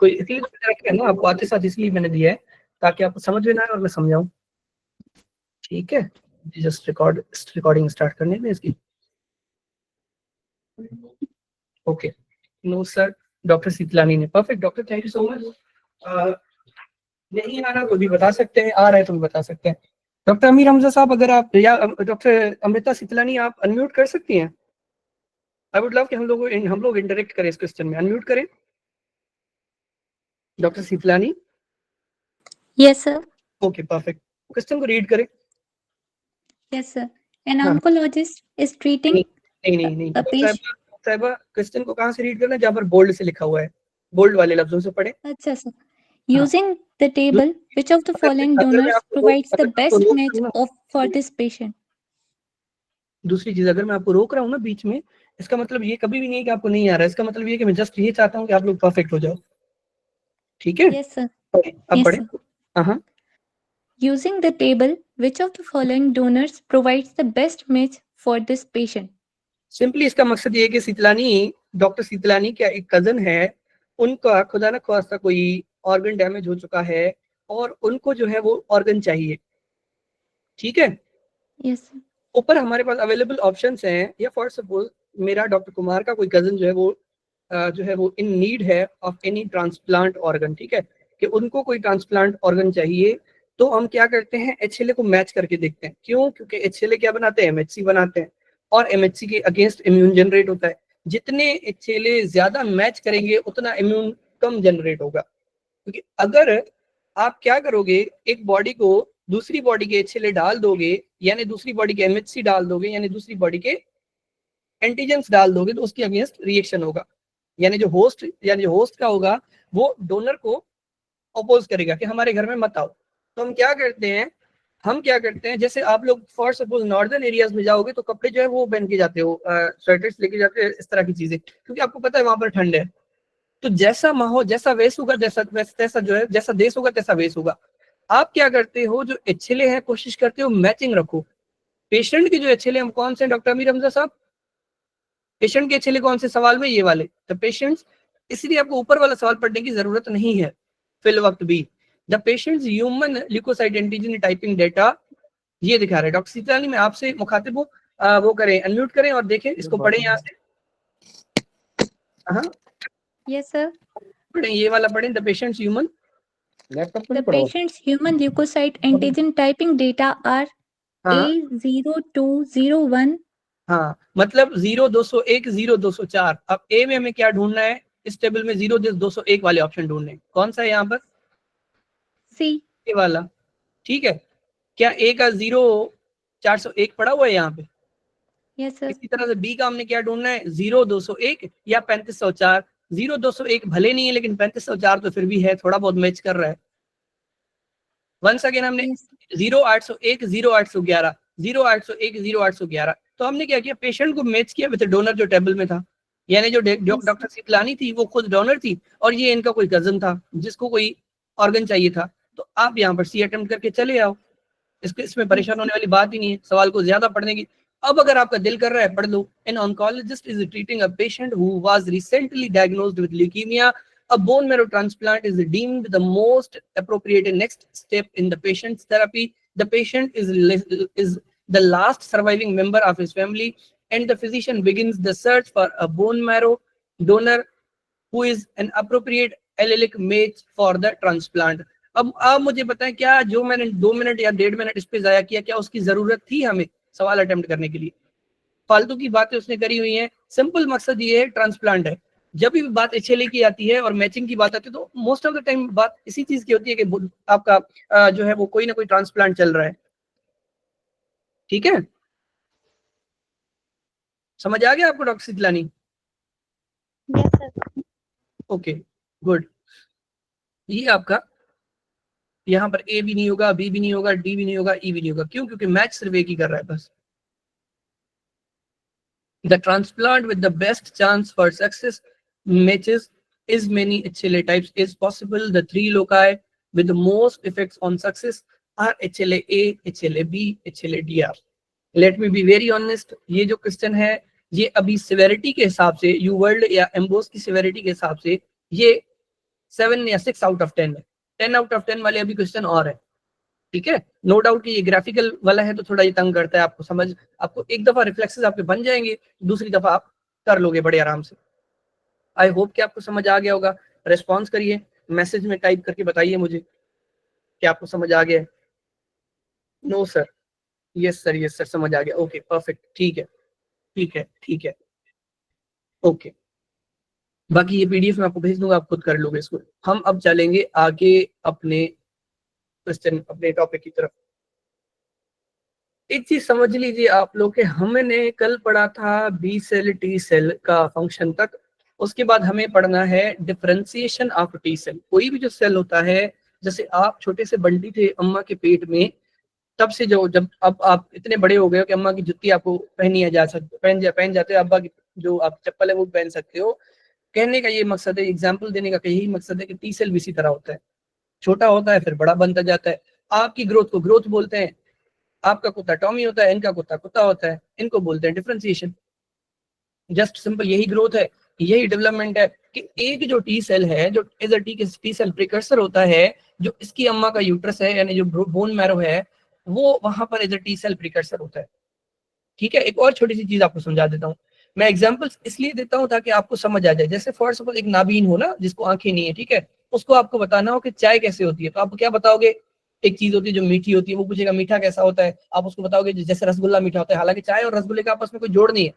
कोई इसलिए रखा है ना आपको आते साथ, इसलिए मैंने दिया है ताकि आपको समझ में ना आए और मैं समझाऊं। ठीक है, जस्ट रिकॉर्डिंग स्टार्ट करने में इसकी। Okay, no sir, doctor Shitlani ने, perfect doctor, thank you so much. नहीं आ रहा तो भी बता सकते हैं, आ रहा है तो भी बता सकते हैं। डॉक्टर अमीर हमजा साहब, अगर आप या डॉक्टर अमृता शीतलानी आप अनम्यूट कर सकती हैं। आई वुड लव कि हम लोग इंटरेक्ट करें इस क्वेश्चन में, अनम्यूट करें doctor Sheetlani. Yes, sir. Okay perfect, question को रीड करें। Yes, sir. An हाँ, oncologist is treating नहीं a patient. साहिबा, क्वेश्चन को कहाँ से रीड करना है, जहाँ पर बोल्ड से लिखा हुआ है, बोल्ड वाले लफ्जों से पढ़े। अच्छा sir. हाँ, Using the table, which of the following अगर मैं donors आपको provides the अगर मैं आपको best रोक match रहा हूँ of for ना, this patient? दूसरी चीज, अगर मैं आपको रोक रहा हूँ ना बीच में, इसका मतलब ये कभी भी नहीं है कि आपको नहीं आ रहा है, इसका मतलब ये कि मैं जस्ट ये चाहता हूँ कि आप लोग परफेक्ट हो जाओ। ठीक है, Yes, sir. अब Yes, पढ़े। sir. हाँ, Using the table, which of the following donors provides the best match for this patient? Simply इसका मकसद ये है कि शीतलानी, डॉक्टर शीतलानी का एक कजन है, उनका खुदा न खास्ता कोई ऑर्गन डैमेज हो चुका है और उनको जो है वो ऑर्गन चाहिए। ठीक है, Yes, sir. ऊपर हमारे पास अवेलेबल ऑप्शंस हैं, या फॉर सपोज मेरा डॉक्टर कुमार का कोई कजन जो है वो जो है वो इन नीड है ऑफ एनी ट्रांसप्लांट ऑर्गन। ठीक है, कि उनको कोई ट्रांसप्लांट ऑर्गन चाहिए, तो हम क्या करते हैं, एचएलए को मैच करके देखते हैं। क्यों? क्योंकि एचएलए क्या बनाते हैं, एमएचसी बनाते हैं, और एमएचसी के अगेंस्ट इम्यून जनरेट होता है। जितने एचएलए ज्यादा मैच करेंगे उतना इम्यून कम जनरेट होगा। क्योंकि अगर आप क्या करोगे, एक बॉडी को दूसरी बॉडी के एचएलए डाल दोगे, यानी दूसरी बॉडी के एमएचसी डाल दोगे, यानी दूसरी बॉडी के एंटीजेंस डाल दोगे, तो उसके अगेंस्ट रिएक्शन होगा। यानी जो होस्ट का होगा वो डोनर को अपोज करेगा कि हमारे घर में मत आओ। तो हम क्या करते हैं, जैसे आप लोग फॉर सपोज नॉर्दर्न एरियाज में जाओगे तो कपड़े जो है वो पहन के जाते हो, स्वेटर्स लेके जाते हो, इस तरह की चीजें, क्योंकि आपको पता है वहां पर ठंड है। तो जैसा माहौल, जैसा वेश होगा, तैसा जो है, जैसा देश होगा तैसा वेश होगा। आप क्या करते हो, जो एचएलए है कोशिश करते हो मैचिंग रखो। पेशेंट के जो एचएलए हम कौन से, डॉक्टर अमीर हमजा साहब, पेशेंट के एचएलए कौन से सवाल में, ये वाले द पेशेंट्स, इसलिए आपको ऊपर वाला सवाल पढ़ने की जरूरत नहीं है फिल वक्त भी। The patients human leukocyte antigen typing data ये दिखा रहा है। डॉक्टर सीतारानी, मैं आपसे मुखातिब हूँ, वो करें, अनम्यूट करें और देखें, इसको पढ़ें यहाँ से। हाँ, Yes, sir. पढ़ें, ये वाला पढ़ें, the patients human, The patient's human leukocyte antigen typing data are हाँ A0201. हाँ, मतलब 0201 0204। अब ए में हमें क्या ढूंढना है, इस टेबल में 0201 वाले ऑप्शन ढूंढने हैं। कौन सा है यहाँ पर, C. ए वाला। ठीक है, क्या ए का 0401 पड़ा हुआ है यहाँ पे? Yes, sir. इसी तरह से बी का हमने क्या ढूंढना है, 0201 या 3504। 0201 भले नहीं है लेकिन 3504 तो फिर भी है, थोड़ा बहुत मैच कर रहा है। वंस अगेन हमने Yes. 0801 0811 0801 0811, तो हमने क्या किया, पेशेंट को मैच किया विद डोनर जो टेबल में था। यानी जो डॉक्टर शीतलानी थी वो खुद डोनर थी और ये इनका कोई कजन था जिसको कोई ऑर्गन चाहिए था। तो आप यहाँ पर सी अटेम्प्ट करके चले आओ, इसमें परेशान होने वाली बात ही नहीं है, सवाल को ज्यादा पढ़ने की। अब अगर आपका दिल कर रहा है पढ़ लो। An oncologist is treating a patient who was recently diagnosed with leukaemia. A bone marrow transplant is deemed the most appropriate next step in the patient's therapy. The patient is the last surviving member of his family, and the physician begins the search for a bone marrow donor who is an appropriate allelic match for the transplant. अब आप मुझे बताएं, क्या जो मैंने 2 minute या 1.5 minute इस पे जाया किया, क्या उसकी जरूरत थी हमें सवाल अटेम्प्ट करने के लिए? फालतू की बातें उसने करी हुई हैं। सिंपल मकसद ये है, ट्रांसप्लांट है। जब भी बात एचएलए की आती है और मैचिंग की बात आती है तो मोस्ट ऑफ द टाइम बात इसी चीज की होती है कि आपका जो है वो कोई ना कोई ट्रांसप्लांट चल रहा है। ठीक है, समझ आ गया आपको doctor Sheetlani? Yes, sir. Okay, good. ये आपका यहाँ पर ए भी नहीं होगा, बी भी नहीं होगा, डी भी नहीं होगा, ई भी नहीं होगा। क्यों? क्योंकि मैच सिर्फ एक ही कर रहा है बस। The transplant with the best chance for success matches as many HLA types is possible. The 3 loci with the most effects on success are HLA-A, HLA-B, HLA-DR. Let me be very honest, ये जो question है ये अभी severity के हिसाब से, you world या emboss की सिवेरिटी के हिसाब से ये 7 या 6 आउट ऑफ 10 है, 10 आउट ऑफ 10 वाले अभी क्वेश्चन और है, ठीक है। नो डाउट कि ये ग्राफिकल वाला है तो थोड़ा ये तंग करता है आपको, समझ आपको एक दफा रिफ्लेक्सेस आपके बन जाएंगे, दूसरी दफा आप कर लोगे बड़े आराम से। आई होप कि आपको समझ आ गया होगा। रेस्पॉन्स करिए, मैसेज में टाइप करके बताइए मुझे कि आपको समझ आ गया। No sir, yes sir, yes sir, समझ आ गया, ओके परफेक्ट, ठीक है ठीक है ठीक है, ओके। बाकी ये पीडीएफ मैं आपको भेज दूंगा, आप खुद कर लोगे इसको। हम अब चलेंगे आगे अपने क्वेश्चन, अपने टॉपिक की तरफ। एक चीज समझ लीजिए आप लोग के, हमने कल पढ़ा था बी सेल टी सेल का फंक्शन तक, उसके बाद हमें पढ़ना है डिफरेंशिएशन ऑफ टी सेल। कोई भी जो सेल होता है, जैसे आप छोटे से बंटी थे अम्मा के पेट में, तब से जो जब अब आप इतने बड़े हो गए हो कि अम्मा की जुत्ती आपको पहनी जा सकती, पहन जाते हो, अब्बा की जो आप चप्पल है वो पहन सकते हो। कहने का ये मकसद है, एग्जाम्पल देने का यही मकसद है कि टी सेल भी इसी तरह होता है, छोटा होता है फिर बड़ा बनता जाता है। आपकी ग्रोथ को ग्रोथ बोलते हैं, आपका कुत्ता टॉमी होता है, इनका कुत्ता कुत्ता होता है, इनको बोलते हैं डिफरेंशिएशन। जस्ट सिंपल यही ग्रोथ है, यही डेवलपमेंट है कि एक जो टी सेल है, जो as a T cell precursor होता है, जो इसकी अम्मा का यूट्रस है यानी जो बोन मैरो है, वो वहां पर as a T cell precursor होता है, ठीक है। एक और छोटी सी चीज आपको समझा देता हूँ, मैं एग्जांपल्स इसलिए देता हूँ ताकि आपको समझ आ जाए। जैसे फॉर सपोज एक नाबीन हो ना, जिसको आंखें नहीं है, ठीक है, उसको आपको बताना हो कि चाय कैसे होती है, तो आप क्या बताओगे? एक चीज होती है जो मीठी होती है, वो पूछेगा मीठा कैसा होता है, आप उसको बताओगे जैसे रसगुल्ला मीठा होता है। हालांकि चाय और रसगुल्ले का आपस में कोई जोड़ नहीं है,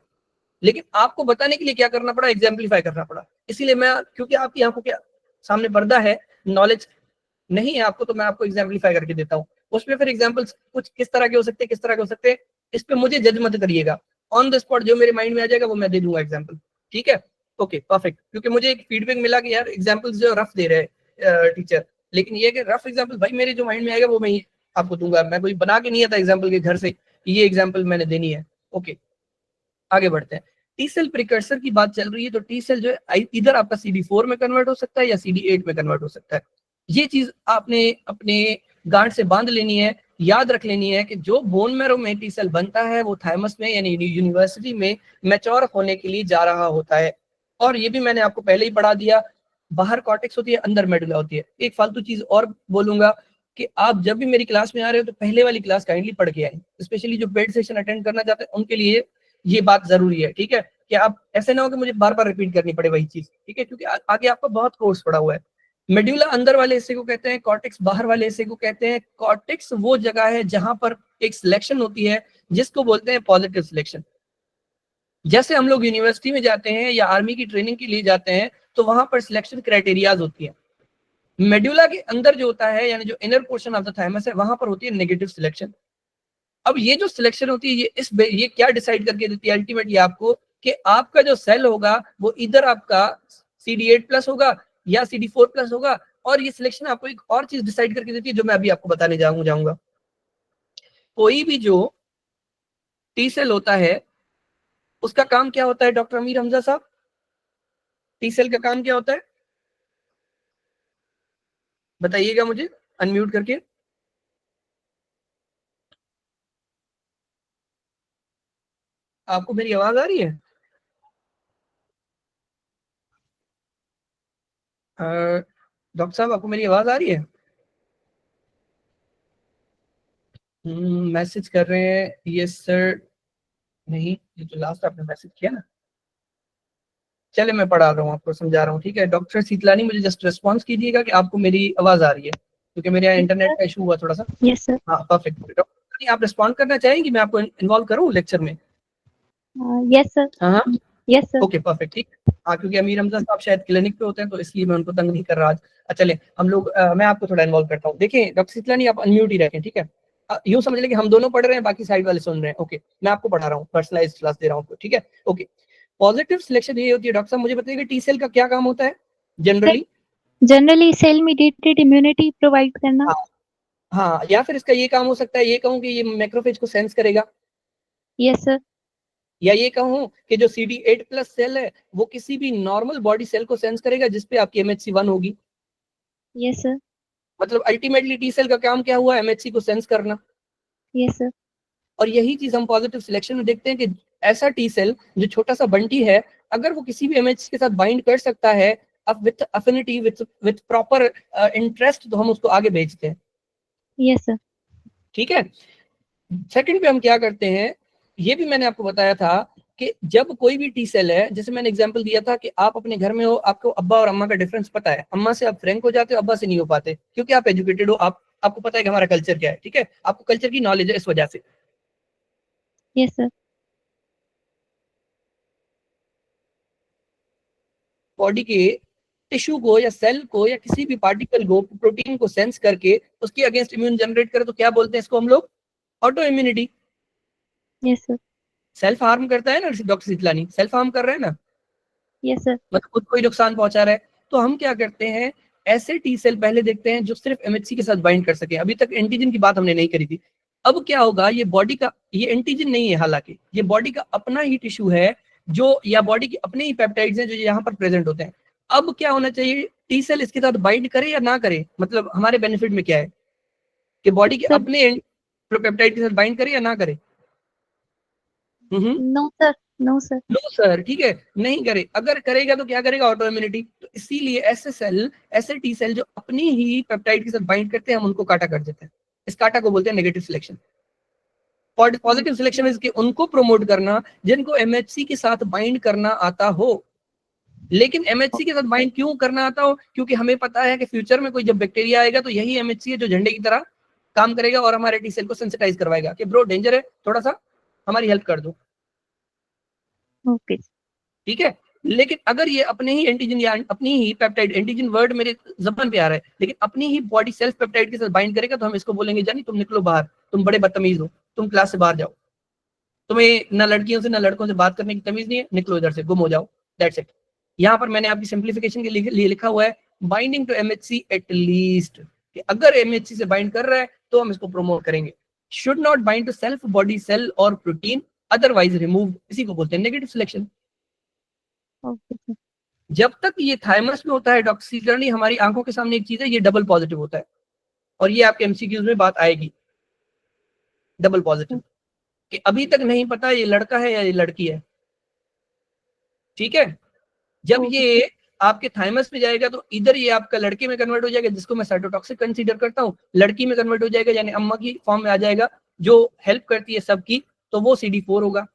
लेकिन आपको बताने के लिए क्या करना पड़ा, एग्जाम्पलीफाई करना पड़ा। इसीलिए मैं, क्योंकि आपकी आंखों के सामने पर्दा है, नॉलेज नहीं है आपको, तो मैं आपको एग्जाम्पलीफाई करके देता हूँ। उसमें फिर एग्जाम्पल्स कुछ किस तरह के हो सकते हैं, किस तरह के हो सकते हैं, इस पे मुझे जज मत करिएगा, ऑन द स्पॉट जो मेरे माइंड में आ जाएगा वो मैं दे दूंगा एग्जाम्पल, ठीक है। ओके परफेक्ट, क्योंकि मुझे एक फीडबैक मिला कि यार एग्जाम्पल्स जो रफ दे रहे हैं टीचर, लेकिन ये कि रफ एग्जाम्पल भाई मेरे जो माइंड में आएगा वो मैं ही आपको दूंगा, मैं कोई बना के नहीं आता एग्जाम्पल के घर से, ये एग्जाम्पल मैंने देनी है। ओके आगे बढ़ते हैं। टी सेल प्रिकर्सर की बात चल रही है, तो टी सेल जो है इधर आपका CD4 में कन्वर्ट हो सकता है या CD8 में कन्वर्ट हो सकता है। ये चीज आपने अपने गांठ से बांध लेनी है, याद रख लेनी है कि जो बोन मैरो में टी सेल बनता है वो थाइमस में यानी यूनिवर्सिटी में मैच्योर होने के लिए जा रहा होता है। और ये भी मैंने आपको पहले ही पढ़ा दिया, बाहर कॉर्टेक्स होती है, अंदर मेडुला होती है। एक फालतू चीज और बोलूंगा कि आप जब भी मेरी क्लास में आ रहे हो तो पहले वाली क्लास काइंडली पढ़ के आए, स्पेशली जो पेड सेशन अटेंड करना चाहते हैं उनके लिए ये बात जरूरी है, ठीक है। कि आप ऐसे ना हो कि मुझे बार बार रिपीट करनी पड़े वही चीज, ठीक है, क्योंकि आगे आपका बहुत कोर्स पड़ा हुआ है। मेड्यूला अंदर वाले हिस्से को कहते हैं, कॉर्टेक्स बाहर वाले हिस्से को कहते हैं। कॉर्टेक्स वो जगह है जहां पर एक सिलेक्शन होती है जिसको बोलते हैं पॉजिटिव सिलेक्शन। जैसे हम लोग यूनिवर्सिटी में जाते हैं या आर्मी की ट्रेनिंग के लिए जाते हैं तो वहां पर सिलेक्शन क्राइटेरियाज होती है। मेड्यूला के अंदर जो होता है यानी जो inner portion of the thymus है, वहां पर होती है नेगेटिव सिलेक्शन। अब ये जो सिलेक्शन होती है ये क्या डिसाइड करके देती है अल्टीमेटली आपको, कि आपका जो सेल होगा वो इधर आपका CD8+ होगा या CD4+ होगा। और ये सिलेक्शन आपको एक और चीज डिसाइड करके देती है जो मैं अभी आपको बताने जाऊंगा। कोई भी जो टी सेल होता है उसका काम क्या होता है डॉक्टर अमीर हमजा साहब? टी सेल का काम क्या होता है बताइएगा मुझे अनम्यूट करके। आपको मेरी आवाज आ रही है? डॉक्टर साहब आपको मेरी आवाज आ रही है? मैसेज कर रहे हैं यस सर। नहीं, ये तो लास्ट आपने मैसेज किया ना। चले मैं पढ़ा रहा हूँ आपको, समझा रहा हूँ, ठीक है। डॉक्टर शीतलानी मुझे जस्ट रिस्पॉन्स कीजिएगा कि आपको मेरी आवाज आ रही है, क्योंकि मेरे यहाँ इंटरनेट का इशू हुआ थोड़ा सा। Yes, sir. हाँ परफेक्ट। डॉक्टर आप रिस्पॉन्ड करना चाहेंगे, मैं आपको इन्वॉल्व करूँ लेक्चर में? Yes, sir. हाँ हाँ Yes, sir. ओके परफेक्ट, ठीक। हाँ क्योंकि अमीर हमजा साहब शायद क्लिनिक पे होते हैं तो इसलिए मैं उनको तंग नहीं कर रहा आज। चले हम लोग मैं आपको थोड़ा इन्वॉल्व करता हूँ। देखिए डॉक्टर शीतलानी आप अनम्यूट ही रखें, ठीक है। यूँ समझ लें कि हम दोनों पढ़ रहे हैं, बाकी साइड वाले सुन रहे हैं। ओके मैं आपको पढ़ा रहा हूँ, पर्सनलाइज्ड क्लास दे रहा हूँ, ठीक है। ओके पॉजिटिव सिलेक्शन ये होती है। डॉक्टर साहब मुझे बताइए टी सेल का क्या काम होता है generally? Generally, cell mediated immunity provide करना. हाँ हाँ, या फिर इसका ये काम हो सकता है, ये कहूँ कि ये मैक्रोफेज को सेंस करेगा, Yes, sir. या ये कहूँ कि जो CD8+ सेल है वो किसी भी नॉर्मल बॉडी सेल को सेंस करेगा जिसपे आपकी MHC1 होगी। Yes, sir. मतलब अल्टीमेटली टी सेल का काम क्या हुआ, MHC को सेंस करना। Yes, sir. और यही चीज हम पॉजिटिव सिलेक्शन में देखते हैं कि ऐसा टी सेल जो छोटा सा बंटी है, अगर वो किसी भी MHC के साथ बाइंड कर सकता है with affinity, with proper interest, तो हम उसको आगे भेजते हैं। Yes sir. ठीक है। सेकंड पे हम क्या करते हैं, ये भी मैंने आपको बताया था कि जब कोई भी टी सेल है, जैसे मैंने एग्जांपल दिया था कि आप अपने घर में हो, आपको अब्बा और अम्मा का डिफरेंस पता है, अम्मा से आप फ्रैंक हो जाते हो, अब्बा से नहीं हो पाते, क्योंकि आप एजुकेटेड हो, आपको पता है कि हमारा कल्चर क्या है। ठीक है, आपको कल्चर की नॉलेज है इस वजह से। Yes sir. बॉडी के टिश्यू को या सेल को या किसी भी पार्टिकल को, प्रोटीन को सेंस करके उसके अगेंस्ट इम्यून जनरेट करे, तो क्या बोलते हैं इसको हम लोग? Auto immunity. Yes sir. Self harm करता है ना डॉक्टर सितलानी, सेल्फ हार्म कर रहे हैं ना, यस सर। मतलब खुद को ही नुकसान पहुंचा रहा है। तो हम क्या करते हैं, ऐसे टी सेल पहले देखते हैं जो सिर्फ एमएचसी के साथ बाइंड कर सके। अभी तक एंटीजन की बात हमने नहीं करी थी। अब क्या होगा, ये बॉडी का, ये एंटीजन नहीं है, हालांकि ये बॉडी का अपना ही टिश्यू है, जो या बॉडी के अपने ही पेप्टाइड्स हैं जो यहाँ पर प्रेजेंट होते हैं। अब क्या होना चाहिए, टी सेल इसके साथ बाइंड करे या ना करे, मतलब हमारे बेनिफिट में क्या है कि बॉडी के सर अपने पेप्टाइड के साथ बाइंड करे या ना करे? No sir, no sir. No sir, ठीक है, नहीं करे। अगर करेगा तो क्या करेगा, ऑटो इम्यूनिटी। तो इसीलिए ऐसे सेल, ऐसे टी सेल जो अपनी ही पेप्टाइड के साथ बाइंड करते हैं, हम उनको काटा कर देते हैं। इस काटा को बोलते हैं नेगेटिव सिलेक्शन। पॉजिटिव सिलेक्शन इसके उनको प्रमोट करना जिनको एमएचसी के साथ बाइंड करना आता हो। लेकिन एमएचसी के साथ बाइंड क्यों करना आता हो? क्योंकि हमें पता है कि फ्यूचर में कोई जब बैक्टीरिया आएगा तो यही एमएचसी है जो झंडे की तरह काम करेगा और हमारे टी सेल को सेंसिटाइज करवाएगा कि ब्रो डेंजर है, थोड़ा सा हमारी हेल्प कर दो। ओके। ठीक है। लेकिन अगर ये अपने ही एंटीजन या अपनी ही पेप्टाइड, एंटीजन वर्ड मेरे जबान पे आ रहा है, लेकिन अपनी ही बॉडी सेल्फ पेप्टाइड के साथ बाइंड करेगा, तो हम इसको बोलेंगे जानी तुम निकलो बाहर, तुम बड़े बदतमीज हो, तुम क्लास से बाहर जाओ, तुम्हें ना लड़कियों से ना लड़कों से बात करने की तमीज नहीं है, निकलो इधर से, गुम हो जाओ, दैट्स इट। यहाँ पर मैंने आपकी सिंप्लीफिकेशन के लिए लिखा हुआ है binding to MHC at least, कि अगर एमएचसी से बाइंड कर रहा है तो हम इसको प्रमोट करेंगे। Should not bind to self body cell और प्रोटीन, अदरवाइज रिमूव, इसी को बोलते हैं नेगेटिव सिलेक्शन। ओके। जब तक ये थाइमस में होता है डॉक्सीजर्नी, हमारी आंखों के सामने एक चीज है, ये डबल पॉजिटिव होता है, और ये आपके एमसीक्यूज में बात आएगी, डबल पॉजिटिव, कि अभी तक नहीं पता ये लड़का है या ये लड़की है। ठीक है। जब ये आपके थाइमस में जाएगा तो इधर ये आपका लड़के में कन्वर्ट हो जाएगा, जिसको मैं साइटोटॉक्सिक कंसीडर करता हूँ, लड़की में कन्वर्ट हो जाएगा, यानी अम्मा की फॉर्म में आ जाएगा जो हेल्प करती है सबकी, तो वो CD4 होगा।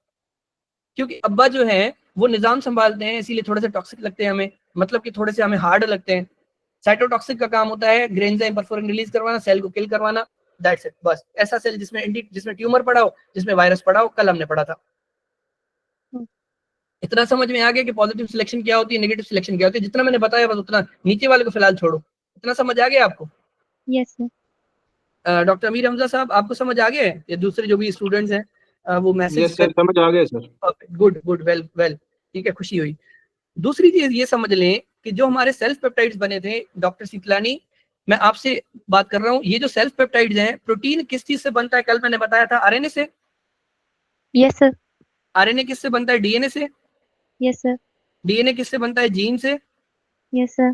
क्योंकि अब्बा जो है वो निजाम संभालते हैं, इसीलिए थोड़े से टॉक्सिक लगते हैं हमें, मतलब कि थोड़े से हमें हार्ड लगते हैं। साइटोटॉक्सिक का काम होता है ग्रेन्जाइम परफोरिन रिलीज करवाना, सेल को किल करवाना, दैट्स इट, बस। ऐसा सेल जिसमें ट्यूमर पड़ा हो, जिसमें वायरस पड़ा हो, कल हमने पढ़ा था। इतना समझ में आ गया कि पॉजिटिव सिलेक्शन क्या होती है, नेगेटिव सिलेक्शन क्या होती है? जितना मैंने बताया बस उतना, नीचे वाले को फिलहाल छोड़ो। इतना समझ आ गया आपको? Yes sir. Doctor Amir Hamza साहब, आपको समझ आ गया है? या दूसरे जो भी स्टूडेंट्स हैं वो मैसेज यस सर, समझ आ गया sir. Good good, well well, ठीक है, खुशी हुई। दूसरी चीज ये समझ लें कि जो हमारे सेल्फ पेप्टाइड्स बने थे, डॉक्टर सीतलानी मैं आपसे बात कर रहा हूँ, ये जो सेल्फ पेप्टाइड्स हैं, प्रोटीन किस चीज से बनता है? कल मैंने बताया था आरएनए से। Yes sir. आरएनए किससे बनता है? डीएनए से। Yes sir. डीएनए किससे बनता है? जीन से। Yes sir.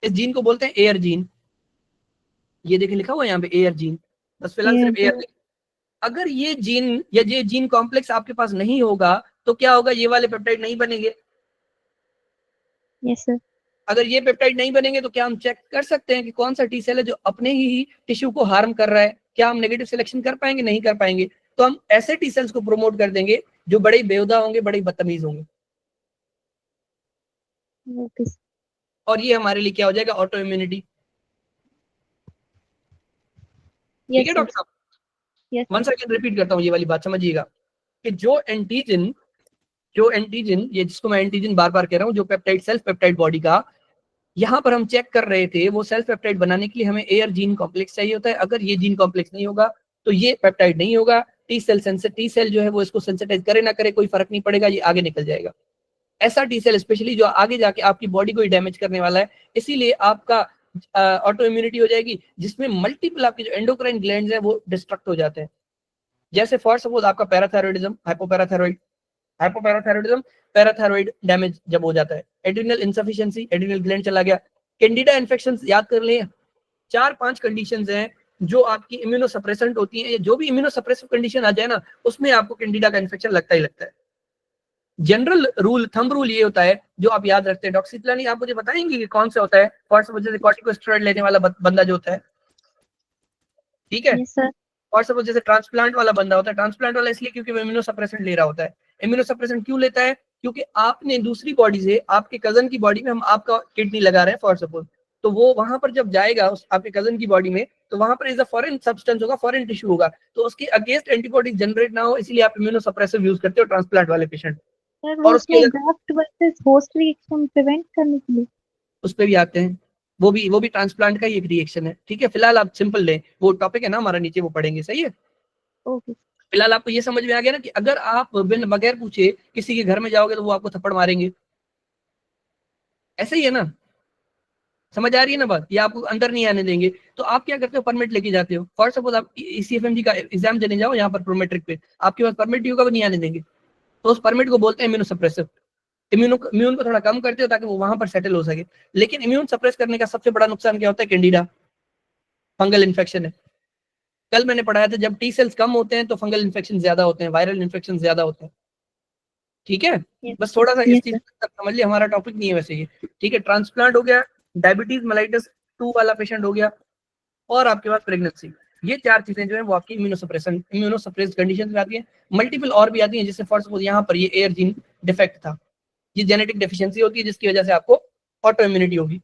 इस जीन को बोलते हैं एयर जीन। ये देखिए लिखा हुआ है यहाँ पे एयर जीन, बस फिलहाल सिर्फ एयर। अगर ये जीन या ये जीन कॉम्प्लेक्स आपके पास नहीं होगा तो क्या होगा, ये वाले पेप्टाइड नहीं बनेंगे। Yes sir. अगर ये पेप्टाइड नहीं बनेंगे तो क्या हम चेक कर सकते हैं कि कौन सा टी सेल है जो अपने ही टिश्यू को हार्म कर रहा है? क्या हम नेगेटिव सिलेक्शन कर पाएंगे? नहीं कर पाएंगे। तो हम ऐसे टी सेल्स को प्रमोट कर देंगे जो बड़े ही बेहुदा होंगे, बड़े बदतमीज होंगे, ओके। और ये हमारे लिए क्या हो जाएगा, ऑटो इम्यूनिटी। ठीक है डॉक्टर साहब, यस वन सेकंड रिपीट करता हूँ ये वाली बात, समझिएगा कि जो एंटीजन, ये जिसको मैं एंटीजन बार बार कह रहा हूँ, जो पेप्टाइड, सेल्फ पेप्टाइड बॉडी का, यहाँ पर हम चेक कर रहे थे, वो सेल्फ पेप्टाइड बनाने के लिए हमें एयर जीन कॉम्प्लेक्स चाहिए होता है। अगर ये जीन कॉम्प्लेक्स नहीं होगा तो ये पेप्टाइड नहीं होगा। टी सेल जो है वो इसको सेंसिटाइज करे ना करे कोई फर्क नहीं पड़ेगा, ये आगे निकल जाएगा। ऐसा टी सेल स्पेशली जो आगे जाके आपकी बॉडी को ही डैमेज करने वाला है, इसीलिए आपका ऑटो इम्यूनिटी हो जाएगी, जिसमें मल्टीपल आपके जो एंडोक्राइन ग्लैंड्स हैं वो डिस्ट्रक्ट हो जाते हैं। जैसे फॉर सपोज आपका पैराथायरॉइडिज्म, हाइपोपैराथायरॉइडिज्म, पैराथायरॉइड डैमेज जब हो जाता है, एड्रिनल इनसफिशिएंसी, एड्रिनल ग्लैंड चला गया, कैंडिडा इन्फेक्शन, याद कर लें 4-5 कंडीशंस हैं जो आपकी इम्यूनोसप्रेसेंट होती हैं। जो भी इम्यूनोसप्रेसिव कंडीशन आ जाए ना, उसमें आपको कैंडिडा का इन्फेक्शन लगता ही लगता है। जनरल रूल, थंब रूल ये होता है जो आप याद रखते हैं। डॉक्टर शीतलानी आप मुझे बताएंगे कि कौन सा होता है फॉर सपोज जैसे कॉर्टिकोस्टेरॉइड लेने वाला बंदा जो होता है, ठीक है, Yes, sir. और सपोज जैसे ट्रांसप्लांट वाला बंदा होता है, ट्रांसप्लांट वाला इसलिए क्योंकि वो इम्यूनोसप्रेसेंट ले रहा होता है। इम्यूनोसप्रेसेंट क्यों लेता है? क्योंकि आपने दूसरी बॉडी से, आपके कजन की बॉडी में हम आपका किडनी लगा रहे हैं फॉर सपोज, तो वो वहां पर जब जाएगा उस आपके कजन की बॉडी में, तो वहां पर इज अ फॉरेन सब्सटेंस होगा, फॉरेन टिश्यू होगा, तो उसके अगेंस्ट एंटीबॉडी जनरेट ना हो, इसलिए आप इम्यूनोसप्रेसिव यूज करते हो ट्रांसप्लांट वाले पेशेंट। सर वो और उसके उसमें graft versus host reaction prevent करने के लिए। उस पर भी आते हैं, वो भी ट्रांसप्लांट का ही एक रिएक्शन है, ठीक है। फिलहाल आप सिंपल लें, वो टॉपिक है ना हमारा, नीचे वो पढ़ेंगे, सही है। ओके। फिलहाल आपको ये समझ में आ गया ना कि अगर आप बिन बगैर पूछे किसी के घर में जाओगे तो वो आपको थप्पड़ मारेंगे, ऐसे ही है ना, समझ आ रही है ना बात, ये आपको अंदर नहीं आने देंगे। तो आप क्या करते हो, परमिट लेके जाते हो। फॉर सपोज आप ईसीएफएमजी का एग्जाम देने जाओ यहाँ पर प्रोमेट्रिक पे, आपके पास परमिट होगा, वो नहीं आने देंगे, तो उस परमिट को बोलते हैं इम्यूनो सप्रेसिव। इम्यून को थोड़ा कम करते हो ताकि वो वहां पर सेटल हो सके। लेकिन इम्यून सप्रेस करने का सबसे बड़ा नुकसान क्या होता है? कैंडिडा, फंगल इन्फेक्शन है। कल मैंने पढ़ाया था जब टी सेल्स कम होते हैं तो फंगल इन्फेक्शन ज्यादा होते हैं, वायरल इन्फेक्शन ज्यादा होते हैं, ठीक है। Yes, बस थोड़ा सा इस yes, चीज sir. तक समझ लिया, हमारा टॉपिक नहीं है वैसे ये, ठीक है। ट्रांसप्लांट हो गया, डायबिटीज मेलाइटिस 2 वाला पेशेंट हो गया, और आपके पास प्रेगनेंसी। ये 4 चीजें जो है वो आपकी इम्यूनोसप्रेस्ड कंडीशन में आती है। मल्टीपल और भी आती है, जैसे फॉर सपोज यहाँ पर ये एयर जीन डिफेक्ट था, ये जेनेटिक डेफिशिएंसी होती है जिसकी वजह से आपको ऑटो इम्यूनिटी होगी।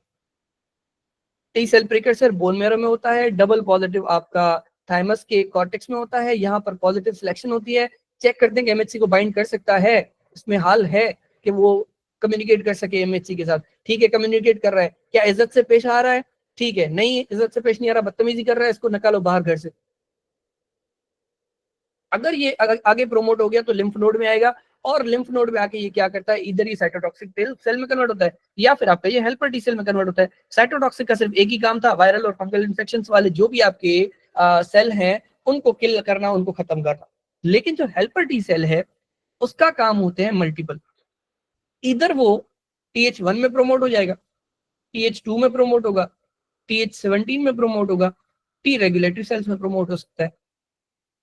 T cell precursor bone marrow में होता है, डबल पॉजिटिव आपका थाइमस के कॉर्टेक्स में होता है, यहाँ पर पॉजिटिव सिलेक्शन होती है। चेक करते हैं कि एमएचसी को बाइंड कर सकता है, इसमें हाल है कि वो कम्युनिकेट कर सके एमएचसी के साथ, ठीक है, कम्युनिकेट कर रहा है, क्या इज्जत से पेश आ रहा है, ठीक है, नहीं इज्जत से पेश नहीं आ रहा, बदतमीजी कर रहा है, इसको निकालो बाहर घर से। अगर ये आगे प्रोमोट हो गया तो लिम्फ नोड में आएगा, और लिम्फ नोड में आके ये क्या करता है, इधर ही साइटोटॉक्सिक सेल में कन्वर्ट होता है, या फिर आपका ये हेल्पर टी सेल में कन्वर्ट होता है। साइटोटॉक्सिक का सिर्फ एक ही काम था, वायरल और फंगल इन्फेक्शन वाले जो भी आपके सेल हैं उनको किल करना, उनको खत्म करना। लेकिन जो हेल्पर टी सेल है उसका काम होते हैं मल्टीपल, इधर वो TH1 में प्रोमोट हो जाएगा, TH2 में प्रोमोट होगा, TH17 में प्रोमोट होगा, टी रेगुलेटरी सेल्स में प्रोमोट हो सकता है।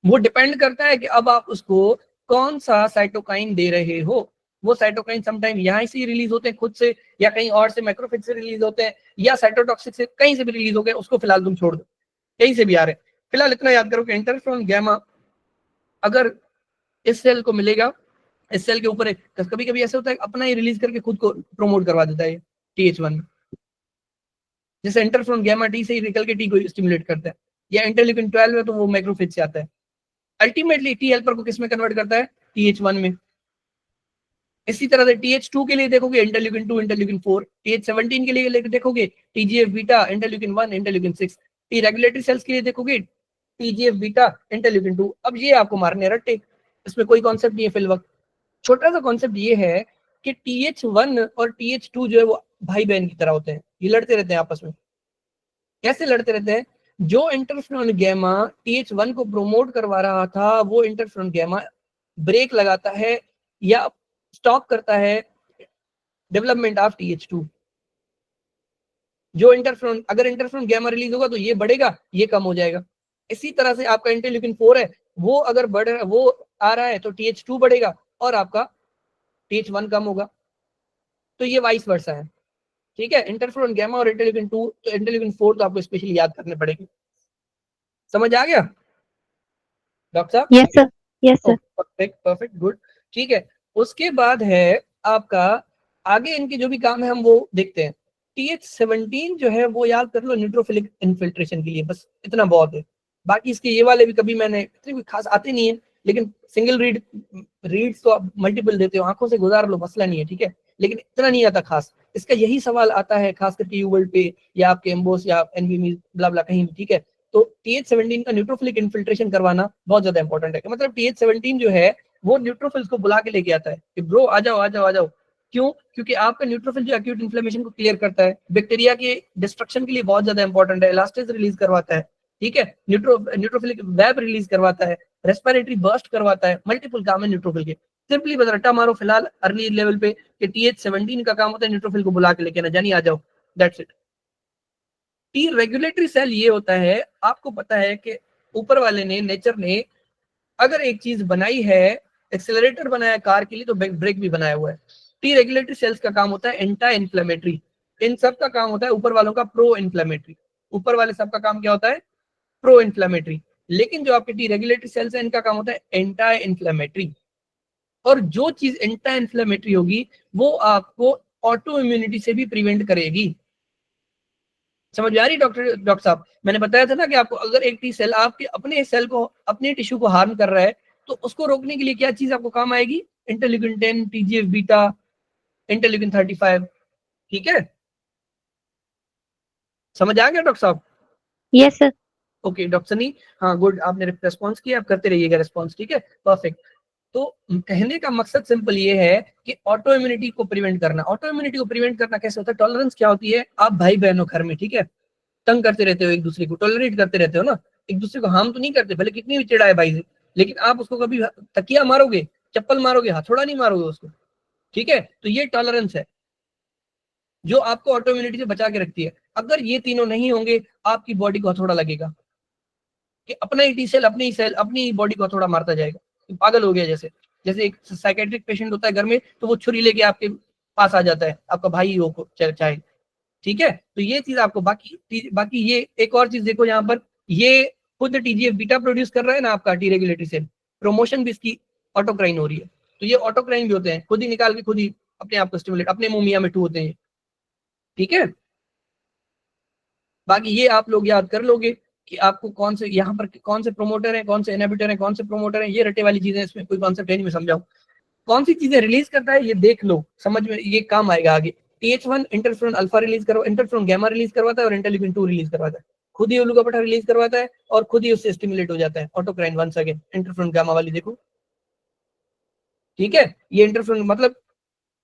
वो डिपेंड करता है कि अब आप उसको कौन सा साइटोकाइन दे रहे हो। वो साइटोकाइन समटाइम यहाँ से रिलीज होते हैं खुद से, या कहीं और से मैक्रोफेज से रिलीज होते हैं, या साइटोटॉक्सिक से कहीं से भी रिलीज हो गए, उसको फिलहाल तुम छोड़ दो, कहीं से भी आ रहे हैं। फिलहाल इतना याद करो कि इंटरफेरोन गैमा अगर इस सेल को मिलेगा, इस सेल के ऊपर कभी कभी ऐसा होता है अपना ही रिलीज करके खुद को प्रोमोट करवा देता है TH1 में, जैसे इंटरफेरोन गैमा टी से ही निकल के टी को स्टिमुलेट करता है, या इंटरल्यूकिन 12 में तो वो मैक्रोफेज से आता है। अल्टीमेटली टी हेल्पर को किस में कन्वर्ट करता है? TH1 में। इसी तरह से TH2 के लिए देखोगे इंटरल्यूकिन 2, इंटरल्यूकिन 4, TH17 के लिए देखोगे TGF beta, interleukin 1, interleukin 6, T regulatory sales के लिए देखोगे TGF बीटा, इंटरल्यूकिन 2। अब ये आपको मारने रट्टे, इसमें कोई कॉन्सेप्ट नहीं है फिल वक्त। छोटा सा कॉन्सेप्ट ये है कि TH1 और TH2 जो है वो भाई बहन की तरह होते हैं, ये लड़ते रहते हैं आपस में। कैसे लड़ते रहते हैं? जो इंटरफेरोन गैमा TH1 को प्रोमोट करवा रहा था, वो इंटरफेरोन गैमा ब्रेक लगाता है या स्टॉप करता है डेवलपमेंट ऑफ TH2। जो इंटरफेरोन, अगर इंटरफेरोन गैमा रिलीज होगा तो ये बढ़ेगा, ये कम हो जाएगा। इसी तरह से आपका इंटरल्यूकिन 4 है, वो अगर बढ़ वो आ रहा है तो TH2 बढ़ेगा और आपका TH1 कम होगा। तो ये वाइस वर्सा है, ठीक है। इंटरफेरोन गैमा और इंटरल्यूकिन 2, तो इंटरल्यूकिन 4 तो आपको स्पेशली याद करने पड़ेंगे। समझ आ गया डॉक्टर साहब? Yes, sir. Yes, sir. Perfect perfect good, ठीक है। उसके बाद है आपका आगे इनके जो भी काम है हम वो देखते हैं। TH17 जो है वो याद कर लो न्यूट्रोफिलिक इन्फिल्ट्रेशन के लिए, बस इतना बहुत है। बाकी इसके ये वाले भी कभी मैंने इतने खास आते नहीं है, लेकिन सिंगल रीड्स तो आप मल्टीपल देते हो, आंखों से गुजार लो, मसला नहीं है, ठीक है, लेकिन इतना नहीं आता खास। इसका यही सवाल आता है खास करके यूवर्ल्ड पे या आपके एम्बोस या एनवीमी ब्ला ब्ला कहीं भी, ठीक है। तो TH17 का न्यूट्रोफिलिक इन्फिल्ट्रेशन करवाना बहुत ज्यादा इंपॉर्टेंट है। मतलब TH17 जो है वो न्यूट्रोफिल्स को बुला के लेके आता है कि ब्रो आ जाओ आ जाओ आ जाओ। क्यों? क्योंकि आपका न्यूट्रोफिल जो एक्यूट इन्फ्लेमेशन को क्लियर करता है, बैक्टीरिया के डिस्ट्रक्शन के लिए बहुत ज्यादा इंपॉर्टेंट है, इलास्टेज रिलीज करवाता है, ठीक है, न्यूट्रोफिलिक वेब रिलीज करवाता है, रेस्पिरेटरी बर्स्ट करवाता है, मल्टीपल काम है न्यूट्रोफिल के। सिंपली बस रट्टा मारो फिलहाल अर्ली लेवल पे कि TH17 का काम होता है न्यूट्रोफिल को बुला के लेके ना, जानी आ जाओ, that's it. T regulatory cell ये होता है, आपको पता है कि ऊपर वाले ने, नेचर ने अगर एक चीज बनाई है एक्सेलरेटर बनाया है कार के लिए तो ब्रेक भी बनाया हुआ है। टी रेगुलेटरी सेल्स का काम होता है एंटी इन्फ्लेमेटरी, इन सब का काम होता है ऊपर वालों का प्रो इन्फ्लेमेटरी, ऊपर वाले सब का काम क्या होता है प्रो इन्फ्लेमेटरी, लेकिन जो आपके टी रेगुलेटरी सेल्स है इनका काम होता है एंटी इन्फ्लेमेटरी। और जो चीज एंटी इन्फ्लेमेटरी होगी वो आपको ऑटो इम्यूनिटी से भी प्रिवेंट करेगी। समझ में आ रही डॉक्टर साहब? मैंने बताया था ना कि आपको अगर एक टी सेल आपके अपने सेल को अपने टिश्यू को हार्म कर रहा है तो उसको रोकने के लिए क्या चीज आपको काम आएगी, इंटरल्यूकिन 10, टीजीएफ बीटा, इंटरल्यूकिन 35। ठीक है, समझ आ गया डॉक्टर साहब? Yes sir. Okay doctor Sunny, हाँ गुड, आपने रेस्पॉन्स किया, आप करते रहिएगा रेस्पॉन्स, ठीक है, परफेक्ट। तो कहने का मकसद सिंपल ये है कि ऑटो इम्यूनिटी को प्रिवेंट करना। ऑटो इम्यूनिटी को प्रिवेंट करना कैसे होता है? टॉलरेंस क्या होती है? आप भाई बहन हो घर में, ठीक है, तंग करते रहते हो एक दूसरे को, टॉलरेट करते रहते हो ना, एक दूसरे को हार्म तो नहीं करते, भले कितनी भी चिढ़ाए भाई से, लेकिन आप उसको कभी तकिया मारोगे, चप्पल मारोगे, हथौड़ा नहीं मारोगे उसको, ठीक है? तो ये टॉलरेंस है जो आपको ऑटो इम्यूनिटी से बचा के रखती है। अगर ये तीनों नहीं होंगे आपकी बॉडी को हथौड़ा लगेगा कि अपना ही टी सेल अपनी सेल अपनी बॉडी को हथौड़ा मारता जाएगा, पागल हो गया। जैसे जैसे एक साइकेट्रिक पेशेंट होता है घर में तो वो छुरी लेके आपके पास आ जाता है, आपका भाई हो चाहे, ठीक है? तो ये चीज आपको बाकी ये एक और चीज देखो यहाँ पर, ये खुद टीजीएफ बीटा प्रोड्यूस कर रहा है ना आपका टी रेगुलेटरी सेल, प्रमोशन भी इसकी ऑटोक्राइन हो रही है, तो ये ऑटोक्राइन भी होते हैं, खुद ही निकाल के खुद ही अपने आप को स्टिमुलेट, अपने मुंह मियां मिठू होते हैं, ठीक है? बाकी ये आप लोग याद कर लोगे कि आपको कौन से यहाँ पर कौन से प्रोमोटर है, कौन से इनहिबिटर है, कौन से प्रोमोटर है, ये रटे वाली चीजें, इसमें कोई कॉन्सेप्ट है नहीं, मैं समझाऊं कौन सी चीजें रिलीज करता है ये देख लो, समझ में ये काम आएगा आगे। TH1 इंटरफेरोन अल्फा रिलीज करवा, इंटरफेरोन गामा रिलीज करवाता है और इंटरल्यूकिन 2 रिलीज करवाता है, खुद ही उल्लू का पट्टा रिलीज करवाता है और खुद ही उससे स्टिमुलेट हो जाता है autocrine once again, interferon gamma वाली देखो, ठीक है? ये इंटरफेरोन मतलब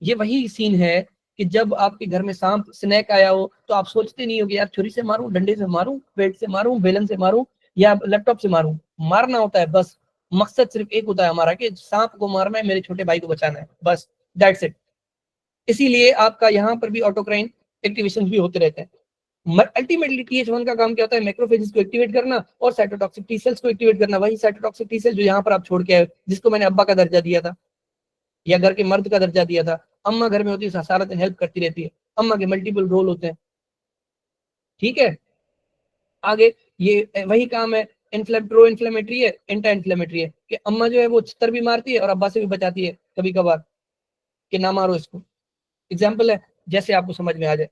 ये वही सीन है कि जब आपके घर में सांप स्नैक आया हो तो आप सोचते नहीं हो कि यार छुरी से मारूं, डंडे से मारूं, पेट से मारूं, बेलन से मारूं या लैपटॉप से मारूं, मारना होता है बस, मकसद सिर्फ एक होता है हमारा कि सांप को मारना है, मेरे छोटे भाई को बचाना है, बस दैट्स इट। इसीलिए आपका यहाँ पर भी ऑटोक्राइन एक्टिवेशन भी होते रहते हैं। अल्टीमेटली TH1 का काम क्या होता है? मैक्रोफेजेस को एक्टिवेट करना और साइटोटॉक्सिक टी सेल्स को एक्टिवेट करना, वही साइटोटॉक्सिक टी सेल जो यहाँ पर आप छोड़ के आए, जिसको मैंने अब्बा का दर्जा दिया था या घर के मर्द का दर्जा दिया था। अम्मा घर में होती है, सारा दिन हेल्प करती रहती है, अम्मा के मल्टीपल रोल होते हैं, ठीक है? आगे ये वही काम है, प्रो इन्फ्लेमेटरी है, एंटी इन्फ्लेमेटरी है, कि अम्मा जो है वो छितर भी मारती है और अब्बा से भी बचाती है कभी कभार कि ना मारो इसको, एग्जाम्पल है, जैसे आपको समझ में आ जाए।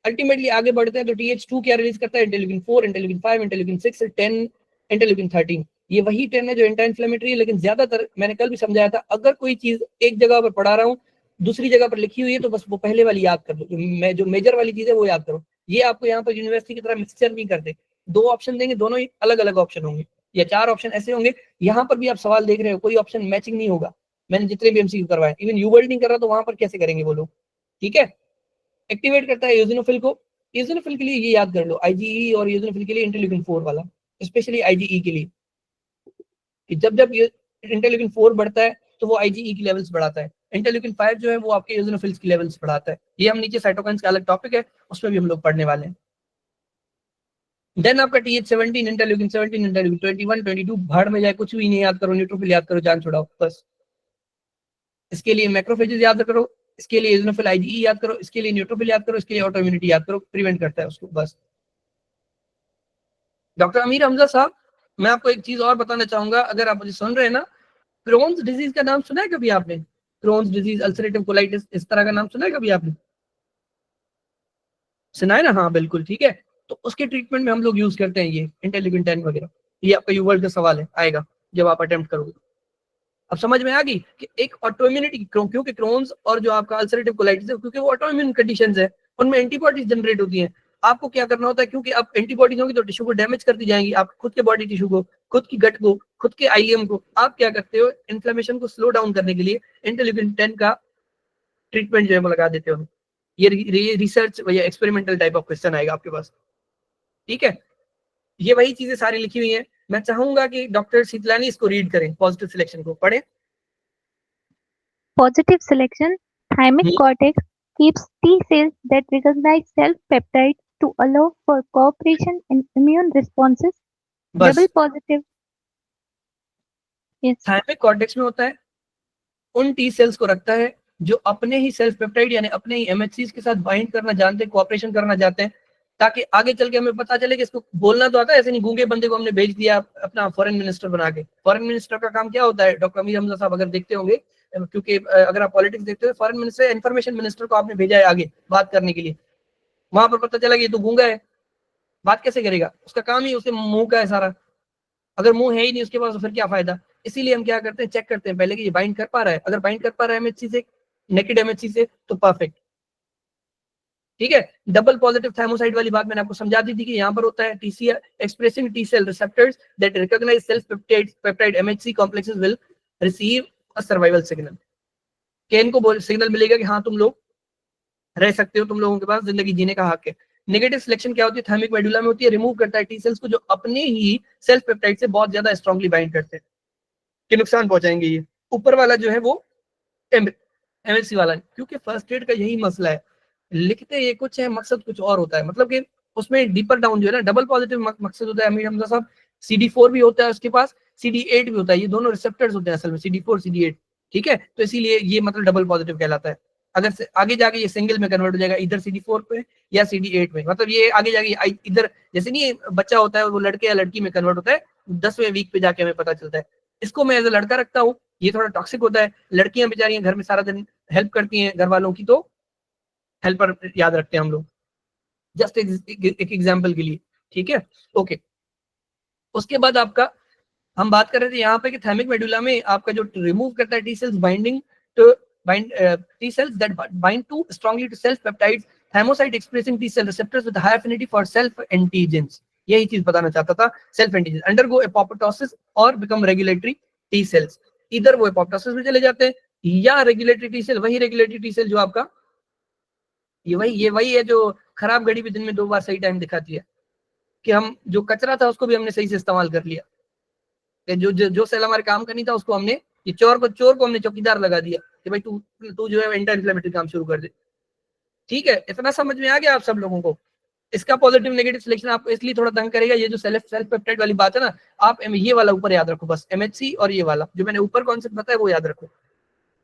अल्टीमेटली आगे बढ़ते हैं तो TH2 क्या रिलीज करता है? Interleukin 4, interleukin 5, interleukin 6, 10, interleukin 13। ये वही 10 है जो एंटी इन्फ्लेमेटरी है, लेकिन ज्यादातर मैंने कल भी समझाया था, अगर कोई चीज एक जगह पर पढ़ा रहा हूँ दूसरी जगह पर लिखी हुई है तो बस वो पहले वाली याद कर लो, जो मेजर वाली चीज है वो याद करो। ये आपको यहाँ पर यूनिवर्सिटी की तरह मिक्सचर नहीं करते, 2 ऑप्शन देंगे, दोनों ही अलग अलग ऑप्शन होंगे या 4 ऑप्शन ऐसे होंगे। यहाँ पर भी आप सवाल देख रहे हो, कोई ऑप्शन मैचिंग नहीं होगा। मैंने जितने भी MCQ करवाए, इवन यूवर्ल्ड नहीं कर रहा तो वहां पर कैसे करेंगे वो लोग, ठीक है? एक्टिवेट करता है एओसिनोफिल को, एओसिनोफिल के लिए ये याद कर लो, IgE, और एओसिनोफिल के लिए इंटरल्यूकिन 4 वाला, स्पेशली IgE के लिए, कि जब जब ये इंटरल्यूकिन 4 बढ़ता है तो वो IgE की लेवल्स बढ़ाता है, इंटरल्यूकिन 5 जो है वो आपके एओसिनोफिल्स की लेवल्स बढ़ाता है। ये हम नीचे साइटोकाइन्स का अलग टॉपिक है, उसमें भी हम लोग पढ़ने वाले हैं। देन आपका TH17, इंटरल्यूकिन 17, इंटरल्यूकिन 21, 22, भाड़ में जाए, कुछ भी नहीं याद करो, न्यूट्रोफिल याद करो, जान छुड़ाओ बस। इसके लिए मैक्रोफेजेस याद करो, इसके लिए एओसिनोफिल IgE याद करो, इसके लिए न्यूट्रोफिल याद करो, इसके लिए ऑटो इम्यूनिटी याद करो, प्रिवेंट करता है उसको, बस। डॉक्टर अमीर हमजा साहब, मैं आपको एक चीज और बताना चाहूंगा, अगर आप मुझे सुन रहे हैं ना, क्रोन्स डिजीज का नाम सुना है कभी आपने? क्रोन्स डिजीज, अल्सरेटिव कोलाइटिस, इस तरह का नाम सुना है कभी आपने? सुना है ना? हाँ बिल्कुल, ठीक है। तो उसके ट्रीटमेंट में हम लोग यूज करते हैं ये इंटरल्यूकिन 10 वगैरह। ये आपका यूवर्ल्ड का सवाल है, आएगा जब आप अटेम्प्ट करोगे। अब समझ में आ गई कि एक ऑटोइम्यूनिटी, क्योंकि क्रोन्स और जो आपका अल्सरेटिव कोलाइटिस है, क्योंकि वो ऑटोइम्यून कंडीशंस है, उनमें एंटीबॉडीज जनरेट होती हैं। आपको क्या करना होता है, क्योंकि आप एंटीबॉडीज होंगी तो टिश्यू को डैमेज करती जाएंगी, आप खुद के बॉडी टिश्यू को, खुद की गट को, खुद के आइलियम को, आप क्या करते हो, इन्फ्लेमेशन को स्लो डाउन करने के लिए इंटरल्यूकिन 10 का ट्रीटमेंट जो है वो लगा देते हो। ये रिसर्च या एक्सपेरिमेंटल टाइप ऑफ क्वेश्चन आएगा आपके पास, ठीक है? ये वही चीजें सारी लिखी हुई हैं। मैं चाहूंगा कि डॉक्टर शीतलानी इसको रीड करें, पॉजिटिव सिलेक्शन को पढ़ें। Positive selection, thymic cortex keeps T cells that recognize self-peptides to allow for cooperation in immune responses. बस Double positive. Yes. Thymic cortex में होता है, उन टी सेल्स को रखता है जो अपने ही सेल्फ पेप्टाइड यानी अपने ही एमएचसीज के साथ बाइंड करना जानते हैं, कोऑपरेशन करना जानते हैं, ताकि आगे चल के हमें पता चले कि इसको बोलना तो आता है, ऐसे नहीं गूंगे बंदे को हमने भेज दिया अपना फॉरेन मिनिस्टर बना के। फॉरेन मिनिस्टर का काम क्या होता है, डॉक्टर अमीर हमजा साहब अगर देखते होंगे, क्योंकि अगर आप पॉलिटिक्स देखते हो, फॉरेन मिनिस्टर इन्फॉर्मेशन मिनिस्टर को आपने भेजा है आगे बात करने के लिए, वहां पर पता चला कि ये तो गूंगा है, बात कैसे करेगा, उसका काम ही उसके मुंह का है सारा, अगर मुंह है ही नहीं उसके पास तो फिर क्या फायदा। इसीलिए हम क्या करते हैं, चेक करते हैं पहले कि ये बाइंड कर पा रहा है, अगर बाइंड कर पा रहा है एमएचसी से, नेकेड एमएचसी से, तो परफेक्ट, ठीक है। डबल पॉजिटिव थाइमोसाइट वाली बात मैंने आपको समझा दी थी कि यहाँ पर होता है TCR expressing T cell receptors that recognise self peptide MHC complexes will receive a survival signal, कि इनको सिग्नल मिलेगा कि हाँ तुम लोग रह सकते हो, तुम लोगों के पास जिंदगी जीने का हक है। नेगेटिव सिलेक्शन क्या होती है, थाइमिक मेडुला में होती है, रिमूव करता है टी सेल्स को जो अपने ही सेल्फ पेप्टाइड से बहुत ज्यादा स्ट्रांगली बाइंड करते हैं, कि नुकसान पहुंचाएंगे। ये ऊपर वाला जो है वो एमएचसी वाला, क्योंकि फर्स्ट एड का यही मसला है, लिखते ये कुछ है मकसद कुछ और होता है, मतलब कि उसमें डीपर डाउन जो है ना, डबल पॉजिटिव मकसद होता है। अमीर हमजा साहब CD4 भी होता है उसके पास, CD8 भी होता है, ये दोनों रिसेप्टर्स होते हैं असल में, CD4 CD8, ठीक है। तो इसीलिए ये मतलब डबल पॉजिटिव कहलाता है। अगर आगे जाके ये सिंगल में कन्वर्ट हो जाएगा, इधर CD4 पे या CD8 में, मतलब ये आगे जाके इधर, जैसे नहीं बच्चा होता है वो लड़के या लड़की में कन्वर्ट होता है 10वें वीक पे जाके हमें पता चलता है। इसको मैं एज ए लड़का रखता हूँ, ये थोड़ा टॉक्सिक होता है। लड़कियां बेचारियां घर में सारा दिन हेल्प करती हैं घर वालों की, तो हेल्पर याद रखते हैं हम लोग, जस्ट एक एग्जाम्पल के लिए, ठीक है। ओके, उसके बाद आपका हम बात कर रहे थे यहाँ पे कि थाइमिक मेडुला में आपका जो रिमूव करता है T cells binding to bind T cells that bind to strongly to self peptides, thymocyte expressing T cell receptors with high affinity for self antigens, यही चीज बताना चाहता था। सेल्फ एंटीजेंस अंडरगो एपोप्टोसिस और बिकम रेगुलेटरी टी सेल्स, इधर वो apoptosis में चले जाते हैं या रेगुलेटरी टी सेल, वही रेगुलेटरी टी सेल जो आपका ये वही है जो खराब घड़ी भी दिन में 2 बार सही टाइम दिखाती है, कि हम जो कचरा था उसको भी हमने सही से इस्तेमाल कर लिया, जो सेल हमारे काम करनी था उसको हमने, ये चोर को हमने चौकीदार लगा दिया कि भाई तू तू जो है एंटी इन्फ्लेमेटरी काम शुरू कर दे, ठीक है। इतना समझ में आ गया आप सब लोगों को। इसका पॉजिटिव नेगेटिव सिलेक्शन आपको इसलिए थोड़ा तंग करेगा, ये जो सेल्फ पेप्टाइड वाली बात है ना, आप ये वाला ऊपर याद रखो बस, एमएचसी और ये वाला जो मैंने ऊपर कॉन्सेप्ट बताया वो याद रखो।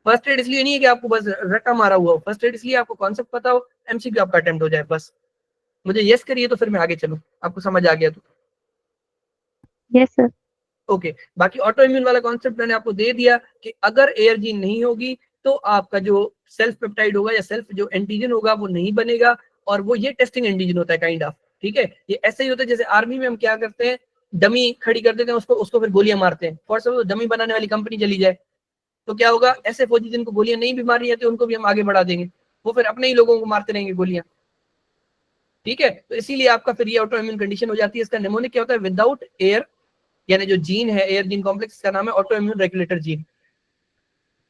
फर्स्ट एड इसलिए नहीं है कि आपको बस रट्टा मारा हुआ हो, फर्स्ट एड इसलिए आपको कॉन्सेप्ट पता हो, एमसीक्यू आपका अटेम्प्ट हो जाए बस। मुझे यस करिए तो फिर मैं आगे चलूं, आपको समझ आ गया तो। Yes sir. ओके, बाकी ऑटो इम्यून वाला कॉन्सेप्ट मैंने आपको दे दिया कि अगर एयर जीन नहीं होगी तो आपका जो सेल्फ पेप्टाइड होगा या सेल्फ जो एंटीजन होगा वो नहीं बनेगा, और वो ये टेस्टिंग एंटीजन होता है काइंड ऑफ, ठीक है। ये ऐसे ही होता है जैसे आर्मी में हम क्या करते हैं, डमी खड़ी कर देते हैं, उसको फिर गोलियां मारते हैं। फॉर सपोज डमी बनाने वाली कंपनी चली जाए तो क्या होगा, ऐसे फौजी जिनको गोलियां नहीं भी मारी जाती उनको भी हम आगे बढ़ा देंगे, वो फिर अपने ही लोगों को मारते रहेंगे गोलियां, ठीक है। तो इसीलिए आपका फिर ये ऑटो इम्यून कंडीशन हो जाती है। इसका निमोनिक क्या होता है, विदाउट एयर, यानी जो जीन है एयर जीन कॉम्प्लेक्स का नाम है ऑटो इम्यून रेगुलेटर जीन।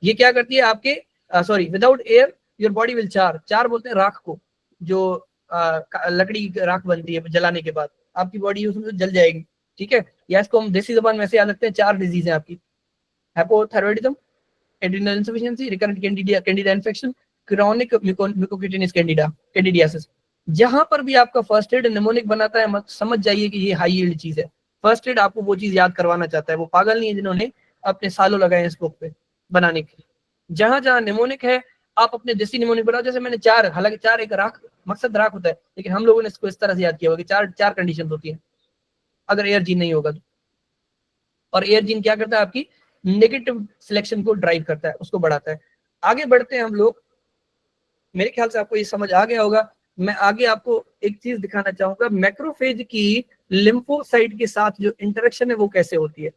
ये क्या करती है आपके, sorry, without air your body will चार बोलते हैं राख को, जो लकड़ी राख बनती है जलाने के बाद आपकी बॉडी उसमें जल जाएगी, ठीक है। या इसको हम देसी जबान में ऐसे याद रखते हैं, 4 डिजीज है आपकी, hypothyroidism, adrenal insufficiency, recurrent Candida infection, chronic mucocutaneous candidiasis. जहां पर भी आपका फर्स्ट एड निमोनिक बनाता है मत समझ जाइए कि ये हाई यील्ड चीज है। फर्स्ट एड आपको वो चीज याद करवाना चाहता है, वो पागल नहीं है जिन्होंने अपने सालों लगाए इस बुक पे बनाने के लिए। जहां जहां निमोनिक है आप अपने देसी निमोनिक बनाओ, जैसे मैंने 4, हालांकि 4 एक राख मकसद राख होता है, लेकिन हम लोगों ने इसको इस तरह से याद किया होगा कि चार कंडीशन होती है अगर एयर जीन नहीं होगा तो। और एयर जीन क्या करता है, आपकी नेगेटिव सिलेक्शन को ड्राइव करता है, उसको बढ़ाता है। आगे बढ़ते हैं हम लोग, मेरे ख्याल से आपको ये समझ आ गया होगा। मैं आगे आपको एक चीज दिखाना चाहूंगा, मैक्रोफेज की लिम्फोसाइट के साथ जो इंटरेक्शन है वो कैसे होती है।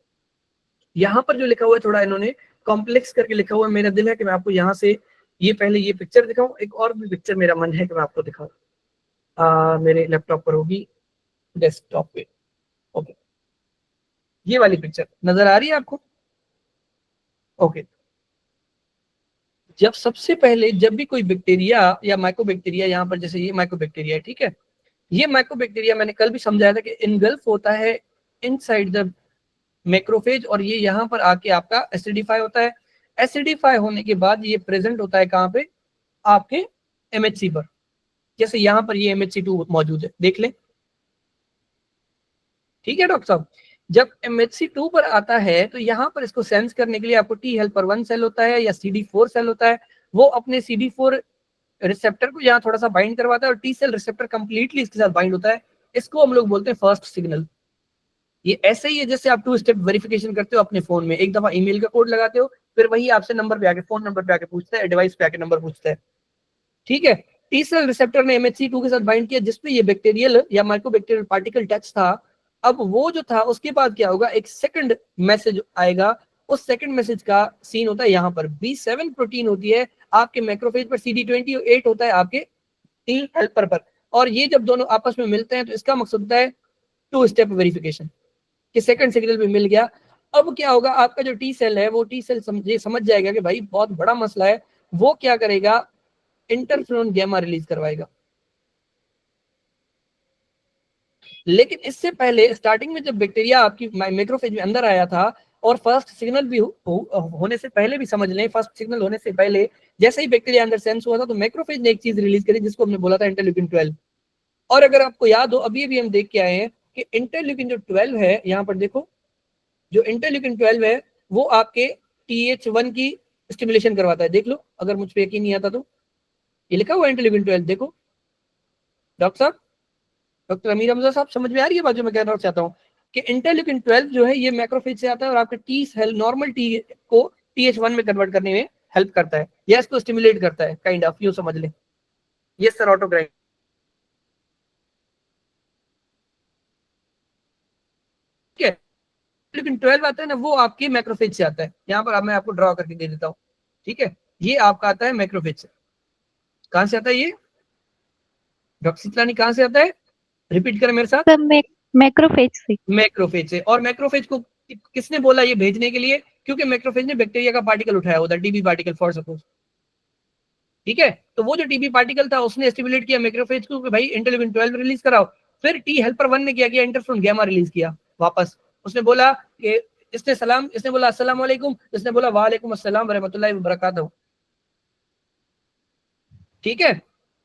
यहाँ पर जो लिखा हुआ है थोड़ा इन्होंने कॉम्प्लेक्स करके लिखा हुआ है, मेरा दिल है कि मैं आपको यहाँ से ये पहले ये पिक्चर दिखाऊं, एक और भी पिक्चर मेरा मन है कि मैं आपको दिखाऊं, मेरे लैपटॉप पर होगी, डेस्कटॉप पे। ओके, ये वाली पिक्चर नजर आ रही है आपको? ओके, जब सबसे पहले जब भी कोई बैक्टीरिया या माइक्रोबैक्टीरिया, यहाँ पर जैसे ये माइक्रोबैक्टीरिया है, ठीक है, ये माइक्रोबैक्टीरिया मैंने कल भी समझाया था कि इनगल्फ होता है इनसाइड द मैक्रोफेज, और ये यहाँ पर आके आपका एसिडिफाई होता है। एसिडिफाई होने के बाद ये प्रेजेंट होता है कहाँ पे, आपके एमएचसी पर। जैसे यहाँ पर ये MHC2 मौजूद है, देख लें, ठीक है डॉक्टर साहब। जब MHC2 पर आता है तो यहाँ पर इसको सेंस करने के लिए आपको टी हेल्पर 1 सेल होता है या CD4 सेल होता है, वो अपने CD4 रिसेप्टर को यहाँ थोड़ा सा बाइंड करवाता है और टी सेल रिसेप्टर कंप्लीटली इसके साथ बाइंड होता है। इसको हम लोग बोलते हैं फर्स्ट सिग्नल। ये ऐसे ही है जैसे आप 2 स्टेप वेरिफिकेशन करते हो अपने फोन में, एक दफा ईमेल का कोड लगाते हो, फिर वही आपसे नंबर पे आके, फोन नंबर पे आके पूछता है, डिवाइस पे आके नंबर पूछता है, ठीक है। टी सेल रिसेप्टर ने MHC2 के साथ बाइंड किया जिसपे ये बैक्टीरियल या माइक्रोबैक्टीरियल पार्टिकल टच था। अब वो जो था उसके बाद क्या होगा, एक सेकंड मैसेज आएगा, उस सेकंड मैसेज का सीन होता है यहाँ पर B7 प्रोटीन होती है आपके मैक्रोफेज पर, CD28 होता है आपके टी हेल्पर पर, और ये जब दोनों आपस में मिलते हैं तो इसका मकसद होता है 2 स्टेप वेरिफिकेशन कि सेकंड सिग्नल भी मिल गया। अब क्या होगा, आपका जो टी सेल है वो टी सेल समझ जाएगा कि भाई बहुत बड़ा मसला है, वो क्या करेगा, इंटरफ्रोन गैमा रिलीज करवाएगा। लेकिन इससे पहले स्टार्टिंग में जब बैक्टीरिया आपकी मैक्रोफेज में अंदर आया था और फर्स्ट सिग्नल भी होने से पहले भी समझ लें, फर्स्ट सिग्नल होने से पहले जैसे ही बैक्टीरिया अंदर सेंस हुआ था तो मैक्रोफेज ने एक चीज रिलीज करी जिसको हमने बोला था इंटरल्यूकिन 12। और अगर आपको याद हो, अभी अभी हम देख के आए हैं कि इंटरल्यूकिन जो 12 है, यहाँ पर देखो, जो इंटरल्यूकिन 12 है वो आपके TH1 की स्टिमुलेशन करवाता है। देख लो, अगर मुझ पे यकीन नहीं आता तो ये लिखा हुआ इंटरल्यूकिन 12, देखो डॉक्टर साहब, डॉक्टर अमीर हमजा साहब, समझ में आ रही है बात जो मैं कहना चाहता हूँ कि इंटरल्यूकिन 12 जो है ये मैक्रोफेज से आता है और आपके टी सेल नॉर्मल टी को TH1 में कन्वर्ट करने में हेल्प करता है या इसको स्टिमुलेट करता है, काइंड ऑफ, यूं समझ लें। ये सर ऑटोग्राइन, ठीक है। लेकिन 12 आता है ना वो आपके मैक्रोफेज से आता है, यहाँ पर मैं आपको ड्रॉ करके दे देता हूँ, ठीक है। ये आपका आता है मैक्रोफेज से। कहां से आता है ये डॉक्टर सितलानी, कहां से आता है, रिपीट करें मेरे साथ। सब मैक्रोफेज से। मैक्रोफेज से। और मैक्रोफेज को किसने बोला ये भेजने के लिए, क्योंकि मैक्रोफेज ने बैक्टीरिया का पार्टिकल उठाया होता है, टीबी पार्टिकल फॉर सपोज, ठीक है। तो वो जो टीबी पार्टिकल था उसने स्टिमुलेट किया मैक्रोफेज को कि भाई इंटरल्यूकिन 12 रिलीज कराओ। फिर टी हेल्पर 1 ने क्या किया, इंटरफ्रोन गैमा रिलीज किया वापस। उसने बोला कि इसने बोला अस्सलाम वालेकुम, इसने बोला वालेकुम अस्सलाम व रहमतुल्लाहि व बरकातहू, ठीक है।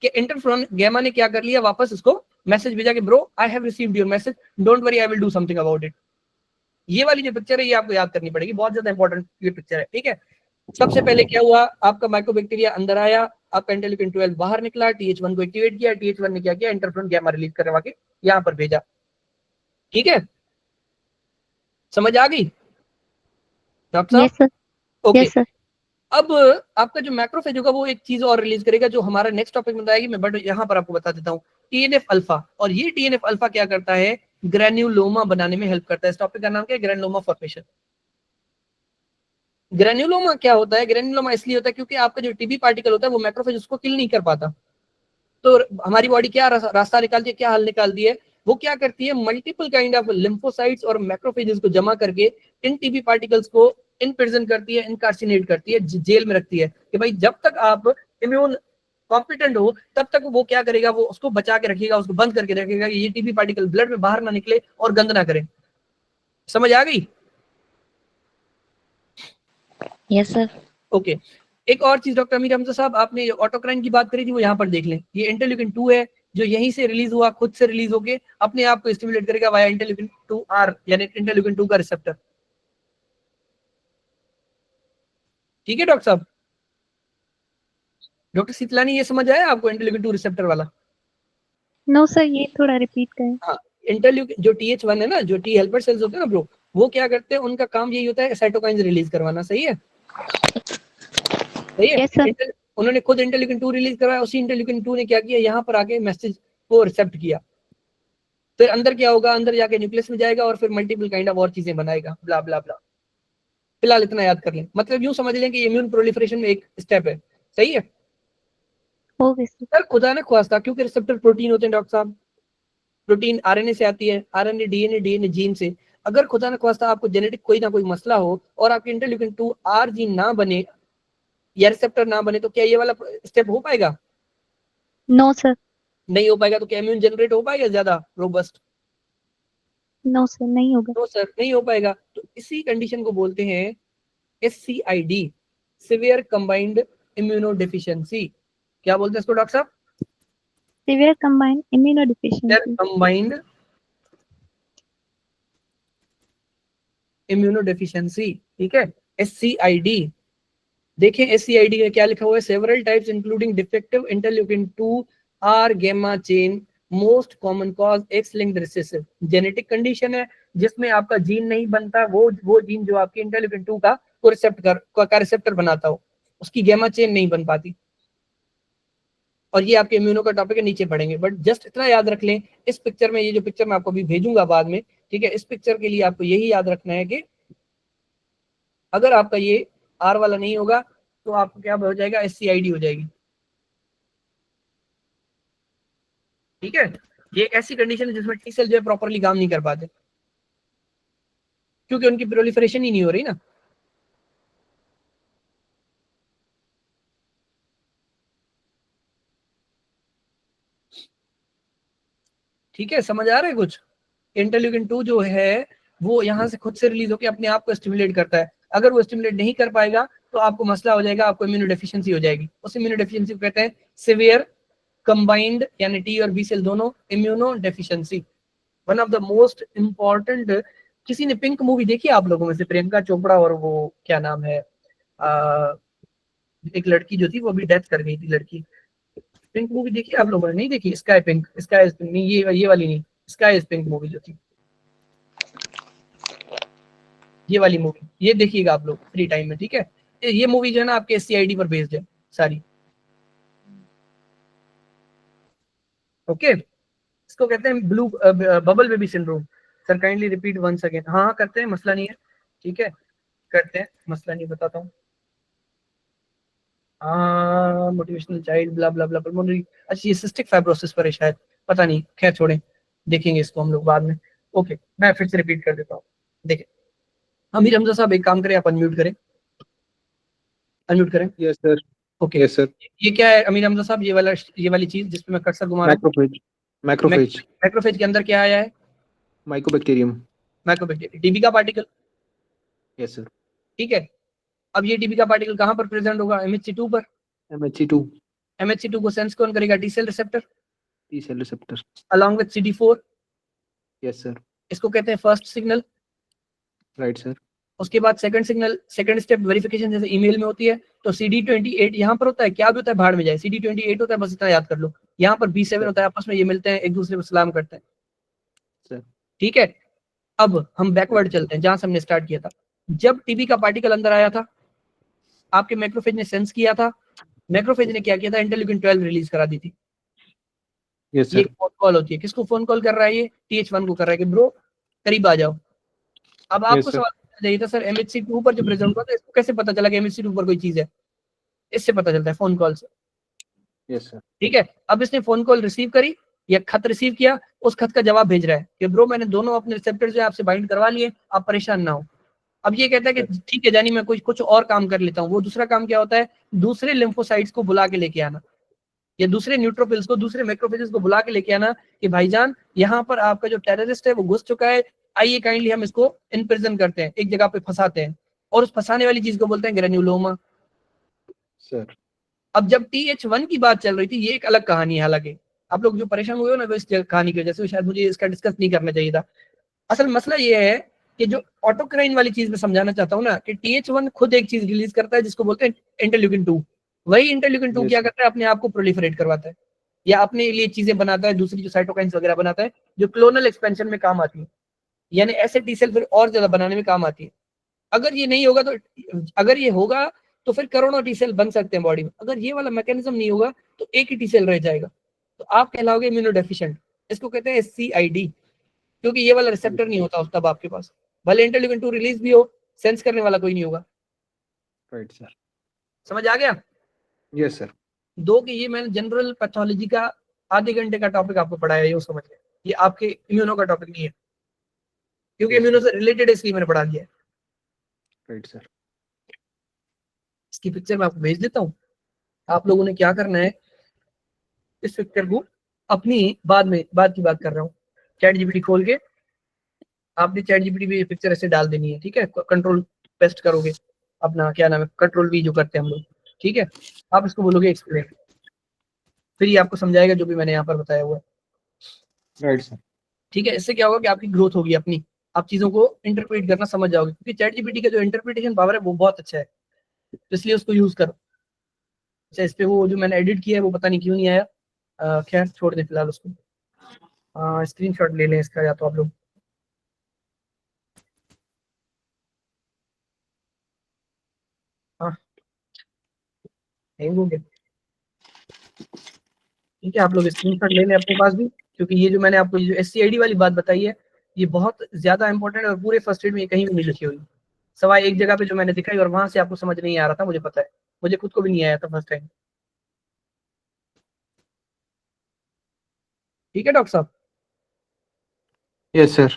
कि इंटरफ्रोन गैमा ने क्या कर लिया, वापस इसको मैसेज भेजा कि bro I have received your message, don't worry I will do something about it. ये वाली जो पिक्चर है ये आपको याद करनी पड़ेगी, बहुत ज्यादा इंपॉर्टेंट ये पिक्चर है, ठीक है। सबसे पहले क्या हुआ, आपका माइक्रोबैक्टीरिया अंदर आया, आपका इंटरल्यूकिन 12 बाहर निकला, TH1 को एक्टिवेट किया, TH1 ने क्या किया, इंटरफ्रोन गैमा रिलीज करवा के यहाँ पर भेजा, ठीक है। समझ आ गई डॉक्टर साहब? Yes sir, okay. Yes sir. अब आपका जो मैक्रोफेज होगा वो एक चीज और रिलीज करेगा जो हमारा नेक्स्ट टॉपिक में बताएगी, मैं बट यहाँ पर आपको बता देता हूँ, TNF अल्फा। और ये TNF अल्फा क्या करता है, ग्रेन्युलोमा बनाने में हेल्प करता है। इस टॉपिक का नाम क्या है, ग्रेनुलोमा फॉर्मेशन। ग्रेन्युलोमा क्या होता है, ग्रेन्युलोमा इसलिए होता है क्योंकि आपका जो टीबी पार्टिकल होता है वो मैक्रोफेज उसको किल नहीं कर पाता। तो हमारी बॉडी क्या रास्ता निकालती है, क्या हल निकालती है, वो क्या करती है, मल्टीपल काइंड ऑफ लिम्फोसाइट्स और मैक्रोफेजेस को जमा करके इन टीबी पार्टिकल्स को इनप्रिजन करती है, इनकार्सिनेट करती है, जेल में रखती है कि भाई जब तक आप इम्यून कॉम्पिटेंट हो तब तक वो क्या करेगा, वो उसको बचा के रखेगा, उसको बंद करके रखेगा कि ये टीबी पार्टिकल ब्लड में बाहर ना निकले और गंद ना करे। समझ आ गई? Yes sir. ओके। एक और चीज डॉक्टर अमीर हमजा साहब, आपने ऑटोक्राइन की बात करी थी वो यहाँ पर देख लें, ये इंटरल्यूकिन 2 है जो यहीं से रिलीज हुआ, खुद से रिलीज होके अपने आप को स्टिमुलेट करेगा वाया इंटरल्यूकिन 2R यानी इंटरल्यूकिन 2 का रिसेप्टर, ठीक है डॉक्टर साहब। डॉक्टर शीतलानी ये समझ आया आपको इंटरल्यूकिन 2 रिसेप्टर वाला? नो सर, ये थोड़ा रिपीट करें। हाँ, इंटरल्यूकिन जो TH1 है ना, जो टी हेल्पर सेल्स होते हैं ना ब्रो, वो क्या करते हैं, उनका काम यही होता है साइटोकाइंस रिलीज करवाना, सही है, सही है। Yes sir. उन्होंने खुद इंटरल्यूकिन 2 रिलीज करवाया, उसी इंटरल्यूकिन 2 ने क्या किया, यहाँ पर आके मैसेज को रिसेप्ट किया, फिर अंदर क्या होगा, अंदर जाके न्यूक्लियस में जाएगा और फिर मल्टीपल काइंड ऑफ और चीजें बनाएगा, ब्ला ब्ला ब्ला। फिलहाल इतना याद कर लें, मतलब यूं समझ लें कि इम्यून प्रोलिफरेशन में एक स्टेप है, सही है। हो गई सर। सर खुदा ने ख्वास्ता, क्योंकि रिसेप्टर प्रोटीन होते हैं डॉक्टर साहब, प्रोटीन RNA से आती है, RNA DNA DNA जीन से। अगर खुदा ने ख्वास्ता आपको जेनेटिक कोई ना कोई मसला हो और आपके इंटरल्यूकिन 2R जीन ना बने या रिसेप्टर ना बने तो क्या ये वाला स्टेप हो पाएगा? No sir. नहीं हो पाएगा। तो क्या इम्यून जनरेट हो पाएगा ज्यादा रोबस्ट? नो सर, नहीं होगा। तो सर नहीं हो पाएगा। तो इसी कंडीशन को बोलते हैं SCID, सिवियर कंबाइंड इम्यूनोडेफिशिएंसी। क्या बोलते हैं इसको डॉक्टर साहब? Severe combined immunodeficiency. Combined immuno deficiency, ठीक है, SCID। देखें SCID में क्या लिखा हुआ है, several types including defective interleukin 2 R gamma chain most common cause X linked recessive. Genetic condition है जिसमें आपका जीन नहीं बनता, वो जीन जो आपके इंटरल्यूकिन 2 का रिसेप्टर बनाता हो, उसकी गामा चेन नहीं बन पाती। और ये आपके इम्यूनो का टॉपिक है, नीचे पढ़ेंगे, बट जस्ट इतना याद रख लें इस पिक्चर में, ये जो पिक्चर मैं आपको अभी भेजूंगा बाद में, ठीक है, इस पिक्चर के लिए आपको यही याद रखना है कि अगर आपका ये आर वाला नहीं होगा तो आपको क्या हो जाएगा, SCID हो जाएगी, ठीक है। ये एक ऐसी कंडीशन है जिसमें टी सेल जो है प्रॉपरली काम नहीं कर पाते, क्योंकि उनकी प्रोलिफरेशन ही नहीं हो रही ना। ठीक है, समझ आ रहा है कुछ। इंटरल्यूकिन 2 जो है वो यहाँ से खुद से रिलीज होकर अपने आप को स्टिमुलेट करता है, अगर वो स्टिमुलेट नहीं कर पाएगा तो आपको मसला हो जाएगा, आपको इम्यूनो डेफिशिएंसी हो जाएगी। उस इम्यूनो डेफिशिएंसी को कहते हैं सिवियर कंबाइंड, यानी टी और बी सेल दोनों immuno deficiency. One of the most important, किसी ने पिंक मूवी देखी आप लोगों में से, प्रियंका चोपड़ा और वो क्या नाम है, एक लड़की जो थी वो भी डेथ कर गई थी लड़की, पिंक मूवी देखी आप लोगों ने, नहीं देखी? Sky pink, sky is pink नहीं, ये वाली नहीं, स्काई इज पिंक मूवी जो थी, ये वाली मूवी, ये देखिएगा आप लोग फ्री टाइम में, ठीक है। ये मूवी जो है ना आपके SCID पर बेस्ड है सारी, ओके। इसको कहते हैं blue bubble baby syndrome. Sir kindly repeat once again. हाँ करते हैं, मसला नहीं है, ठीक है, करते हैं, मसला नहीं, बताता हूँ। मोटिवेशनल चाइल्ड ब्ला ब्ला ब्ला पल्मोनरी, अच्छा ये सिस्टिक फाइब्रोसिस पर है शायद, पता नहीं, खैर छोड़ें, देखेंगे इसको हम लोग बाद में। ओके, मैं फिर से रिपीट कर देता हूँ। देखिए अमीर हमजा साहब एक काम करें, आप अनम्यूट करें, अनम्यूट करें। Yes sir. Okay, yes sir. ये क्या है अमीर हमजा साहब, ये वाली चीज जिसपे मैं कर्सर घुमा रहा हूँ? मैक्रोफेज। मैक्रोफेज। मैक्रोफेज के अंदर क्या आया है? माइकोबैक्टीरियम। माइक्रोबैक्टीरिया, टीबी का पार्टिकल, यस सर। ठीक है। अब ये टीबी का पार्टिकल कहाँ पर प्रेजेंट होगा? MHC2 पर। MHC2। MHC2 को सेंस कौन करेगा? T cell receptor, T cell receptor. Along with CD4। Yes sir. इसको कहते हैं फर्स्ट सिग्नल। Right sir. उसके बाद second signal, second step verification जैसे ईमेल में होती है, तो CD28 यहाँ पर होता है, क्या भी होता है भाड़ में जाए, CD28 होता है, बस इतना याद कर लो। यहाँ पर B7 होता है, आपस में ये मिलते हैं, एक दूसरे को सलाम करते हैं सर। ठीक है। अब हम बैकवर्ड चलते हैं जहां से हमने स्टार्ट किया था। जब टीबी का पार्टिकल अंदर आया था, आपके मैक्रोफेज ने सेंस किया था, मैक्रोफेज ने क्या किया था? इंटरल्यूकिन 12 रिलीज करा दी थी। यस ये सर। फोन कॉल होती है, किसको फोन कॉल कर रहा है? ये TH1 को कर रहा है कि ब्रो करीब आ जाओ। अब आपको सर। सवाल चाहिए था सर MHC2 पर जो प्रेजेंट हुआ था, इसको कैसे पता चला कि MHC2 पर कोई चीज है? इससे पता चलता है, फोन कॉल से। Yes sir. ठीक है, अब इसने फोन कॉल रिसीव करी या खत रिसीव किया, उस खत का जवाब भेज रहा है कि ब्रो मैंने दोनों अपने रिसेप्टर जो है आपसे बाइंड करवा लिए, आप परेशान ना हो। अब ये कहता है कि ठीक है जानी, मैं कुछ और काम कर लेता हूँ। वो दूसरा काम क्या होता है? दूसरे लिम्फोसाइट्स को बुला के लेके आना, या दूसरे न्यूट्रोफिल्स को, दूसरे मैक्रोफेजेस को बुला के लेके आना कि भाईजान यहाँ पर आपका जो टेररिस्ट है वो घुस चुका है, आइए काइंडली हम इसको इन प्रिजन करते हैं, एक जगह पे फंसाते हैं। और उस फंसाने वाली चीज को बोलते हैं ग्रेन्युलोमा। सर। अब जब TH1 की बात चल रही थी, ये एक अलग कहानी है, हालांकि आप लोग जो परेशान हुए हो ना, वो इस कहानी की वजह से, शायद मुझे इसका डिस्कस नहीं करना चाहिए था। असल मसला ये है कि जो ऑटोक्राइन वाली चीज में समझाना चाहता हूँ ना, कि TH1 खुद एक चीज रिलीज करता है जिसको बोलते हैं इंटरल्यूकिन 2। वही इंटरल्यूकिन 2 क्या करता है? अपने आप को प्रोलिफरेट करवाता है, या अपने लिए चीजें बनाता है, दूसरी जो साइटोकाइंस वगैरह बनाता है, जो क्लोनल एक्सपेंशन में काम आती है, यानी ऐसे टी सेल फिर और ज्यादा बनाने में काम आती है। अगर ये नहीं होगा तो, अगर ये होगा तो फिर करोड़ों टी सेल बन सकते हैं बॉडी में। अगर ये वाला मैकेनिज्म नहीं होगा तो एक ही टी सेल रह जाएगा, तो आप कहलाओगे इम्यूनो डेफिशिएंट। इसको कहते हैं SCID, क्योंकि ये वाला रिसेप्टर नहीं होता तब आपके पास, भले इंटरल्यूकिन 2 रिलीज भी हो, सेंस करने वाला कोई नहीं होगा। Right sir. समझ आ गया? Yes sir. दो कि ये मैंने जनरल पैथोलॉजी का आधे घंटे का टॉपिक आपको पढ़ाया, ये समझ गए, ये आपके इम्यूनो का टॉपिक नहीं है, क्योंकि इम्यूनो से रिलेटेड है, इसलिए मैंने पढ़ा दिया है। Right sir. इसकी पिक्चर मैं आपको भेज देता हूँ। आप लोगों ने क्या करना है, इस पिक्चर को अपनी बाद की बात कर रहा हूँ, चैट जीपीटी खोल के आपने चैट जीपीटी पे पिक्चर ऐसे डाल देनी है, ठीक है। कंट्रोल पेस्ट करोगे, अपना क्या नाम है, कंट्रोल V जो करते हैं हम लोग, ठीक है। आप इसको बोलोगे एक्सप्लेन, फिर ये आपको समझाएगा जो भी मैंने यहाँ पर बताया हुआ है, राइट सर। ठीक है। इससे क्या होगा कि आपकी ग्रोथ होगी अपनी, आप चीजों को इंटरप्रेट करना समझ जाओगे, क्योंकि चैट जीपीटी का जो इंटरप्रिटेशन पावर है वो बहुत अच्छा है, तो इसलिए उसको यूज करो। अच्छा, इस पे वो जो मैंने एडिट किया है वो पता नहीं क्यों नहीं आया, खैर छोड़ दे फिलहाल उसको। स्क्रीनशॉट ले लें इसका, या तो आप लोग हाँ हैंग हो गया, ठीक है, आप लोग स्क्रीनशॉट ले लें अपने पास भी, क्योंकि ये जो मैंने आपको ये जो SCID वाली बात बताई है ये बहुत ज्यादा इंपॉर्टेंट है, और पूरे फर्स्ट एड में कहीं भी नहीं लिखी हुई, सवाई एक जगह पे जो मैंने दिखाई और वहां से आपको समझ नहीं आ रहा था, मुझे पता है, मुझे खुद को भी नहीं आया था फर्स्ट टाइम। ठीक है डॉक्टर साहब। Yes sir.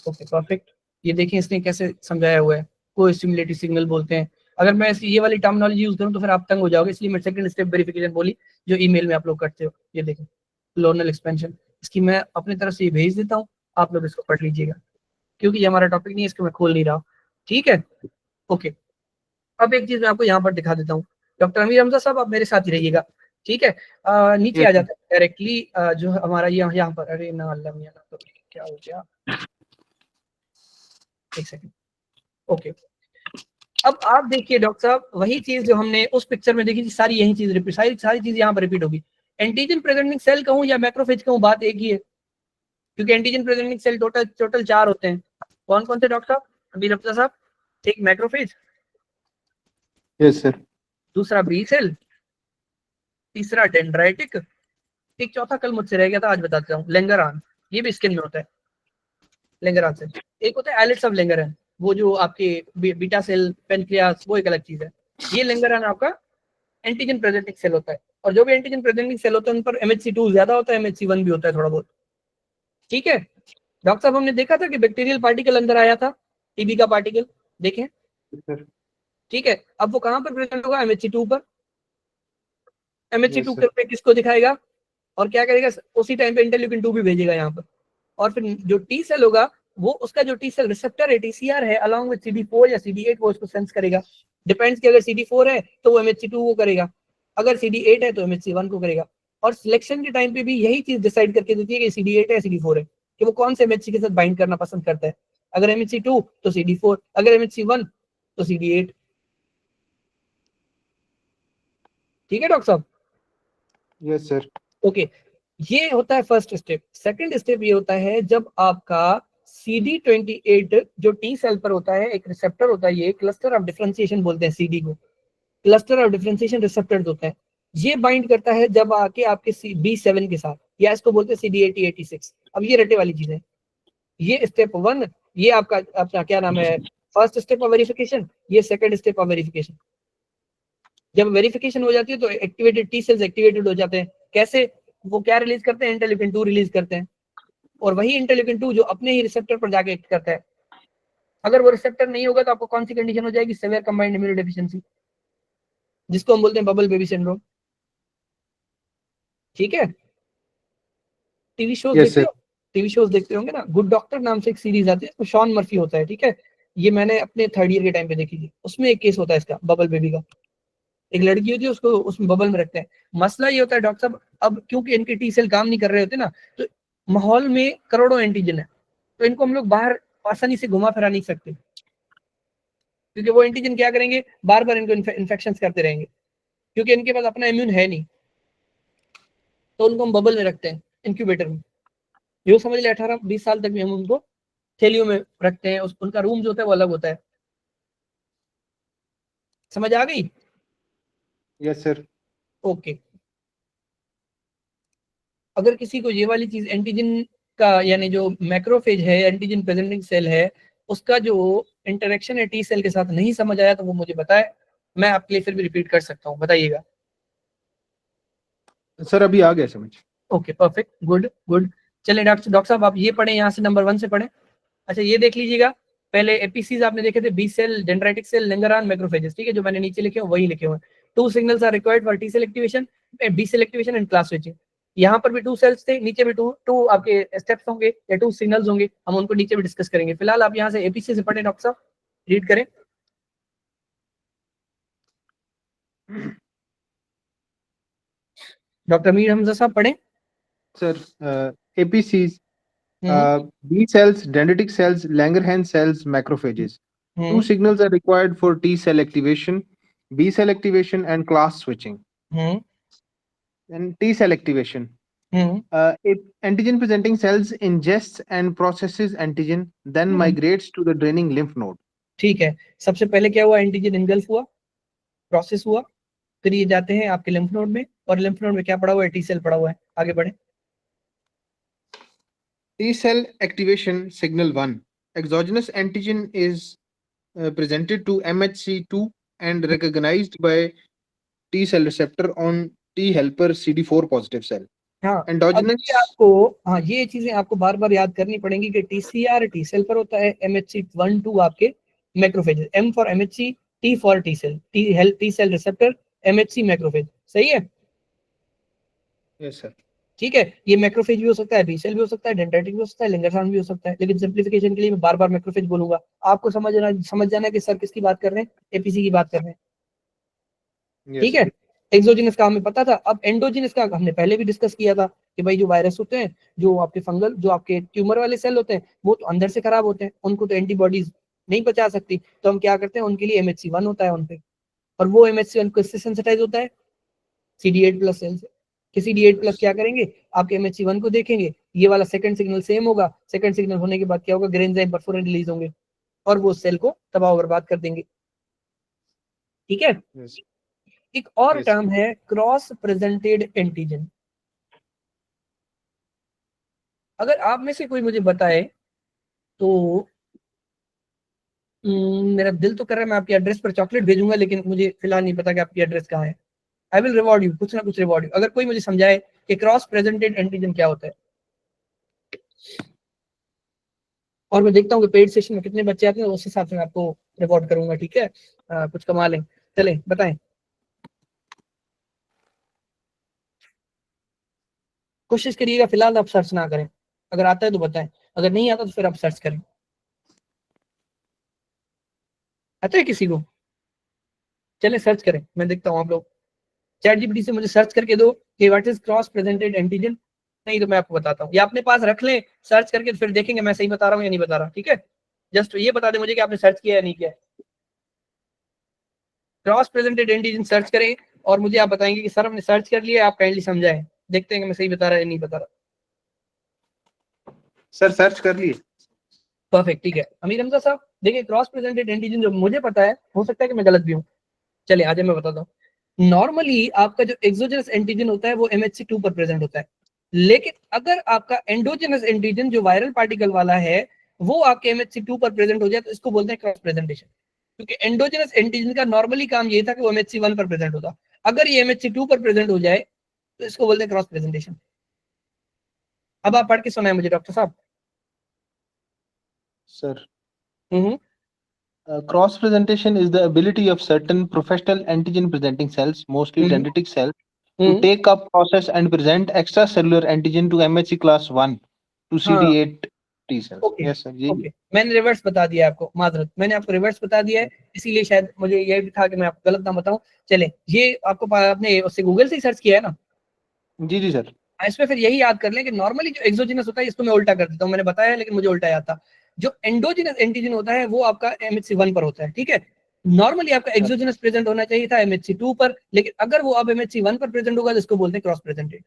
Okay perfect. ये देखिए इसने कैसे समझाया हुआ है, को स्टिमुलेटरी सिग्नल बोलते हैं। अगर मैं ये वाली टर्मिनोलॉजी यूज करूं तो फिर आप तंग हो जाओगे, इसलिए मैं सेकंड स्टेप वेरिफिकेशन बोली जो ईमेल में आप लोग करते हो। ये देखो क्लोनल एक्सपेंशन, इसकी मैं अपनी तरफ से ये भेज देता हूँ, आप लोग इसको पढ़ लीजिएगा, क्योंकि ये हमारा टॉपिक नहीं है, इसको मैं खोल नहीं रहा हूँ। ठीक है, ओके। अब एक चीज मैं आपको यहाँ पर दिखा देता हूँ, डॉक्टर अमीर हमजा साहब आप मेरे साथ ही रहिएगा, ठीक है। नीचे आ यस जाता है डायरेक्टली, जो हमारा यहाँ पर, अरे ना अल्लाह मियां ना, तो क्या हो गया, एक सेकंड, ओके। अब आप देखिए डॉक्टर साहब, वही चीज जो हमने उस पिक्चर में देखी थी, सारी यही चीज रिपीट, सारी चीज यहाँ पर रिपीट होगी। एंटीजन प्रेजेंटिंग सेल कहूँ या मैक्रोफेज कहूँ, बात एक ही है, क्योंकि antigen presenting cell total total 4 होते हैं। कौन कौन से डॉक्टर साहब, अमीर हमजा साहब? एक मैक्रोफेज, यस सर। दूसरा बी सेल, तीसरा डेंड्राइटिक, एक चौथा कल मुझसे रह गया था, आज बताता हूँ, लेंगरान, ये भी स्किन में होता है, लेंगरान सेल। एक होता है एलिट्स ऑफ लेंगरान, वो जो आपके बीटा सेल पेनक्रियास, वो एक अलग चीज है। ये लेंगरान आपका एंटीजन प्रेजेंटिंग सेल होता है, और जो भी एंटीजन प्रेजेंटिंग सेल होता है उन पर MHC2 ज्यादा होता है, MHC1 भी होता है थोड़ा बहुत। ठीक है डॉक्टर साहब, हमने देखा था कि बैक्टीरियल पार्टिकल अंदर आया था, टीबी का पार्टिकल, देखें, सर ठीक है। अब वो कहां पर प्रेजेंट होगा, MHC2 पर। MHC2 yes sir. पे किसको दिखाएगा और क्या करेगा, उसी टाइम पे इंटरल्यूकिन 2 भी भेजेगा यहाँ पर। और फिर जो टी सेल होगा, वो उसका जो टी सेल रिसेप्टर है, TCR है, अलॉन्ग विद CD4 या CD8, वो उसको सेंस करेगा। डिपेंड्स कि अगर CD4 है तो वो MHC2 को करेगा, अगर CD8 है तो MHC1 को करेगा। और सिलेक्शन के टाइम पे भी यही चीज डिसाइड करके देती है कि CD8 है CD4 है, कि वो कौन से MHC के साथ बाइंड करना पसंद करता है। अगर MHC2 तो CD4, अगर MHC1 तो CD8। ठीक है डॉक्टर साहब। Yes sir. ओके, ये होता है फर्स्ट स्टेप। सेकंड स्टेप ये होता है जब आपका CD28 जो टी सेल पर होता है, एक रिसेप्टर होता है, ये क्लस्टर ऑफ डिफरेंशिएशन बोलते हैं CD को, क्लस्टर ऑफ डिफरेंशिएशन रिसेप्टर्स होता है, ये बाइंड करता है जब आके आपके B7 के साथ, या इसको बोलते हैं CD86। अब ये रटे वाली चीज है, ये स्टेप 1, ये आपका अपना क्या नाम है, फर्स्ट स्टेप ऑफ वेरिफिकेशन, ये सेकंड स्टेप ऑफ वेरिफिकेशन। जब वेरिफिकेशन हो जाती है तो एक्टिवेटेड टी सेल्स एक्टिवेटेड हो जाते हैं। कैसे, वो क्या रिलीज करते हैं, इंटरल्यूकिन 2 रिलीज करते हैं, और वही इंटरल्यूकिन 2 जो अपने ही रिसेप्टर पर जाके एक्ट करता है। अगर वो रिसेप्टर नहीं होगा तो आपको कौन सी कंडीशन हो जाएगी, सेवियर कंबाइंड इम्यूनो डेफिशिएंसी, जिसको हम बोलते हैं बबल बेबी सिंड्रोम। ठीक है, टीवी शोज यस देखते सर। हो, टीवी शोज देखते होंगे ना, गुड डॉक्टर नाम से एक सीरीज आती है, तो शॉन मर्फी होता है, ठीक है। ये मैंने अपने 3rd ईयर के टाइम पे देखी थी, उसमें एक केस होता है इसका, बबल बेबी का। एक लड़की होती है, उसको उसमें बबल में रखते हैं। मसला ये होता है डॉक्टर साहब, अब क्योंकि इनके टी सेल काम नहीं कर रहे होते ना, तो माहौल में करोड़ों एंटीजन है, तो इनको हम लोग बाहर आसानी से घुमा फिरा नहीं सकते, क्योंकि वो एंटीजन क्या करेंगे, बार बार इनको इन्फेक्शन करते रहेंगे, क्योंकि इनके पास अपना इम्यून है नहीं। तो उनको हम बबल में रखते हैं, इंक्यूबेटर में, यो समझ ले 18-20 साल तक भी हम उनको थैलियों में रखते हैं। उनका रूम जो होता है वो अलग होता है। समझ आ गई? Yes sir. ओके। अगर किसी को ये वाली चीज एंटीजन का, यानी जो मैक्रोफेज है, एंटीजन प्रेजेंटिंग सेल है, उसका जो इंटरेक्शन है टी सेल के साथ नहीं समझ आया तो वो मुझे बताए, मैं आपके लिए फिर भी रिपीट कर सकता हूँ, बताइएगा। सर अभी आ गया समझ। Okay perfect, good good. चलिए डॉक्टर साहब आप ये पढ़े, यहाँ से नंबर 1 से पढ़े। अच्छा ये देख लीजिएगा, पहले एपीसीज आपने देखे थे, B cell, dendritic cell, Langerhans, macrophages, ठीक है, जो मैंने नीचे लिखे हैं वही लिखे हुए हैं। 2 signals are required for T cell activation, B cell activation and class switching. यहाँ पर भी 2 सेल्स थे, नीचे भी टू आपके स्टेप्स होंगे या 2 सिग्नल्स होंगे, हम उनको नीचे भी डिस्कस करेंगे। फिलहाल आप यहाँ से एपीसी से पढ़े डॉक्टर साहब, रीड करें। डॉक्टर मीर हमजा साहब पढ़े। Sir APCs B cells, dendritic cells, Langerhans cells, macrophages. Two signals are required for T cell activation, B cell activation, and class switching. And T cell activation. If antigen presenting cells ingests and processes antigen, then migrates to the draining lymph node. ठीक है, सबसे पहले क्या हुआ, antigen engulf हुआ, process हुआ, फिर ये जाते हैं आपके लिम्फ नोड में, और लिम्फ नोड में क्या पड़ा हुआ है, टी सेल पड़ा हुआ है। आगे बढ़े। T cell activation signal 1. Exogenous antigen is presented to MHC2 and recognized by T cell receptor on T helper CD4 positive cell. हाँ, Endogenous अब ये आपको, हाँ ये चीजें आपको बार बार याद करनी पड़ेंगी कि टीसीआर टी सेल पर होता है, MHC1-2 आपके macrophage, M for MHC, T for T cell, T cell receptor, MHC macrophage. सही है? Yes sir. ठीक है, ये मैक्रोफेज भी हो सकता है, बी सेल भी हो सकता है, डेंड्राइटिक भी हो सकता है, लिंगरहैंस भी हो सकता है, लेकिन सिंप्लीफिकेशन के लिए मैं बार बार मैक्रोफेज बोलूंगा। आपको समझ जाना है कि सर किसकी बात कर रहे हैं, एपीसी की बात कर रहे हैं। ठीक है, एक्सोजिनस का हमें पता था। अब एंडोजिनस का हमने पहले भी डिस्कस किया था कि भाई जो वायरस होते हैं, जो आपके फंगल, जो आपके ट्यूमर वाले सेल होते हैं, वो तो अंदर से खराब होते हैं, उनको तो एंटीबॉडीज नहीं बचा सकती, तो हम क्या करते हैं, उनके लिए MHC1 होता है उन पे, और वो MHC1 किससे सेंसिटाइज होता है, CD8+ सेल से। कि CD8+ क्या करेंगे, आपके MHC1 को देखेंगे, ये वाला सेकंड सिग्नल सेम होगा, सेकंड सिग्नल होने के बाद क्या होगा, ग्रेन्जाइम परफोरेंट रिलीज होंगे और वो सेल को तबाह बर्बाद कर देंगे। ठीक है, एक और टर्म है क्रॉस प्रेजेंटेड एंटीजन। अगर आप में से कोई मुझे बताए तो मेरा दिल तो कर रहा है मैं आपकी एड्रेस पर चॉकलेट भेजूंगा, लेकिन मुझे फिलहाल नहीं पता कि आपकी एड्रेस कहाँ है। आई विल रिवॉर्ड यू, कुछ ना कुछ रिवॉर्ड यू, अगर कोई मुझे समझाए कि क्रॉस प्रेजेंटेड एंटीजन क्या होता है। और मैं देखता हूँ कि पेड सेशन में कितने बच्चे आते हैं, उस हिसाब से मैं आपको रिवॉर्ड करूंगा। ठीक है, कुछ कमा लें। चले बताएं, कोशिश करिएगा फिलहाल आप सर्च ना करें, अगर आता है तो बताएं, अगर नहीं आता तो फिर आप सर्च करें। आता है किसी को? चले सर्च करें, मैं देखता हूँ। आप लोग चैट जीपीटी से मुझे सर्च करके दो कि what is cross presented antigen, नहीं तो मैं आपको बताता हूँ, या अपने पास रख लें सर्च करके, फिर देखेंगे मैं सही बता रहा हूँ या नहीं बता रहा। ठीक है, जस्ट ये बता दें मुझे कि आपने सर्च किया या नहीं किया। क्रॉस प्रेजेंटेड एंटीजन सर्च करें और मुझे आप बताएंगे कि सर हमने सर्च कर लिया, आप काइंडली समझाएं, देखते हैं कि मैं सही बता रहा या नहीं बता रहा। सर सर्च कर लिए। परफेक्ट, ठीक है। अमीर हमजा साहब देखिए, क्रॉस प्रेजेंटेड एंटीजन जो मुझे पता है, हो सकता है कि मैं गलत भी हूँ, चलिए आज मैं बताता हूँ। नॉर्मली आपका जो एक्सोजेनस एंटीजन होता है वो MHC2 पर प्रेजेंट होता है, लेकिन अगर आपका एंडोजेनस एंटीजन जो वायरल पार्टिकल वाला है वो आपके MHC2 पर प्रेजेंट हो जाए तो इसको बोलते हैं क्रॉस प्रेजेंटेशन। क्योंकि एंडोजेनस एंटीजन का नॉर्मली काम ये था कि वो MHC1 पर प्रेजेंट होता, अगर ये MHC2 पर प्रेजेंट हो जाए तो इसको बोलते हैं क्रॉस प्रेजेंटेशन। अब आप पढ़ के सुनाए मुझे डॉक्टर साहब। Sir cross presentation is the ability of certain professional antigen presenting cells, mostly dendritic cells, to take up, process and present extracellular antigen to MHC class 1 to CD8 T cells. Okay. Yes sir, Okay. मैंने reverse बता दिया आपको, माजरत, मैंने आपको reverse बता दिया है, इसीलिए शायद मुझे ये भी था कि मैं आपको गलत ना बताऊं। चले, ये आपको आपने उससे गूगल से ही सर्च किया है ना? जी जी सर। इसमें फिर यही याद कर लें कि नॉर्मली जो एक्सोजिनस होता है इसको मैं उल्टा कर देता हूँ, मैंने बताया लेकिन मुझे उल्टा याद था। जो एंडोजिनस एंटीजन होता है वो आपका MHC1 पर होता है। ठीक है, नॉर्मली आपका एक्सोजिनस प्रेजेंट होना चाहिए था MHC2 पर, लेकिन अगर वो अब MHC1 पर प्रेजेंट होगा तो इसको बोलते हैं क्रॉस प्रेजेंटेड।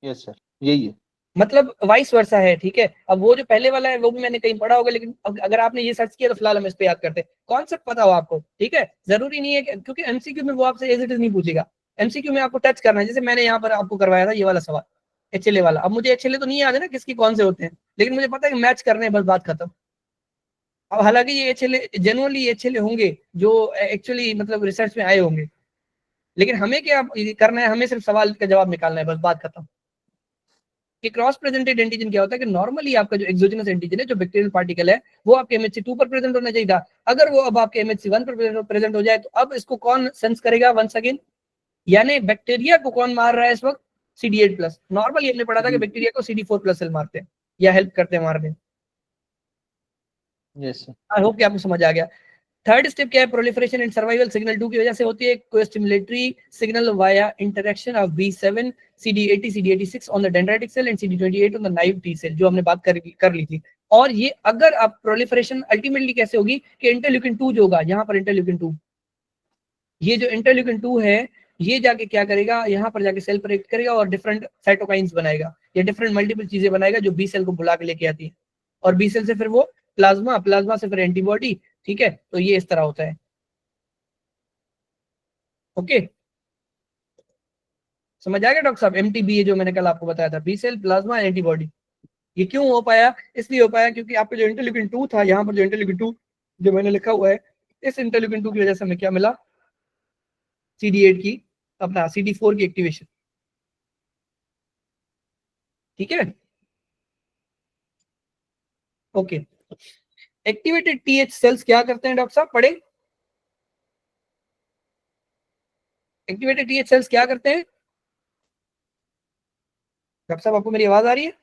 यस सर, यही है, मतलब वाइस वर्सा है। ठीक है, अब वो जो पहले वाला है वो भी मैंने कहीं पढ़ा होगा, लेकिन अगर आपने ये सर्च किया तो फिलहाल हम इस पे याद करते हैं, कॉन्सेप्ट पता हो आपको। ठीक है, जरूरी नहीं है क्योंकि एमसीक्यू में वो आपसे एज इट इज नहीं पूछेगा, एमसीक्यू में आपको टच करना है, जैसे मैंने यहाँ पर आपको करवाया था ये वाला सवाल HLA वाला। अब मुझे HLA तो नहीं याद है ना किसकी कौन से होते हैं, लेकिन मुझे पता है कि मैच करने हैं, बस बात खत्म। अब हालांकि ये HLA जेनुअनली HLA होंगे जो एक्चुअली मतलब रिसर्च में आए होंगे, लेकिन हमें क्या करना है, हमें सिर्फ सवाल का जवाब निकालना है, बस बात खत्म। कि क्रॉस प्रेजेंटेड एंटीजन क्या होता है कि नॉर्मली आपका जो एक्सोजिनस एंटीजन है, जो बैक्टीरियल पार्टिकल है, वो आपके MHC2 पर प्रेजेंट होना चाहिए था। अगर वो अब आपके MHC1 पर प्रेजेंट हो जाए तो अब इसको कौन सेंस करेगा वंस अगेन, यानी बैक्टीरिया को कौन मार रहा है इस वक्त, CD8+। नॉर्मली हमने पढ़ा था कि बैक्टीरिया को CD4+ सेल मारते हैं या हेल्प करते हैं मारने। Yes sir. आई होप कि आपको समझ आ गया। थर्ड स्टेप क्या है, प्रोलिफरेशन एंड सर्वाइवल सिग्नल 2 की वजह से होती है, costimulatory signal via interaction of B7 CD80 CD86 on the dendritic cell and CD28 on the naive T cell, जो हमने बात कर ली थी। और ये अगर आप प्रोलिफरेशन अल्टीमेटली कैसे होगी कि इंटरल्यूकिन 2 जो होगा, यहाँ पर इंटरल्यूकिन 2, ये जो इंटरल्यूकिन 2 है ये जाके क्या करेगा, यहाँ पर जाके सेल पर एक्ट करेगा और डिफरेंट साइटोकाइंस बनाएगा, ये डिफरेंट मल्टीपल चीजें बनाएगा जो बी सेल को बुला के लेके आती है, और बी सेल से फिर वो प्लाज्मा, प्लाज्मा से फिर एंटीबॉडी। ठीक है, तो ये इस तरह होता है। ओके, समझ आ गया डॉक्टर साहब? MTBA जो मैंने कल आपको बताया था, बी सेल, प्लाज्मा, एंटीबॉडी। ये क्यों हो पाया? इसलिए हो पाया क्योंकि आपका जो इंटरल्यूकिन 2 था, यहाँ पर जो इंटरल्यूकिन 2 जो मैंने लिखा हुआ है, इस इंटरल्यूकिन 2 की वजह से हमें क्या मिला, CD8 की, अपना CD4 की एक्टिवेशन। ठीक है, ओके। एक्टिवेटेड TH सेल्स क्या करते हैं डॉक्टर साहब, पढ़े? एक्टिवेटेड TH सेल्स क्या करते हैं डॉक्टर साहब, आपको मेरी आवाज आ रही है?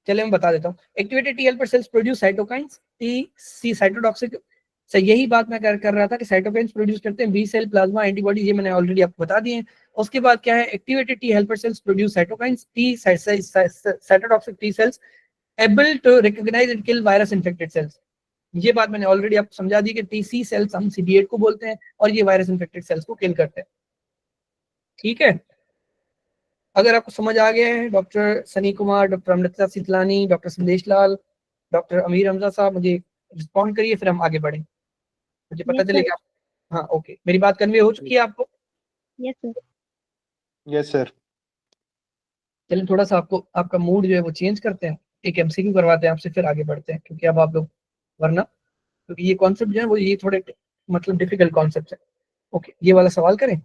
चलिए मैं बता देता हूँ। Activated T helper cells produce cytokines, T cytotoxic से, यही बात मैं कर रहा था कि साइटोकाइंस प्रोड्यूस करते हैं बी सेल, प्लाज्मा, एंटीबॉडी, ये मैंने ऑलरेडी आपको बता दिए हैं। उसके बाद क्या है, activated T helper cells produce cytokines, T cytotoxic T cells able to recognise and kill virus infected cells. ये बात मैंने ऑलरेडी आपको समझा दी कि TC सेल्स हम CD8 को बोलते हैं और ये वायरस इन्फेक्टेड सेल्स को किल करते हैं। ठीक है, अगर आपको समझ आ गया है, doctor Sunny Kumar, doctor Amrita Sitlani, doctor Sandesh Lal, doctor Amir Hamza साहब, मुझे रिस्पॉन्ड करिए, फिर हम आगे बढ़ें, मुझे पता Yes, चलेगा। हाँ, ओके, मेरी बात कन्वे हो चुकी है आपको? yes, sir. Yes sir. चलिए थोड़ा सा आपको आपका मूड जो है वो चेंज करते हैं, एक MCQ करवाते हैं आपसे, फिर आगे बढ़ते हैं, क्योंकि अब आप लोग, वरना क्योंकि ये कॉन्सेप्ट जो है वो ये थोड़े मतलब डिफिकल्ट कॉन्सेप्ट है। ओके, ये वाला सवाल करें,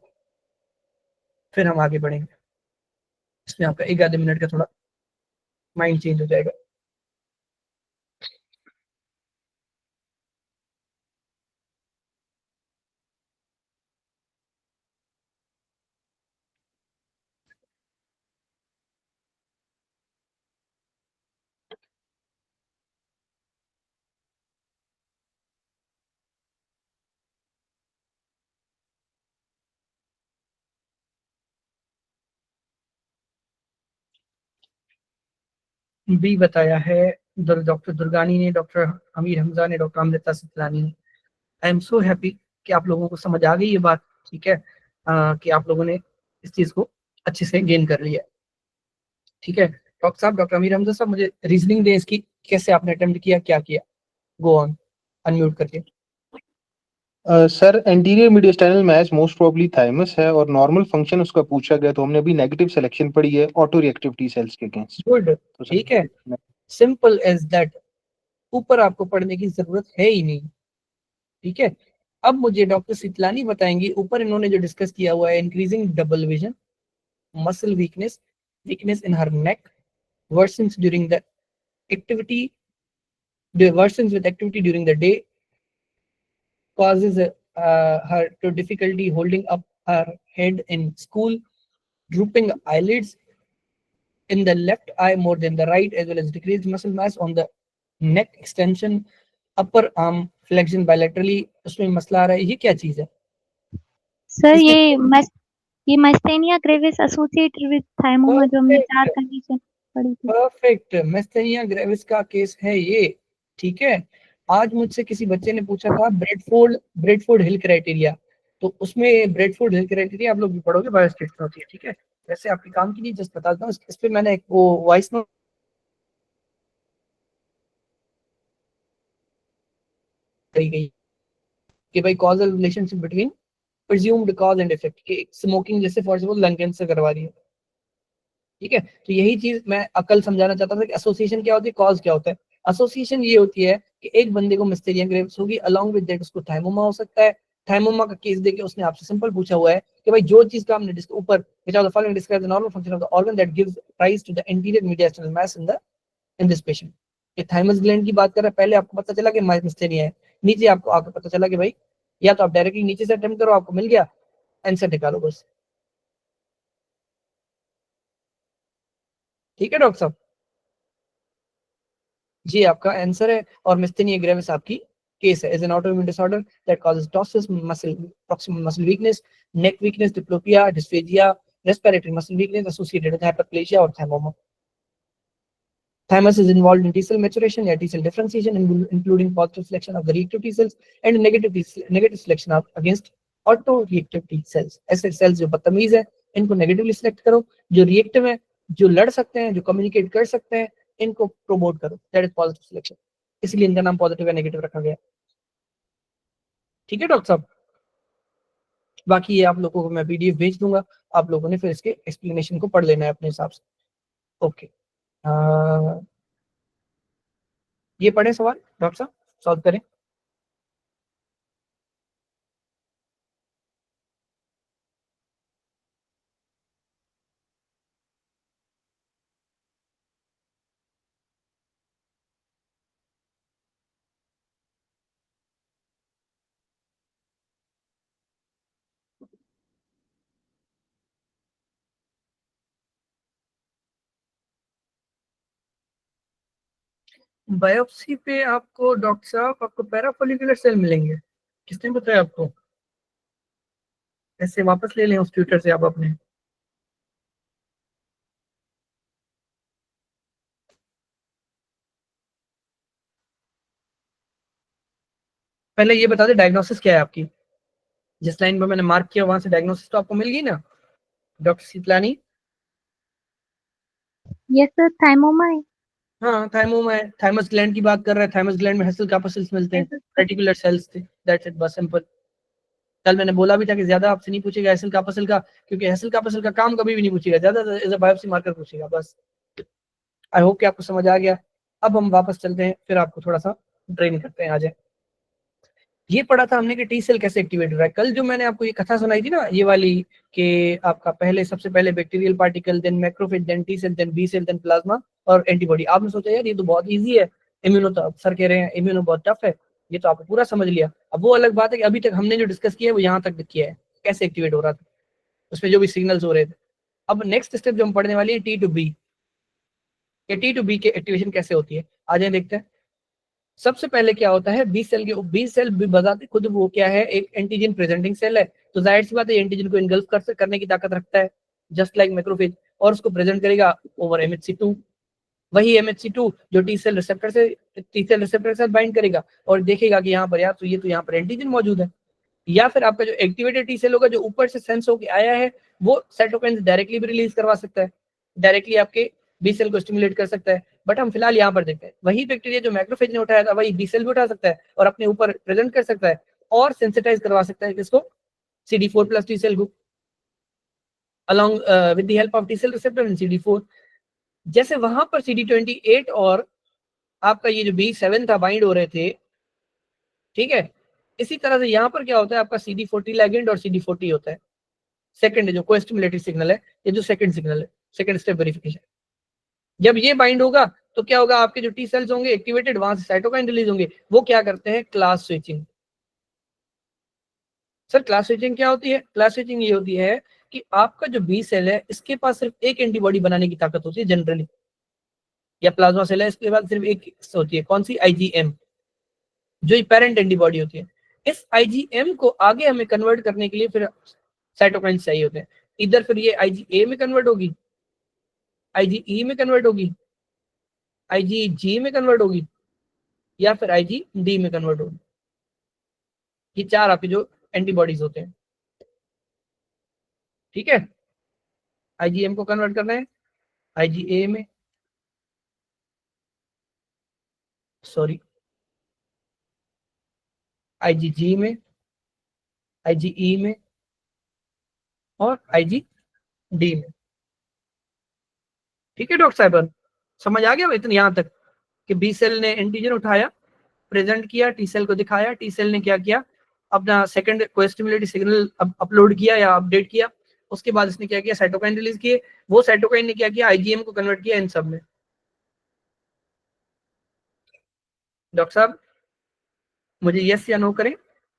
फिर हम आगे बढ़ेंगे। इसमें आपका एक आधे मिनट का थोड़ा माइंड चेंज हो जाएगा। बी बताया है डॉक्टर दुर्गानी ने, डॉक्टर अमीर हमजा ने, डॉक्टर अमृता सितलानी ने। आई एम सो हैप्पी कि आप लोगों को समझ आ गई ये बात। ठीक है, कि आप लोगों ने इस चीज को अच्छे से गेन कर लिया। ठीक है डॉक्टर साहब, डॉक्टर अमीर हमजा साहब, मुझे रीजनिंग दे इसकी, कैसे आपने अटेम्प्ट किया, क्या किया? गो ऑन, अनम्यूट करके। Sir anterior mediastinal match most probably thymus है और नॉर्मल फंक्शन उसका पूछा गया, तो हमने अभी नेगेटिव सिलेक्शन पढ़ी है ऑटो रिएक्टिव टी सेल्स के अगेंस्ट। गुड, तो ठीक है, सिंपल एज दैट, ऊपर आपको पढ़ने की जरूरत है ही नहीं। ठीक है, अब मुझे डॉक्टर सितलानी बताएंगी, ऊपर इन्होंने जो डिस्कस किया हुआ है, increasing double vision, muscle weakness, weakness in her neck, worsens during the activity, worsens with activity during the day, causes her to difficulty holding up her head in school, drooping eyelids in the left eye more than the right, as well as decreased muscle mass on the neck extension, upper arm flexion bilaterally, उसमें मसला आ रहा है, ये क्या चीज है? Sir, इसमें ये myasthenia gravis associated with thymoma जो हमने 4 कंडीशन पढ़ी थी। परफेक्ट, मैस्थेनिया ग्रेविस का केस है ये। ठीक है, आज मुझसे किसी बच्चे ने पूछा था ब्रेडफोर्ड हिल क्राइटेरिया, तो उसमें ब्रेडफोर्ड हिल क्राइटेरिया आप लोग भी पढ़ोगे, बायोस्टेट में होती है। ठीक है, वैसे आपके काम की नहीं, जस्ट बता देता हूँ, इस पे मैंने एक वो वॉइस नोट कही गई कि भाई causal relationship between presumed cause and effect, कि स्मोकिंग जैसे फॉर एग्जांपल लंग कैंसर करवा रही है। ठीक है, तो यही चीज मैं अकल समझाना चाहता था कि एसोसिएशन क्या होती है, कॉज क्या होता है। एसोसिएशन ये होती है कि एक बंदे को मिस्टेरिया ग्रेविस होगी, अलोंग विद दैट उसको थाइमोमा हो सकता है। थाइमोमा का केस देके उसने आपसे सिंपल पूछा हुआ है कि भाई जो चीज का हमने ऊपर, which are the following describe the normal function of the organ that gives rise to the anterior mediastinal mass in this patient. ये थाइमस ग्लैंड की बात कर रहा है, पहले आपको पता चला कि मिस्टेरिया है, नीचे आपको आके पता चला कि भाई या तो आप डायरेक्टली नीचे से अटेम्प्ट करो, आपको मिल गया, आंसर निकालो बस। ठीक है डॉक्टर साहब, जी आपका आंसर है, और मिस्थेनिया ग्रेविस आपकी केस है, is an autoimmune disorder that causes ptosis, muscle proximal muscle weakness, neck weakness, diplopia, dysphagia, respiratory muscle weakness associated with hyperplasia or thymoma. Thymus is involved in T cell maturation या T cell differentiation, including positive selection of the reactive T cells and negative selection of against autoreactive T cells. ऐसे cells जो बदतमीज है इनको negatively select करो, जो reactive है, जो लड़ सकते हैं, जो communicate कर सकते हैं, इनको promote करो. That is positive selection. इसलिए इनका नाम positive या negative रखा गया. ठीक है डॉक्टर साहब? बाकी ये आप लोगों को मैं PDF भेज दूंगा, आप लोगों ने फिर इसके explanation को पढ़ लेना है अपने हिसाब से. ओके, ये पढ़े सवाल डॉक्टर साहब, सॉल्व करें. बायोप्सी पे आपको डॉक्टर साहब आपको पैराफोलिकुलर सेल मिलेंगे. किसने बताया आपको? ऐसे वापस ले लें उस ट्विटर से आप अपने. पहले ये बता दे डायग्नोसिस क्या है आपकी. जिस लाइन पे मैंने मार्क किया वहां से डायग्नोसिस तो आपको मिल गई ना doctor Sitlani? Yes sir, thymoma है. हाँ थाइमोमा है. थाइमस ग्लैंड की बात कर रहा है. थाइमस ग्लैंड में हेसल कार्पसेल्स मिलते हैं, रेटिकुलर सेल्स थे. दैट्स इट, बस सिंपल. कल मैंने बोला भी था कि ज्यादा आपसे नहीं पूछेगा हेसल कार्पसेल का, क्योंकि हेसल कार्पसेल का काम कभी भी नहीं पूछेगा, ज्यादा एज अ बायोप्सी मार्कर पूछेगा बस. आई होप कि आपको समझ आ गया. अब हम वापस चलते हैं, फिर आपको थोड़ा सा ट्रेन करते हैं. आ जाए. ये पढ़ा था हमने कि टी सेल कैसे एक्टिवेट हो रहा है. कल जो मैंने आपको ये कथा सुनाई थी ना, ये वाली, कि आपका पहले सबसे पहले bacterial particle, then macrophage, then T cell, then B cell, then plasma और एंटीबॉडी. आपने सोचा यार ये तो बहुत इजी है, इम्यूनो तो सर कह रहे हैं इम्यूनो बहुत टफ है, ये तो आपने पूरा समझ लिया. अब वो अलग बात है कि अभी तक हमने जो डिस्कस किया है वो यहाँ तक किया है, कैसे एक्टिवेट हो रहा था, उसमें जो भी सिग्नल्स हो रहे थे. अब नेक्स्ट स्टेप जो हम पढ़ने वाली है T to B, T to B के एक्टिवेशन कैसे होती है. आ जाए देखते हैं. सबसे पहले क्या होता है, बी सेल के, बी सेल भी बताते खुद वो क्या है, एक एंटीजन प्रेजेंटिंग सेल है. तो जाहिर सी बात है एंटीजन को इनगल्फ करने की ताकत रखता है, जस्ट लाइक मैक्रोफेज, और उसको प्रेजेंट करेगा ओवर MHC2. वही MHC2 जो टी सेल रिसेप्टर के साथ बाइंड करेगा और देखेगा कि यहाँ पर यार तो ये तो यहाँ पर एंटीजन मौजूद है. या फिर आपका जो एक्टिवेटेड टी सेल होगा जो ऊपर से सेंस होके आया है, वो साइटोकाइन्स डायरेक्टली भी रिलीज करवा सकता है, डायरेक्टली आपके बी सेल को स्टिमुलेट कर सकता है. बट हम फिलहाल यहाँ पर देखते हैं वही बैक्टीरिया जो मैक्रोफेज ने उठाया था वही बी सेल भी उठा सकता है और अपने ऊपर प्रेजेंट कर सकता है और सेंसिटाइज करवा सकता है किसको, CD4+ टी सेल को, along with the help of T cell receptor and CD4. जैसे वहां पर CD28 और आपका ये जो B7 था बाइंड हो रहे थे, ठीक है, इसी तरह से यहाँ पर क्या होता है, आपका CD40 लिगेंड और CD40 होता है. सेकंड जो कोस्टिमुलेटरी सिग्नल है, ये जो सेकंड सिग्नल है, सेकंड स्टेप वेरिफिकेशन. जब ये बाइंड होगा तो क्या होगा, आपके जो टी सेल्स होंगे एक्टिवेटेड, वहां से साइटोकाइन रिलीज होंगे, वो क्या करते हैं, class switching. Sir class switching क्या होती है? क्लास स्विचिंग ये होती है कि आपका जो बी सेल है इसके पास सिर्फ एक एंटीबॉडी बनाने की ताकत होती है जनरली, या प्लाज्मा सेल है इसके पास सिर्फ एक होती है, कौन सी, IgM, जो पेरेंट एंटीबॉडी होती है. इस IgM को आगे हमें कन्वर्ट करने के लिए फिर साइटोकाइन चाहिए होते हैं. इधर फिर ये IgA में कन्वर्ट होगी, IgE में कन्वर्ट होगी, IgG में कन्वर्ट होगी, या फिर IgD में कन्वर्ट होगी. ये चार आपके जो एंटीबॉडीज होते हैं, ठीक है. IgM को कन्वर्ट करना है IgA में, सॉरी IgG में, IgE में और IgD में. ठीक है डॉक्टर साहब, समझ आ गया इतनी यहाँ तक कि बी सेल ने एंटीजन उठाया, प्रेजेंट किया, टी सेल को दिखाया, टी सेल ने क्या किया, अपना सेकंड कोस्टिमुलेटरी सिग्नल अपलोड किया या अपडेट किया, उसके बाद इसने क्या किया, साइटोकाइन रिलीज किए, वो साइटोकाइन ने क्या किया, IgM को कन्वर्ट किया इन सब में. डॉक्टर साहब मुझे यस या नो करें,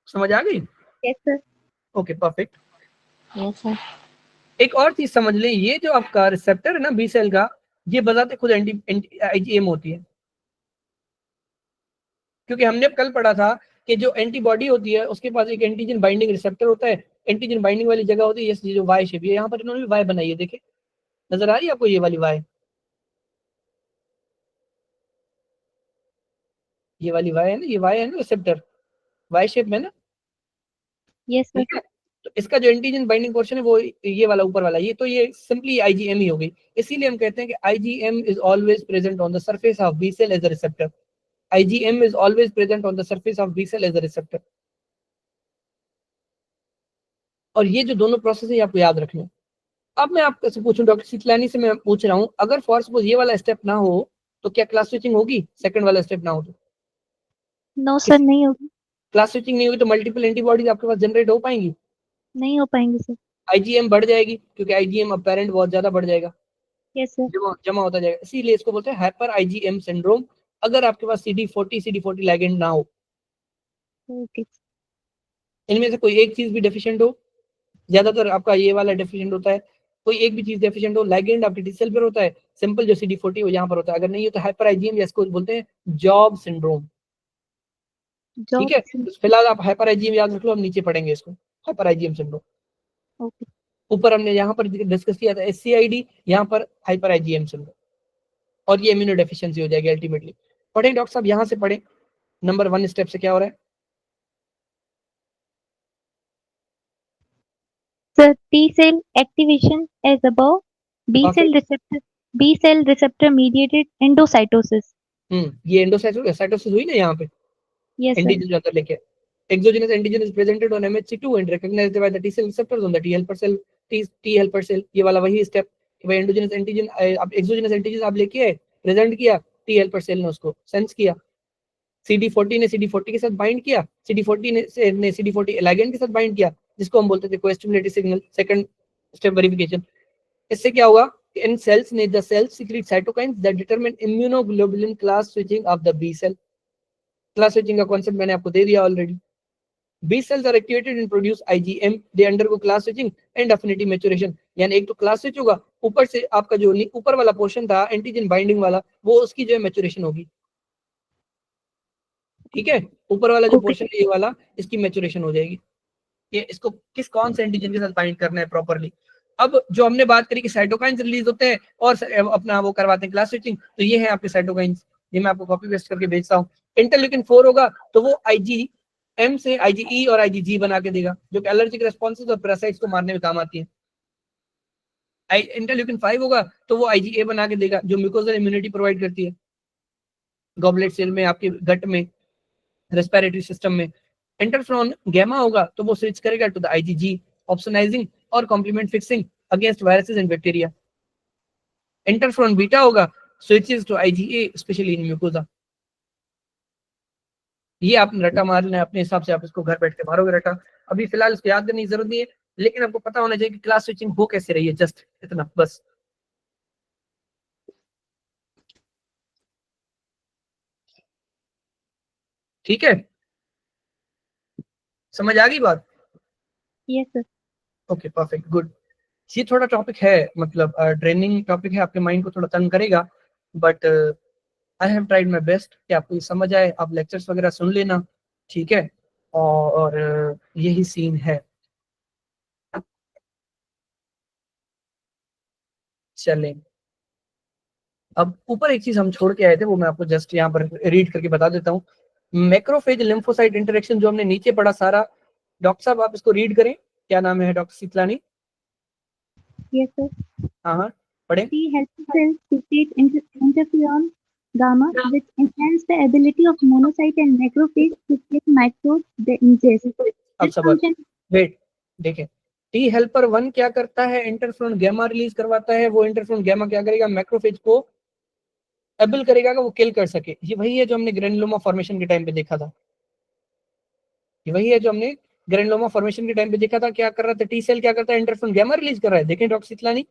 समझ आ गई? Yes sir. Okay perfect. Yes sir. एक और चीज समझ लें, ये जो आपका रिसेप्टर है ना बी सेल का, ये बताते खुद IgM होती है, क्योंकि हमने कल पढ़ा था कि जो एंटीबॉडी होती है उसके पास एक एंटीजन बाइंडिंग रिसेप्टर होता है, एंटीजन बाइंडिंग वाली जगह होती है, ये जो वाई शेप है, यहाँ पर इन्होंने भी वाई बनाई है, देखे नजर आ रही है आपको ये वाली वाई, ये वाली वाई है ना, ये वाई है ना रिसेप्टर, वाई शेप में ना, Yes, sir. ठीक है। तो इसका जो एंटीजन बाइंडिंग पोर्शन है वो ये वाला ऊपर वाला, ये तो ये सिंपली आईजीएम ही हो गई, इसीलिए हम कहते हैं कि IgM is always present on the surface of B cell as a receptor, IgM is always present on the surface of B cell as a receptor। और ये जो दोनों प्रोसेस है आपको याद रखना है। अब मैं आपसे पूछूं, डॉक्टर शीतलानी से मैं पूछ रहा हूं, अगर फॉर सपोज ये वाला स्टेप ना हो तो क्या क्लास स्विचिंग होगी? सेकंड वाला स्टेप ना हो तो? No, sir, नहीं होगी, क्लास स्विचिंग नहीं होगी तो मल्टीपल एंटीबॉडीज आपके पास जनरेट हो पाएंगी? नहीं हो पाएंगे सर। IgM बढ़ जाएगी क्योंकि IgM अपेरेंट बहुत ज्यादा बढ़ जाएगा, Yes, sir. जमा होता जाएगा, इसीलिए इसको बोलते हैं हाइपर IgM सिंड्रोम, अगर आपके पास CD40 लिगेंड ना हो। Okay. इनमें से कोई एक चीज भी डेफिशिएंट हो, ज्यादातर आपका ये वाला डेफिशिएंट होता है, कोई एक भी चीज डेफिशिएंट हो, लिगेंड आपके टी सेल पर होता है, सिंपल जो CD40 हो यहाँ पर होता है, अगर नहीं हो तो हाइपर IgM या इसको बोलते हैं जॉब सिंड्रोम, ठीक है। तो फिलहाल आप हाइपर IgM याद रख लो, हम नीचे पढ़ेंगे इसको, हाइपर IgM सिंड्रोम। Okay. ऊपर हमने यहाँ पर डिस्कस किया था SCID, यहाँ पर हाइपर IgM सिंड्रोम, और ये इम्यूनो डेफिशिएंसी हो जाएगी अल्टीमेटली। पढ़े डॉक्टर साहब, यहाँ से पढ़े, नंबर 1 स्टेप से क्या हो रहा है? Sir, T cell activation as above, B cell receptor mediated endocytosis. ये एंडोसाइटोसिस हुई ना यहाँ पे, Yes, sir. एंटीजन जाता लेके, exogenous antigen is presented on MHC2 and recognized by the T cell receptors on the T helper cell, T helper cell, ये वाला वही स्टेप कि भाई एंडोजेनस एंटीजन, अब एक्सोजेनस एंटीजन आप लेके आए, प्रेजेंट किया, टी हेल्पर सेल ने उसको सेंस किया, CD40 ने CD40 के साथ बाइंड किया, CD40 ने CD40 लिगेंड के साथ बाइंड किया, जिसको हम बोलते थे costimulative signal, second step verification. इससे क्या होगा, इन सेल्स ने the cells secrete cytokines that determine immunoglobulin class switching of the B cell. Class switching का कांसेप्ट मैंने आपको दे दिया already. B cells are activated and produce IgM. They undergo class switching and affinity maturation। यानी एक तो class switch होगा, ऊपर से आपका जो ऊपर वाला पोर्शन था एंटीजन बाइंडिंग वाला, वो उसकी जो है मैचुरेशन होगी, ठीक है। ऊपर वाला जो पोर्शन है ये वाला, इसकी मैचुरेशन हो जाएगी, ये इसको किस कौन से एंटीजन के साथ बाइंड करना है प्रॉपर्ली। अब जो हमने बात करी कि साइटोकाइंस रिलीज होते हैं और अपना वो करवाते हैं क्लास स्विचिंग, तो ये है आपके साइटोकाइंस, ये मैं आपको कॉपी पेस्ट करके भेजता हूँ। इंटरल्यूकिन 4 होगा तो वो IgM से IgE और IgG बना के देगा, जो कि एलर्जिक रेस्पॉन्सेज और पैरासाइट्स को मारने में काम आती है। इंटरल्यूकिन 5 होगा तो वो IgA बना के देगा, जो म्यूकोजल इम्यूनिटी प्रोवाइड करती है गॉबलेट सेल में, आपके गट में, रेस्पिरेटरी सिस्टम में। इंटरफ्रॉन गैमा होगा तो वो स्विच करेगा टू द IgG, ऑप्सोनाइजिंग और complement fixing against viruses and bacteria. Interferon beta होगा, switches to IgA specially in mucosa. ये आपने रटा मारना है अपने हिसाब से, आप इसको घर बैठ के मारोगे रटा, अभी फिलहाल इसको याद करने की जरूरत नहीं है, लेकिन आपको पता होना चाहिए कि क्लास स्विचिंग हो कैसे रही है, जस्ट इतना बस। ठीक है, समझ आ गई बात? Yes, sir. Okay perfect good. ये थोड़ा टॉपिक है, मतलब ड्रेनिंग टॉपिक है, आपके माइंड को थोड़ा तंग करेगा, but I have tried my best कि आपको ये समझ आए, आप लेक्चर्स वगैरह सुन लेना, ठीक है। और यही सीन है। चलें, अब ऊपर एक चीज हम छोड़ के आए थे, वो मैं आपको जस्ट यहाँ पर रीड करके बता देता हूँ। मैक्रोफेज लिम्फोसाइट इंटरेक्शन जो हमने नीचे पढ़ा सारा, डॉक्टर साहब आप इसको रीड करें, क्या नाम है डॉक्टर शीतलानी? Yes, sir. हाँ पढ़े। T helper cells secrete interferon gamma, which enhance the ability of monocyte and macrophage to kill microbes they ingest. अब सब वेट देखें, टी हेल्पर 1 क्या करता है, इंटरफ्रोन गैमा रिलीज करवाता है, वो इंटरफ्रोन गैमा क्या करेगा, मैक्रोफेज को एबल करेगा कि वो किल कर सके। ये वही है जो हमने ग्रेनुलोमा फॉर्मेशन के टाइम पे देखा था, ये वही है जो हमने ग्रेनुलोमा फॉर्मेशन के टाइम पे देखा था। क्या कर रहा था टी सेल, क्या करता है, इंटरफ्रोन गैमा रिलीज कर रहा है। देखें डॉक्टर शीतलानी,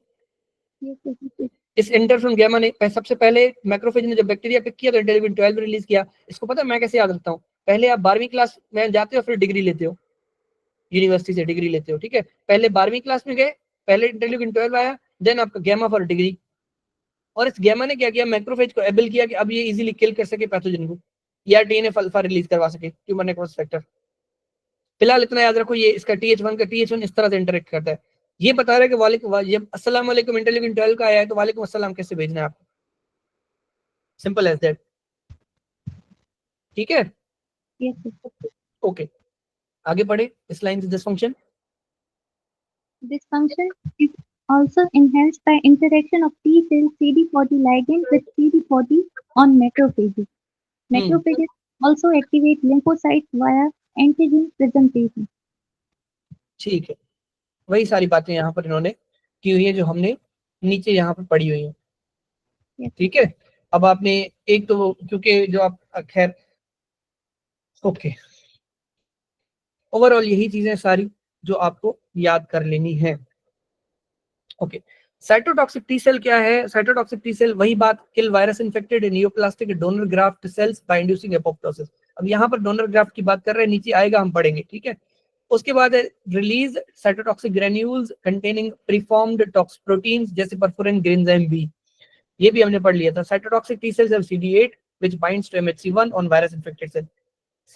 इस इंटरफ्रोन गैमा ने सबसे पहले मैक्रोफेज ने जब बैक्टीरिया पिक किया तो इंटरल्यूकिन 12 रिलीज किया। इसको पता है मैं कैसे याद रखता हूँ, पहले आप 12वीं क्लास में जाते हो, फिर डिग्री लेते हो, यूनिवर्सिटी से डिग्री लेते हो, ठीक है। पहले 12वीं क्लास में गए, पहले इंटरल्यूकिन 12 आया, देन आपका गैमा फॉर डिग्री, और इस गैमा ने क्या किया, मैक्रोफेज को एबल किया कि अब ये इजीली किल कर सके पैथोजन को। या TNF अल्फा रिलीज करवा सके, ट्यूमर नेक्रोसिस फैक्टर। फिलहाल इतना याद रखो, ये इसका TH1 इस तरह से इंटरेक्ट करता है। ये बता रहा है कि वालेकुम, जब अस्सलाम वालेकुम इंटरल्यूकिन 12 का आया है तो वालेकुम अस्सलाम कैसे भेजना है आपको, सिंपल एज दैट। ठीक है, Yes, sir. ओके, आगे बढ़े। इस लाइन से dysfunction, This function is also enhanced by interaction of T cell CD40 ligand with CD40 on macrophages. Macrophages also activate lymphocytes via antigen presentation. ठीक है, वही सारी बातें यहाँ पर इन्होंने की हुई है जो हमने नीचे यहाँ पर पढ़ी हुई है। Yes. ठीक है, अब आपने एक तो क्योंकि जो आप खैर ओके, ओवरऑल यही चीजें सारी जो आपको याद कर लेनी है। ओके, साइटोटॉक्सिक टी सेल क्या है? साइटोटॉक्सिक टी सेल वही बात, kill virus infected neoplastic donor graft cells by inducing apoptosis. अब यहाँ पर डोनर ग्राफ्ट की बात कर रहे हैं, नीचे आएगा हम पढ़ेंगे। ठीक है, उसके बाद है release cytotoxic granules containing preformed tox proteins जैसे परफोरिन ग्रेन्जाइम बी, ये भी हमने पढ़ लिया था। Cytotoxic T cells have CD8 which binds to MHC1 on virus infected cell.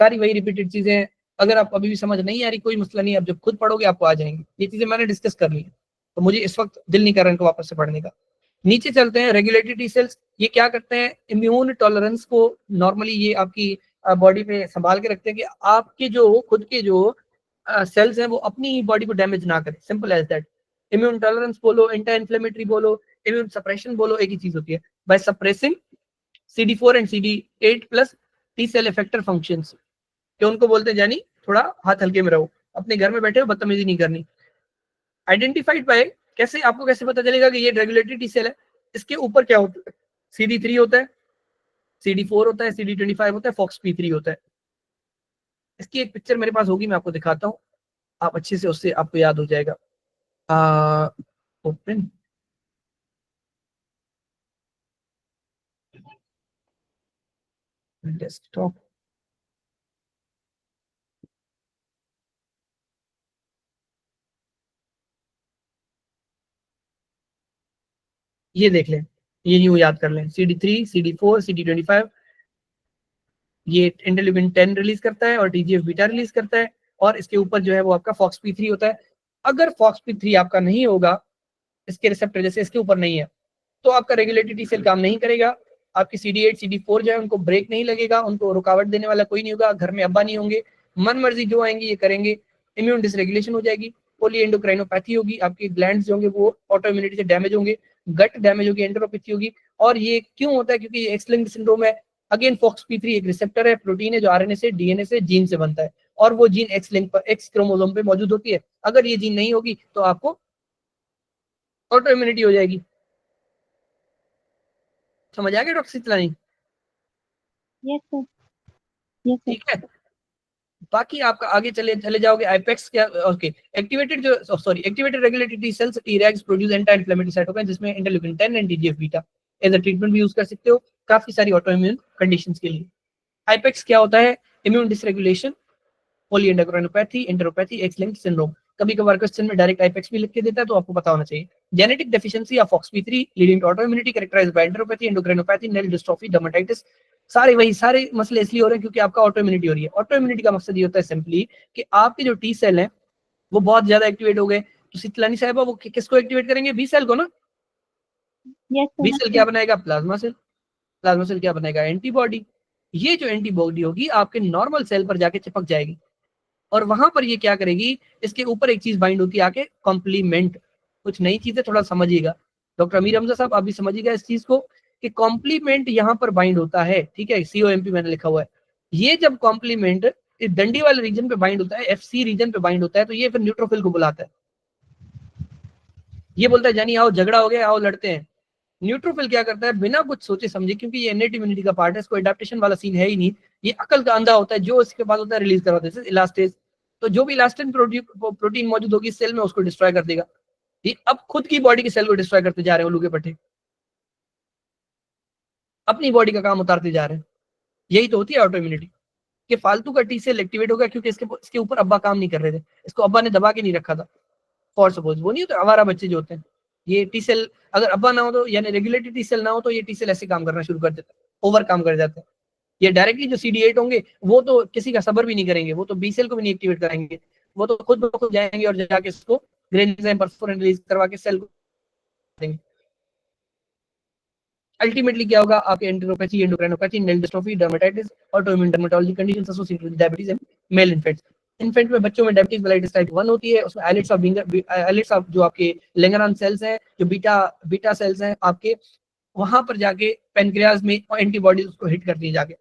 सारी वही रिपीटेड चीजें हैं। अगर आप अभी भी समझ नहीं आ रही कोई मसला नहीं, आप जब खुद पढ़ोगे आपको आ जाएंगी। ये चीजें मैंने डिस्कस कर ली, तो मुझे इस वक्त दिल नहीं कर रहा इनको वापस से पढ़ने का। नीचे चलते हैं, रेगुलेटरी टी सेल्स ये क्या करते हैं? इम्यून टॉलरेंस को नॉर्मली ये आपकी बॉडी पे संभाल के रखते हैं कि आपके जो खुद के जो सेल्स हैं वो अपनी बॉडी को डैमेज ना करें, simple as that. Immune tolerance बोलो, एंटी इन्फ्लेमेटरी बोलो, इम्यून सप्रेशन बोलो, एक ही चीज होती है। By suppressing CD4 and CD8 plus T cell effector functions, कि उनको बोलते हैं जानी थोड़ा हाथ हल्के में रहो, अपने घर में बैठे हो बदतमीजी नहीं करनी। आइडेंटिफाइड बाय, कैसे आपको कैसे पता चलेगा कि ये रेगुलेटरी टी सेल है? इसके ऊपर क्या होता है? CD3 होता है, CD4 होता है, CD25 होता है, FOXP3 होता है। इसकी एक पिक्चर मेरे पास होगी, मैं आपको दिखाता हूँ, आप अच्छे से उससे आपको याद हो जाएगा। ओपन डेस्कटॉप, ये देख लें, ये न्यू याद कर लें। CD3, CD4, CD25 ये इंटरल्यूकिन 10 रिलीज करता है और TGF बीटा रिलीज करता है, और इसके ऊपर जो है वो आपका FOXP3 होता है। अगर FOXP3 आपका नहीं होगा, इसके रिसेप्टर जैसे इसके ऊपर नहीं है, तो आपका रेगुलेटरी टी सेल काम नहीं करेगा। आपकी CD8, CD4 जो है उनको ब्रेक नहीं लगेगा, उनको रुकावट देने वाला कोई नहीं होगा, घर में अब्बा नहीं होंगे, मन मर्जी जो आएंगे ये करेंगे। इम्यून डिसरेगुलेशन हो जाएगी, पॉलीएंडोक्राइनोपैथी होगी, आपके ग्लैंड्स जो होंगे वो ऑटो इम्यूनिटी से डैमेज होंगे, गट डैमेज होगी, एंटेरोपैथी होगी। और ये क्यों होता है? क्योंकि ये एक्स लिंक्ड सिंड्रोम है। अगेन FOXP3 एक रिसेप्टर है, प्रोटीन है जो RNA से, DNA से, जीन से बनता है, और वो जीन एक्स लिंक पर, एक्स क्रोमोसोम पे मौजूद होती है। अगर ये जीन नहीं होगी तो आपको ऑटो इम्यूनिटी हो जाएगी। समझ आ गया doctor सितलानी? Yes, sir. Yes, sir. ठीक है, बाकी आपका आगे चले जाओगे। आईपेक्स क्या? ओके, एक्टिवेटेड जो activated regulatory T cells Tregs produce anti inflammatory cytokine जिसमें interleukin 10 and TGF beta as a treatment भी यूज कर सकते हो काफी सारी ऑटो इम्यून कंडीशंस के लिए। आईपेक्स क्या होता है? Immune dysregulation, polyendocrinopathy, enteropathy, X linked syndrome. कभी कभार क्वेश्चन में डायरेक्ट आईपेक्स भी लिख के देता है, तो आपको पता होना चाहिए। Genetic deficiency of FOXP3 leading to auto immunity characterized by enteropathy, endocrinopathy, nail dystrophy, dermatitis. सारे मसले इसलिए हो रहे हैं क्योंकि आपका ऑटो इम्यूनिटी हो रही है। ऑटो इम्यूनिटी का मकसद ये होता है सिंपली कि आपके जो टी सेल हैं वो बहुत ज्यादा एक्टिवेट हो गए। तो सितलानी साहिबा वो किसको एक्टिवेट करेंगे? बी सेल को ना। Yes, sir. बी सेल क्या बनाएगा? Plasma cell. प्लाज्मा सेल क्या बनाएगा? एंटीबॉडी। ये जो एंटीबॉडी होगी आपके नॉर्मल सेल पर जाके चिपक जाएगी, और वहां पर ये क्या करेगी? इसके ऊपर एक चीज बाइंड होती है आके, कॉम्प्लीमेंट। कुछ नई चीजें थोड़ा समझिएगा, डॉक्टर अमीर हमजा साहब आप भी समझिएगा इस चीज को कि कॉम्प्लीमेंट यहाँ पर बाइंड होता है। ठीक है, COMP मैंने लिखा हुआ है। ये जब कॉम्प्लीमेंट डंडी वाले रीजन पे बाइंड होता है, FC रीजन पे बाइंड होता है, तो ये फिर न्यूट्रोफिल को बुलाता है। ये बोलता है जानी आओ झगड़ा हो गया, आओ लड़ते हैं। न्यूट्रोफिल क्या करता है? बिना कुछ सोचे समझे, क्योंकि ये इनेट इम्यूनिटी का पार्ट है, इसको एडेप्टेशन वाला सीन है ही नहीं, ये अकल का अंधा होता है, जो इसके पास होता है रिलीज करवा देता है इलास्टेज। तो जो भी इलास्टिन प्रोटीन मौजूद होगी सेल में उसको डिस्ट्रॉय कर देगा। ये अब खुद की बॉडी के सेल को डिस्ट्रॉय करते जा रहे हैं उल्लू के पट्टे, अपनी बॉडी का काम उतारते जा रहे हैं। यही तो होती है ऑटो इम्यूनिटी कि फालतू का टी सेल एक्टिवेट हो गया क्योंकि इसके ऊपर अब्बा काम नहीं कर रहे थे, इसको अब्बा ने दबा के नहीं रखा था। फॉर सपोज वो नहीं होते आवारा बच्चे जो होते हैं, ये टी सेल अगर अब्बा ना हो तो, यानी रेगुलेटरी टी सेल ना हो तो ये टी सेल ऐसे काम करना शुरू कर देता है, ओवर काम कर जाता है। ये डायरेक्टली जो CD8 होंगे वो तो किसी का सबर भी नहीं करेंगे, वो तो बी सेल को भी नहीं एक्टिवेट करेंगे, वो तो खुद ब खुद जाएंगे और जाके इसको ग्रेन परफोरेंट रिलीज करवा के सेल को देंगे। अल्टीमेटली क्या होगा, आपके enteropathy, endocrinopathy, nail dystrophy, dermatitis, autoimmune dermatology conditions associated with diabetes in male infants. Infant में, बच्चों में डायबिटीज मेलाइटिस टाइप 1 होती है, उसमें आइलेट्स ऑफ जो आपके लैंगरहांस सेल्स हैं, जो बीटा सेल्स हैं आपके, वहां पर जाके पेनक्रियाज में एंटीबॉडीज उसको हिट करती है जाके।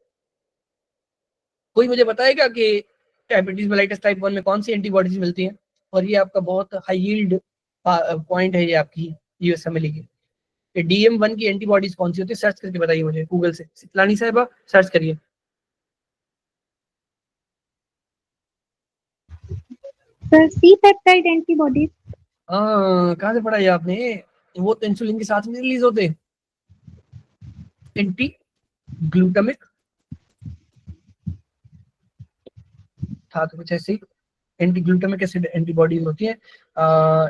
कोई मुझे बताएगा कि डायबिटीज मेलाइटिस टाइप 1 में कौन सी एंटीबॉडीज मिलती हैं? और ये आपका बहुत हाई यील्ड पॉइंट है ये आपकी यूएसएमएल की। DM1 की एंटीबॉडीज कौन सी होती है? सर्च करके बताइए मुझे गूगल से, सितलानी साहिबा सर्च करिए। Sir C peptide antibodies. कहाँ से पढ़ा ये आपने? वो तो इंसुलिन के साथ में रिलीज होते हैं। एंटी ग्लूटामिक था तो कुछ ऐसे ही, एंटी ग्लूटामिक एसिड एंटीबॉडीज होती है।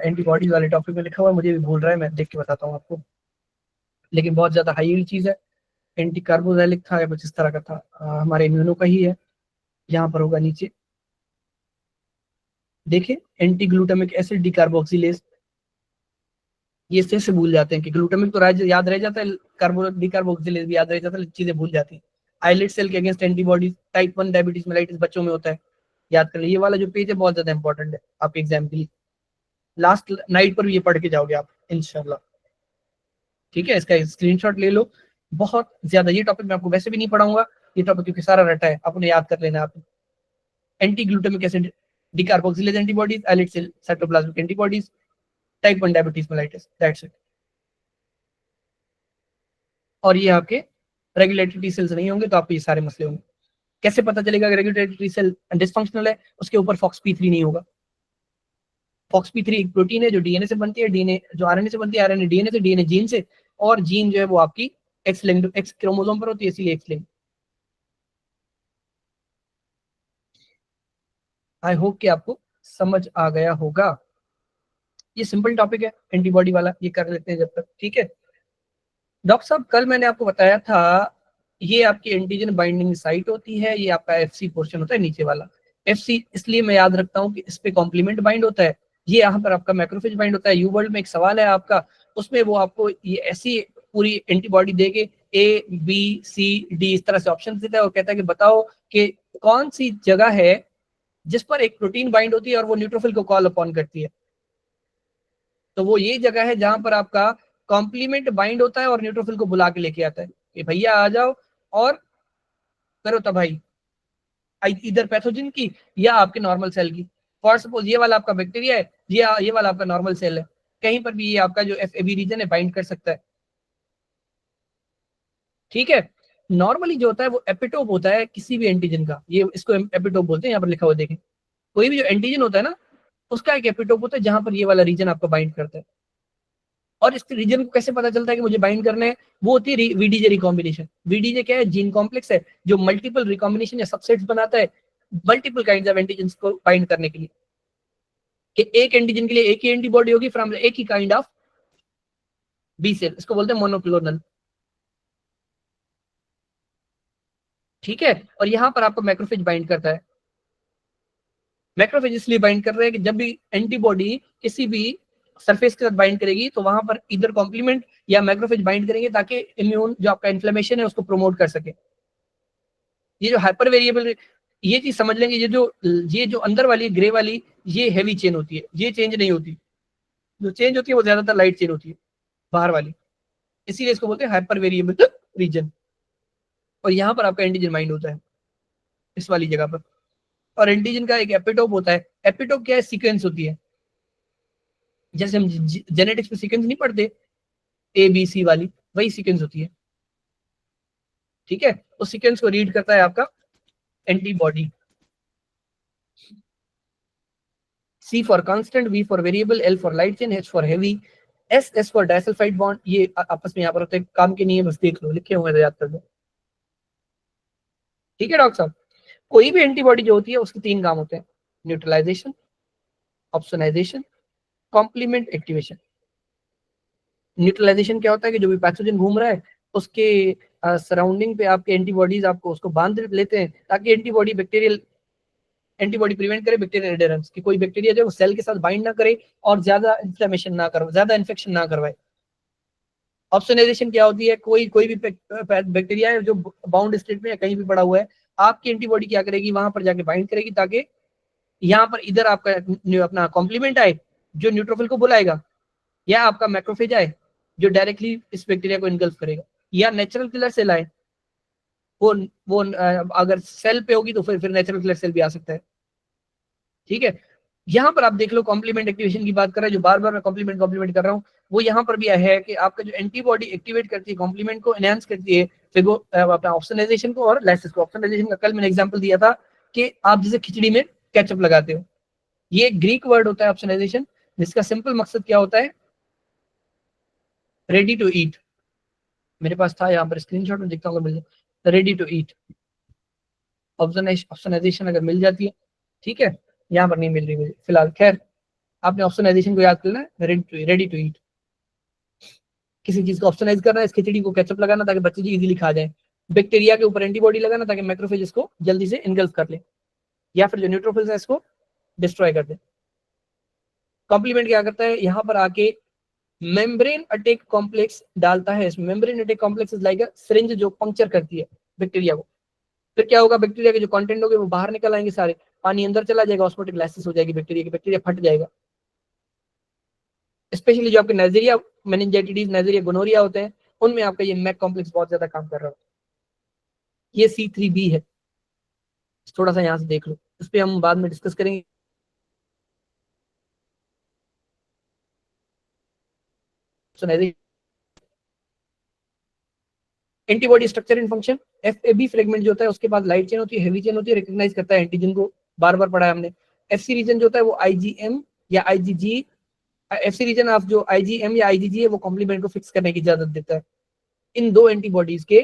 एंटीबॉडीज वाले टॉपिक में लिखा हुआ है, मुझे भी भूल रहा है, मैं देख के बताता हूँ आपको, लेकिन बहुत ज्यादा हाई यील्ड चीज है। एंटी कार्बोजैलिक था या कुछ इस तरह का था, हमारे इम्यूनो का ही है, यहाँ पर होगा नीचे देखिए, एंटी ग्लूटामिक एसिड डिकार्बोक्सिलेज। ये से भूल जाते हैं कि ग्लूटामिक तो याद रह जाता है, कार्बो डिकार्बोक्सिलेज भी याद रह जाता है, चीजें भूल जाती हैं। आइलेट सेल के against antibodies, type 1 diabetes mellitus बच्चों में होता है, याद कर लीजिए। ये वाला जो पेज है बहुत ज्यादा इंपॉर्टेंट है आपके एग्जाम के लिए, लास्ट नाइट पर भी ये पढ़ के जाओगे आप इंशाल्लाह। ठीक है, इसका स्क्रीनशॉट ले लो। बहुत ज्यादा ये टॉपिक मैं आपको वैसे भी नहीं पढ़ाऊंगा, ये टॉपिक क्योंकि सारा रटा है, आपने याद कर लेना। आप anti glutamic acid decarboxylase antibodies, islet cell cytoplasmic antibodies, type 1 diabetes mellitus, that's it. और ये आपके रेगुलेटरी टी सेल्स नहीं होंगे तो आपको ये सारे मसले होंगे। कैसे पता चलेगा कि रेगुलेटरी टी सेल डिसफंक्शनल है? उसके ऊपर FOXP3 नहीं होगा। FOXP3 एक प्रोटीन है जो डीएनए से बनती है, डीएनए जो आरएनए से बनती है, आरएनए डीएनए से, डीएनए जीन से, और जीन जो है वो आपकी एक्स क्रोमोसोम पर होती है, इसीलिए एक्स लिंक। आई होप कि आपको समझ आ गया होगा। ये सिंपल टॉपिक है एंटीबॉडी वाला, ये कर लेते हैं जब तक। ठीक है डॉक्टर साहब, कल मैंने आपको बताया था ये आपकी एंटीजन बाइंडिंग साइट होती है, ये आपका FC पोर्शन होता है नीचे वाला। FC इसलिए मैं याद रखता हूँ कि इस पे कॉम्प्लीमेंट बाइंड होता है, ये यहाँ पर आपका मैक्रोफेज बाइंड होता है। यू वर्ल्ड में एक सवाल है आपका, उसमें वो आपको ये ऐसी पूरी एंटीबॉडी देके ABCD इस तरह से ऑप्शन देता है और कहता है कि बताओ कि कौन सी जगह है जिस पर एक प्रोटीन बाइंड होती है और वो न्यूट्रोफिल को कॉल अपॉन करती है। तो वो ये जगह है जहां पर आपका कॉम्प्लीमेंट बाइंड होता है और न्यूट्रोफिल को बुला के लेके आता है कि भैया आ जाओ और करो तबाही, इधर पैथोजन की या आपके नॉर्मल सेल की। फॉर सपोज ये वाला आपका बैक्टीरिया है, ये वाला आपका नॉर्मल सेल है, कहीं पर भी ये आपका जो FAB रीजन है बाइंड कर सकता है। ठीक है, नॉर्मली जो होता है वो एपिटोप होता है किसी भी एंटीजन का, ये इसको एपिटोप बोलते हैं, यहाँ पर लिखा हुआ देखें। कोई भी जो एंटीजन होता है ना, उसका एक एपिटोप होता है जहां पर ये वाला रीजन आपका बाइंड करता है। और इस रीजन को कैसे पता चलता है कि मुझे बाइंड करना है? वो होती है VDJ रिकॉम्बिनेशन। VDJ क्या है? जीन कॉम्प्लेक्स है जो मल्टीपल रिकॉम्बिनेशन या सबसेट्स बनाता है मल्टीपल काइंड्स ऑफ एंटीजन्स को बाइंड करने के लिए, कि एक एंटीजन के लिए एक ही एंटीबॉडी होगी फ्रॉम एक ही काइंड ऑफ बी सेल, इसको बोलते हैं मोनोक्लोनल। ठीक है, और यहाँ पर आपको मैक्रोफेज बाइंड करता है। मैक्रोफेज इसलिए बाइंड कर रहे हैं कि जब भी एंटीबॉडी किसी भी सरफेस के साथ बाइंड करेगी तो वहां पर इधर कॉम्प्लीमेंट या मैक्रोफेज बाइंड करेंगे ताकि इम्यून जो आपका इन्फ्लेमेशन है उसको प्रमोट कर सके। ये जो हाइपर वेरिएबल, ये चीज समझ लेंगे, ये जो अंदर वाली ग्रे वाली ये हैवी चेन होती है, ये चेंज नहीं होती। जो चेंज होती है वो ज्यादातर लाइट चेन होती है बाहर वाली, इसीलिए इसको बोलते हैं हाइपर वेरिएबल रीजन। और यहाँ पर आपका एंटीजन बाइंड होता है इस वाली जगह पर। और एंटीजन का एक एपिटोप होता है। एपिटोप क्या है? सीक्वेंस होती है, जैसे हम जेनेटिक्स में सीक्वेंस नहीं पढ़ते ABC वाली, वही सीक्वेंस होती है। ठीक है, उस सीक्वेंस को रीड करता है आपका antibody. C for constant, V for variable, L for light chain, H for heavy, S for disulphide bond. ये आपस में यहाँ पर होते हैं, काम के नहीं है, बस देख लो, लिखे हुए याद कर लो। ठीक है डॉक्टर साहब, कोई भी एंटीबॉडी जो होती है उसके 3 काम होते हैं: neutralisation, opsonisation, complement activation. Neutralisation क्या होता है कि जो भी पैथोजन घूम रहा है उसके सराउंडिंग पे आपके एंटीबॉडीज आपको उसको बांध लेते हैं ताकि एंटीबॉडी प्रिवेंट करे बैक्टीरियल एडेरेंस, कि कोई बैक्टीरिया जो सेल के साथ बाइंड ना करे और ज्यादा इन्फ्लेमेशन ना करवाए, ज्यादा इन्फेक्शन ना करवाए। ऑप्सोनाइजेशन क्या होती है, कोई भी बैक्टीरिया है जो बाउंड स्टेट में या कहीं भी पड़ा हुआ है, आपकी एंटीबॉडी क्या करेगी, वहां पर जाके बाइंड करेगी ताकि यहाँ पर इधर आपका अपना कॉम्प्लीमेंट आए जो न्यूट्रोफिल को बुलाएगा, या आपका मैक्रोफेज आए जो डायरेक्टली इस बैक्टीरिया को इनगल्फ करेगा, या नेचुरल किलर सेल आए, वो अगर सेल पे होगी तो फिर नेचुरल किलर सेल भी आ सकता है। ठीक है, यहाँ पर आप देख लो कॉम्प्लीमेंट एक्टिवेशन की बात कर रहे हैं, जो बार बार मैं कॉम्प्लीमेंट कर रहा हूँ, वो यहाँ पर भी है कि आपका जो एंटीबॉडी एक्टिवेट करती है कॉम्प्लीमेंट को, एनहांस करती है, फिर वो अपना ऑप्सोनाइजेशन को और लाइसिस को। ऑप्सोनाइजेशन का कल मैंने एग्जांपल दिया था कि आप जैसे खिचड़ी में केचप लगाते हो, ये ग्रीक वर्ड होता है ऑप्सोनाइजेशन, जिसका सिंपल मकसद क्या होता है, रेडी टू ईट। मेरे पास था यहाँ पर स्क्रीनशॉट में दिखता हूँ, रेडी टू ईट ऑप्शनाइजेशन अगर मिल जाती है। ठीक है, यहाँ पर नहीं मिल रही मुझे फिलहाल, खैर आपने ऑप्शनाइजेशन को याद करना है, रेडी टू ईट। किसी चीज को ऑप्शनाइज करना है, इस खिचड़ी को केचप लगाना ताकि बच्चे जी इजीली खा जाए, बैक्टीरिया के ऊपर एंटीबॉडी लगाना ताकि मैक्रोफेज इसको जल्दी से इनगल्फ कर ले, या फिर जो न्यूट्रोफिल्स है इसको डिस्ट्रॉय कर दे। कॉम्प्लीमेंट क्या करता है, यहाँ पर आके मेम्ब्रेन अटैक कॉम्प्लेक्स डालता है इसमें। Membrane attack complex is like a syringe जो पंक्चर करती है बैक्टीरिया को। फिर क्या होगा, बैक्टीरिया के जो कंटेंट होंगे वो बाहर निकल आएंगे सारे, पानी अंदर चला जाएगा, ऑस्मोटिक लाइसिस हो जाएगी बैक्टीरिया की, बैक्टीरिया फट जाएगा। स्पेशली जो आपके नाइजीरिया मेनिंजाइटिस, नाइजीरिया गोनोरिया होते हैं, उनमें आपका ये मैक कॉम्प्लेक्स बहुत ज्यादा काम कर रहा होता है। ये C3b है, थोड़ा सा यहाँ से देख लो, इस पे हम बाद में डिस्कस करेंगे। Antibody structure and function, FAB fragment जो होता है उसके बाद लाइट चेन होती है, हेवी चेन होती है, रिकॉग्नाइज करता है एंटीजन को, बार बार पढ़ा है हमने। FC रीजन जो होता है वो IgM या IgG, FC रीजन आप जो IgM या IgG है वो कॉम्प्लीमेंट को फिक्स करने की इजाजत देता है। इन दो एंटीबॉडीज के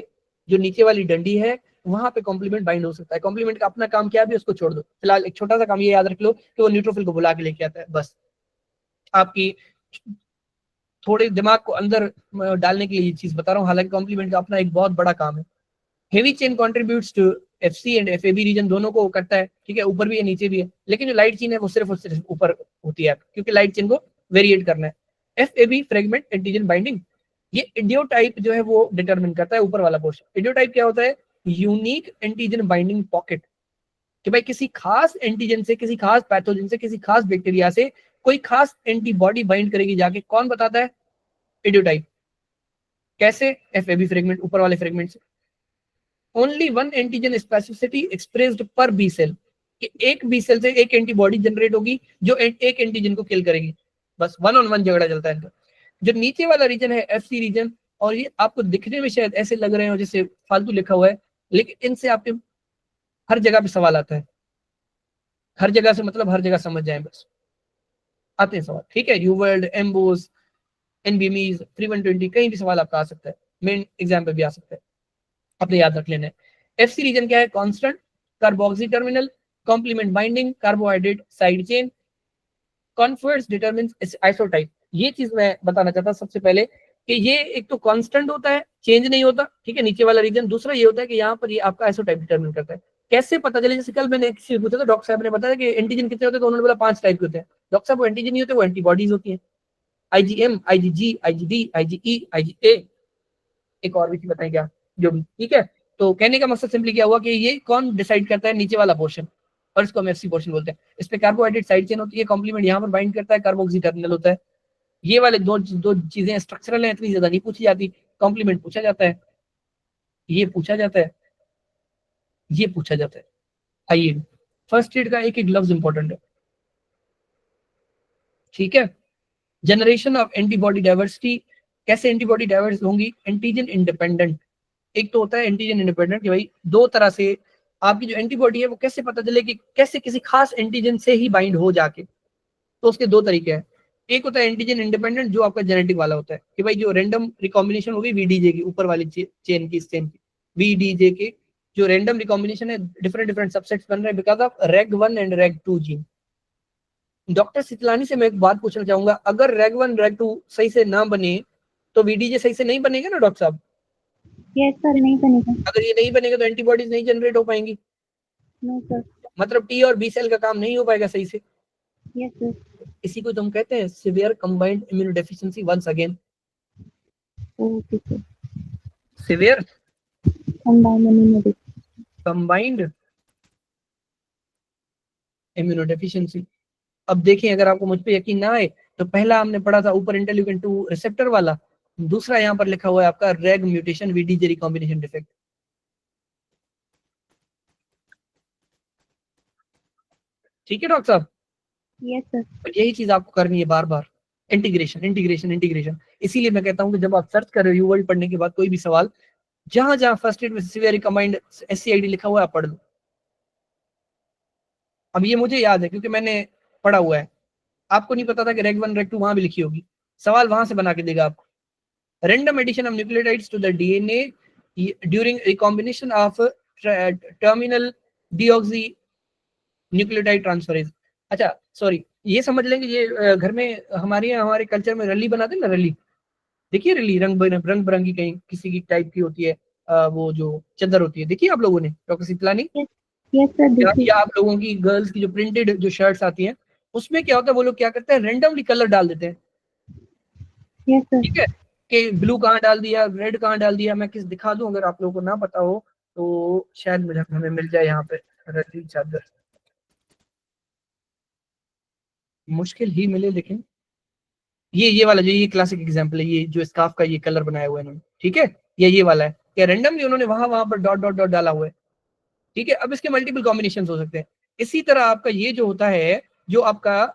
जो नीचे वाली डंडी है वहां पे कॉम्प्लीमेंट बाइंड हो सकता है। कॉम्प्लीमेंट का अपना काम क्या भी उसको छोड़ दो, फिलहाल एक छोटा सा काम ये याद रख लो कि वो न्यूट्रोफिल को बुला के लेके आता है, बस आपकी थोड़े दिमाग को अंदर डालने के लिए ये चीज बता रहा हूँ, हालांकि कॉम्प्लीमेंट का अपना एक बहुत बड़ा काम है। Heavy chain contributes to FC and FAB region, दोनों को करता है। ठीक है, ऊपर भी है नीचे भी है, लेकिन जो लाइट चेन है वो सिर्फ और सिर्फ ऊपर होती है क्योंकि लाइट चेन को वेरिएट करना है। FAB फ्रेगमेंट एंटीजन बाइंडिंग, ये इडियोटाइप जो है वो डिटरमिन करता है ऊपर वाला पोर्शन। इडियोटाइप क्या होता है, यूनिक एंटीजन बाइंडिंग पॉकेट, कि भाई किसी खास एंटीजन से, किसी खास पैथोजन से, किसी खास बैक्टीरिया से कोई खास एंटीबॉडी बाइंड करेगी जाके, कौन बताता है, इडियोटाइप। कैसे, FAB फ्रेगमेंट ऊपर वाले फ्रेगमेंट से। Only one antigen specificity expressed पर बी सेल, कि एक बी सेल से एक एंटीबॉडी जनरेट होगी जो एक एंटीजन को किल करेगी, बस 1-on-1 झगड़ा चलता है इनका। जो नीचे वाला रीजन है FC रीजन, और ये आपको दिखने में शायद ऐसे लग रहे हो जैसे फालतू लिखा हुआ है, लेकिन इनसे आपके हर जगह पे सवाल आता है। हर जगह से मतलब हर जगह समझ जाए बस, आते हैं सवाल। ठीक है, यूवर्ल्ड, एम्बोस, NBMEs, 3120 कहीं भी सवाल आपका आ सकता है, मेन एग्जाम पे भी आ सकता है, अपने याद रख लेना है। FC रीजन क्या है, constant carboxy terminal, complement binding, carbohydrate side chain, confers determines isotype. ये चीज मैं बताना चाहता सबसे पहले कि ये एक तो कांस्टेंट होता है, चेंज नहीं होता। ठीक है, नीचे वाला रीजन। दूसरा ये होता है कि यहाँ पर ये आपका आइसोटाइप डिटरमिन करता है। कैसे पता चले, जैसे कल मैंने किसी से पूछा था, डॉक्टर साहब ने बताया कि एंटीजन कितने होते हैं, तो उन्होंने बोला 5 टाइप के होते हैं। डॉक्टर साहब वो एंटीजन नहीं होते, वो एंटीबॉडीज होती है, IgM, IgG, IgD, IgE, IgA, एक और भी बताएं क्या, जो भी। ठीक है, तो कहने का मकसद सिंपली क्या हुआ कि ये कौन डिसाइड करता है, नीचे वाला पोर्शन, और इसको हम FC पोर्शन बोलते हैं। इस पे कार्बोहाइड्रेट साइड चेन होती है, कॉम्प्लीमेंट यहाँ पर बाइंड करता है, कार्बोक्सी टर्मिनल होता है। ये वाले दो चीजें स्ट्रक्चरल हैं, इतनी ज्यादा नहीं पूछी जाती। कॉम्प्लीमेंट पूछा जाता है, ये पूछा जाता है, ये पूछा जाता है। आइए, फर्स्ट एड का एक एक लफ्ज इंपॉर्टेंट है। ठीक है, जनरेशन ऑफ एंटीबॉडी डाइवर्सिटी, कैसे एंटीबॉडी डाइवर्स होंगी, एंटीजन इंडिपेंडेंट। एक तो होता है एंटीजन इंडिपेंडेंट, कि भाई दो तरह से आपकी जो एंटीबॉडी है वो कैसे पता चले कि कैसे किसी खास एंटीजन से ही बाइंड हो जाके, तो उसके दो तरीके हैं। एक होता है एंटीजन इंडिपेंडेंट, जो आपका जेनेटिक वाला होता है, कि भाई जो रैंडम रिकॉम्बिनेशन होगी VDJ की, ऊपर वाली चेन की, इस चेन की VDJ के जो रैंडम रिकॉम्बिनेशन है, डिफरेंट डिफरेंट सबसेट्स बन रहे हैं because of REG1 and REG2 gene. Doctor Sitlani से मैं एक बात पूछना चाहूंगा, अगर REG1 REG2 सही से ना बने तो VDJ सही से नहीं बनेगा ना डॉक्टर साहब? यस सर, नहीं बनेगा। अगर ये नहीं बनेगा तो एंटीबॉडीज नहीं जनरेट हो पाएंगी। No sir. मतलब टी और बी सेल का काम नहीं हो पाएगा सही से। Yes sir. इसी को तुम कहते हैं severe combined immunodeficiency once again. Okay sir. Severe combined immunodeficiency. अब देखें, अगर आपको मुझ पे यकीन ना आए तो पहला हमने पढ़ा था ऊपर इंटरल्यूकिन 2 रिसेप्टर वाला, दूसरा यहाँ पर लिखा हुआ है आपका रेग म्यूटेशन वीडीजे रिकॉम्बिनेशन डिफेक्ट। ठीक है डॉक्टर साहब? Yes sir. और यही चीज आपको करनी है बार बार, इंटीग्रेशन इंटीग्रेशन इंटीग्रेशन। इसीलिए मैं कहता हूँ कि जब आप सर्च कर रहे हो वर्ल्ड पढ़ने के बाद कोई भी सवाल, जहां जहां फर्स्ट एड में सिवियर कंबाइंड SCID लिखा हुआ है आप पढ़ लो। अब ये मुझे याद है क्योंकि मैंने पढ़ा हुआ है। आपको नहीं पता था कि रेग 1 रेग 2 वहां भी लिखी होगी, सवाल वहां से बना के देगा आपको। Random addition of nucleotides to the DNA during recombination of terminal deoxynucleotide transferase। अच्छा सॉरी, ये समझ लेंगे, ये घर में हमारे कल्चर में रली बनाते हैं ना, रली देखिए, रली रंग बिरंगी कहीं किसी की टाइप की होती है, वो जो चद्दर होती है, देखिए आप लोगों ने डॉक्टर शीतलानी, यस सर, देखिए। या आप लोगों की गर्ल्स की जो प्रिंटेड जो शर्ट्स आती हैं, उसमें क्या होता है, वो लोग क्या करते हैं, रेंडमली कलर डाल देते हैं। Yes sir. ठीक है, कि ब्लू कहाँ डाल दिया, रेड कहाँ डाल दिया। मैं किस दिखा दूं, अगर आप लोगों को ना पता हो तो शायद मुझे हमें मिल जाए यहाँ पे रली चादर, मुश्किल ही मिले, लेकिन ये वाला जो ये क्लासिक एग्जांपल है, ये जो स्कार्फ का ये कलर बनाया हुआ है इन्होंने, ठीक है, ये वाला है, क्या रैंडमली उन्होंने वहां पर डॉट डॉट डॉट डाला हुआ है। ठीक है, अब इसके मल्टीपल कॉम्बिनेशन हो सकते हैं। इसी तरह आपका ये जो होता है, जो आपका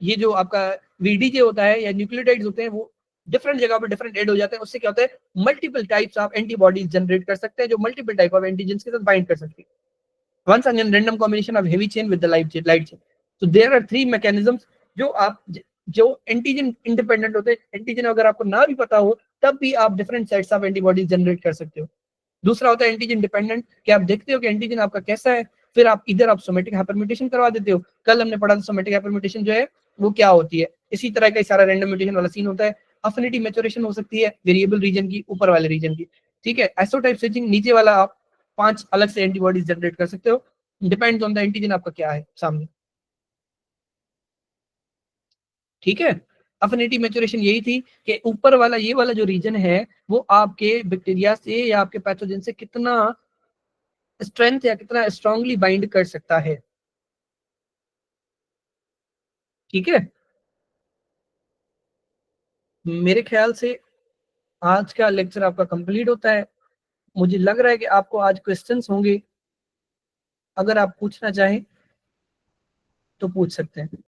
ये जो आपका वीडीजे होता है या न्यूक्लियोटाइड्स होते हैं, वो डिफरेंट जगह पर डिफरेंट एड हो जाते हैं। उससे क्या होता है, multiple types of antibodies generate कर सकते हैं, जो मल्टीपल टाइप ऑफ एंटीजेंस के साथ बाइंड कर सकती है। Once again, random combination of heavy chain with the light chain. So there are three mechanisms जो एंटीजन इंडिपेंडेंट होते हैं। एंटीजन अगर आपको ना भी पता हो तब भी आप different sets of antibodies generate कर सकते हो। दूसरा होता है एंटीजन डिपेंडेंट, कि आप देखते हो कि एंटीजन आपका कैसा है, फिर आप इधर आप सोमेटिक हाइपरम्यूटेशन करवा देते हो। कल हमने पढ़ा था सोमेटिक हाइपरम्यूटेशन जो है वो क्या होती है। इसी तरह का सारा रैंडम म्यूटेशन वाला सीन होता है। अफिनिटी मैच्योरेशन हो सकती है वेरिएबल रीजन की, ऊपर वाले रीजन की। ठीक है, आइसोटाइप स्विचिंग, नीचे वाला आप 5 अलग से एंटीबॉडीज जनरेट कर सकते हो, डिपेंड्स ऑन द एंटीजन आपका क्या है सामने। ठीक है, अफिनिटी मैच्योरेशन यही थी कि ऊपर वाला ये वाला जो रीजन है वो आपके बैक्टीरिया से या आपके पैथोजन से कितना स्ट्रेंथ या कितना स्ट्रांगली बाइंड कर सकता है। ठीक है, मेरे ख्याल से आज का लेक्चर आपका कंप्लीट होता है। मुझे लग रहा है कि आपको आज क्वेश्चंस होंगे, अगर आप पूछना चाहें तो पूछ सकते हैं।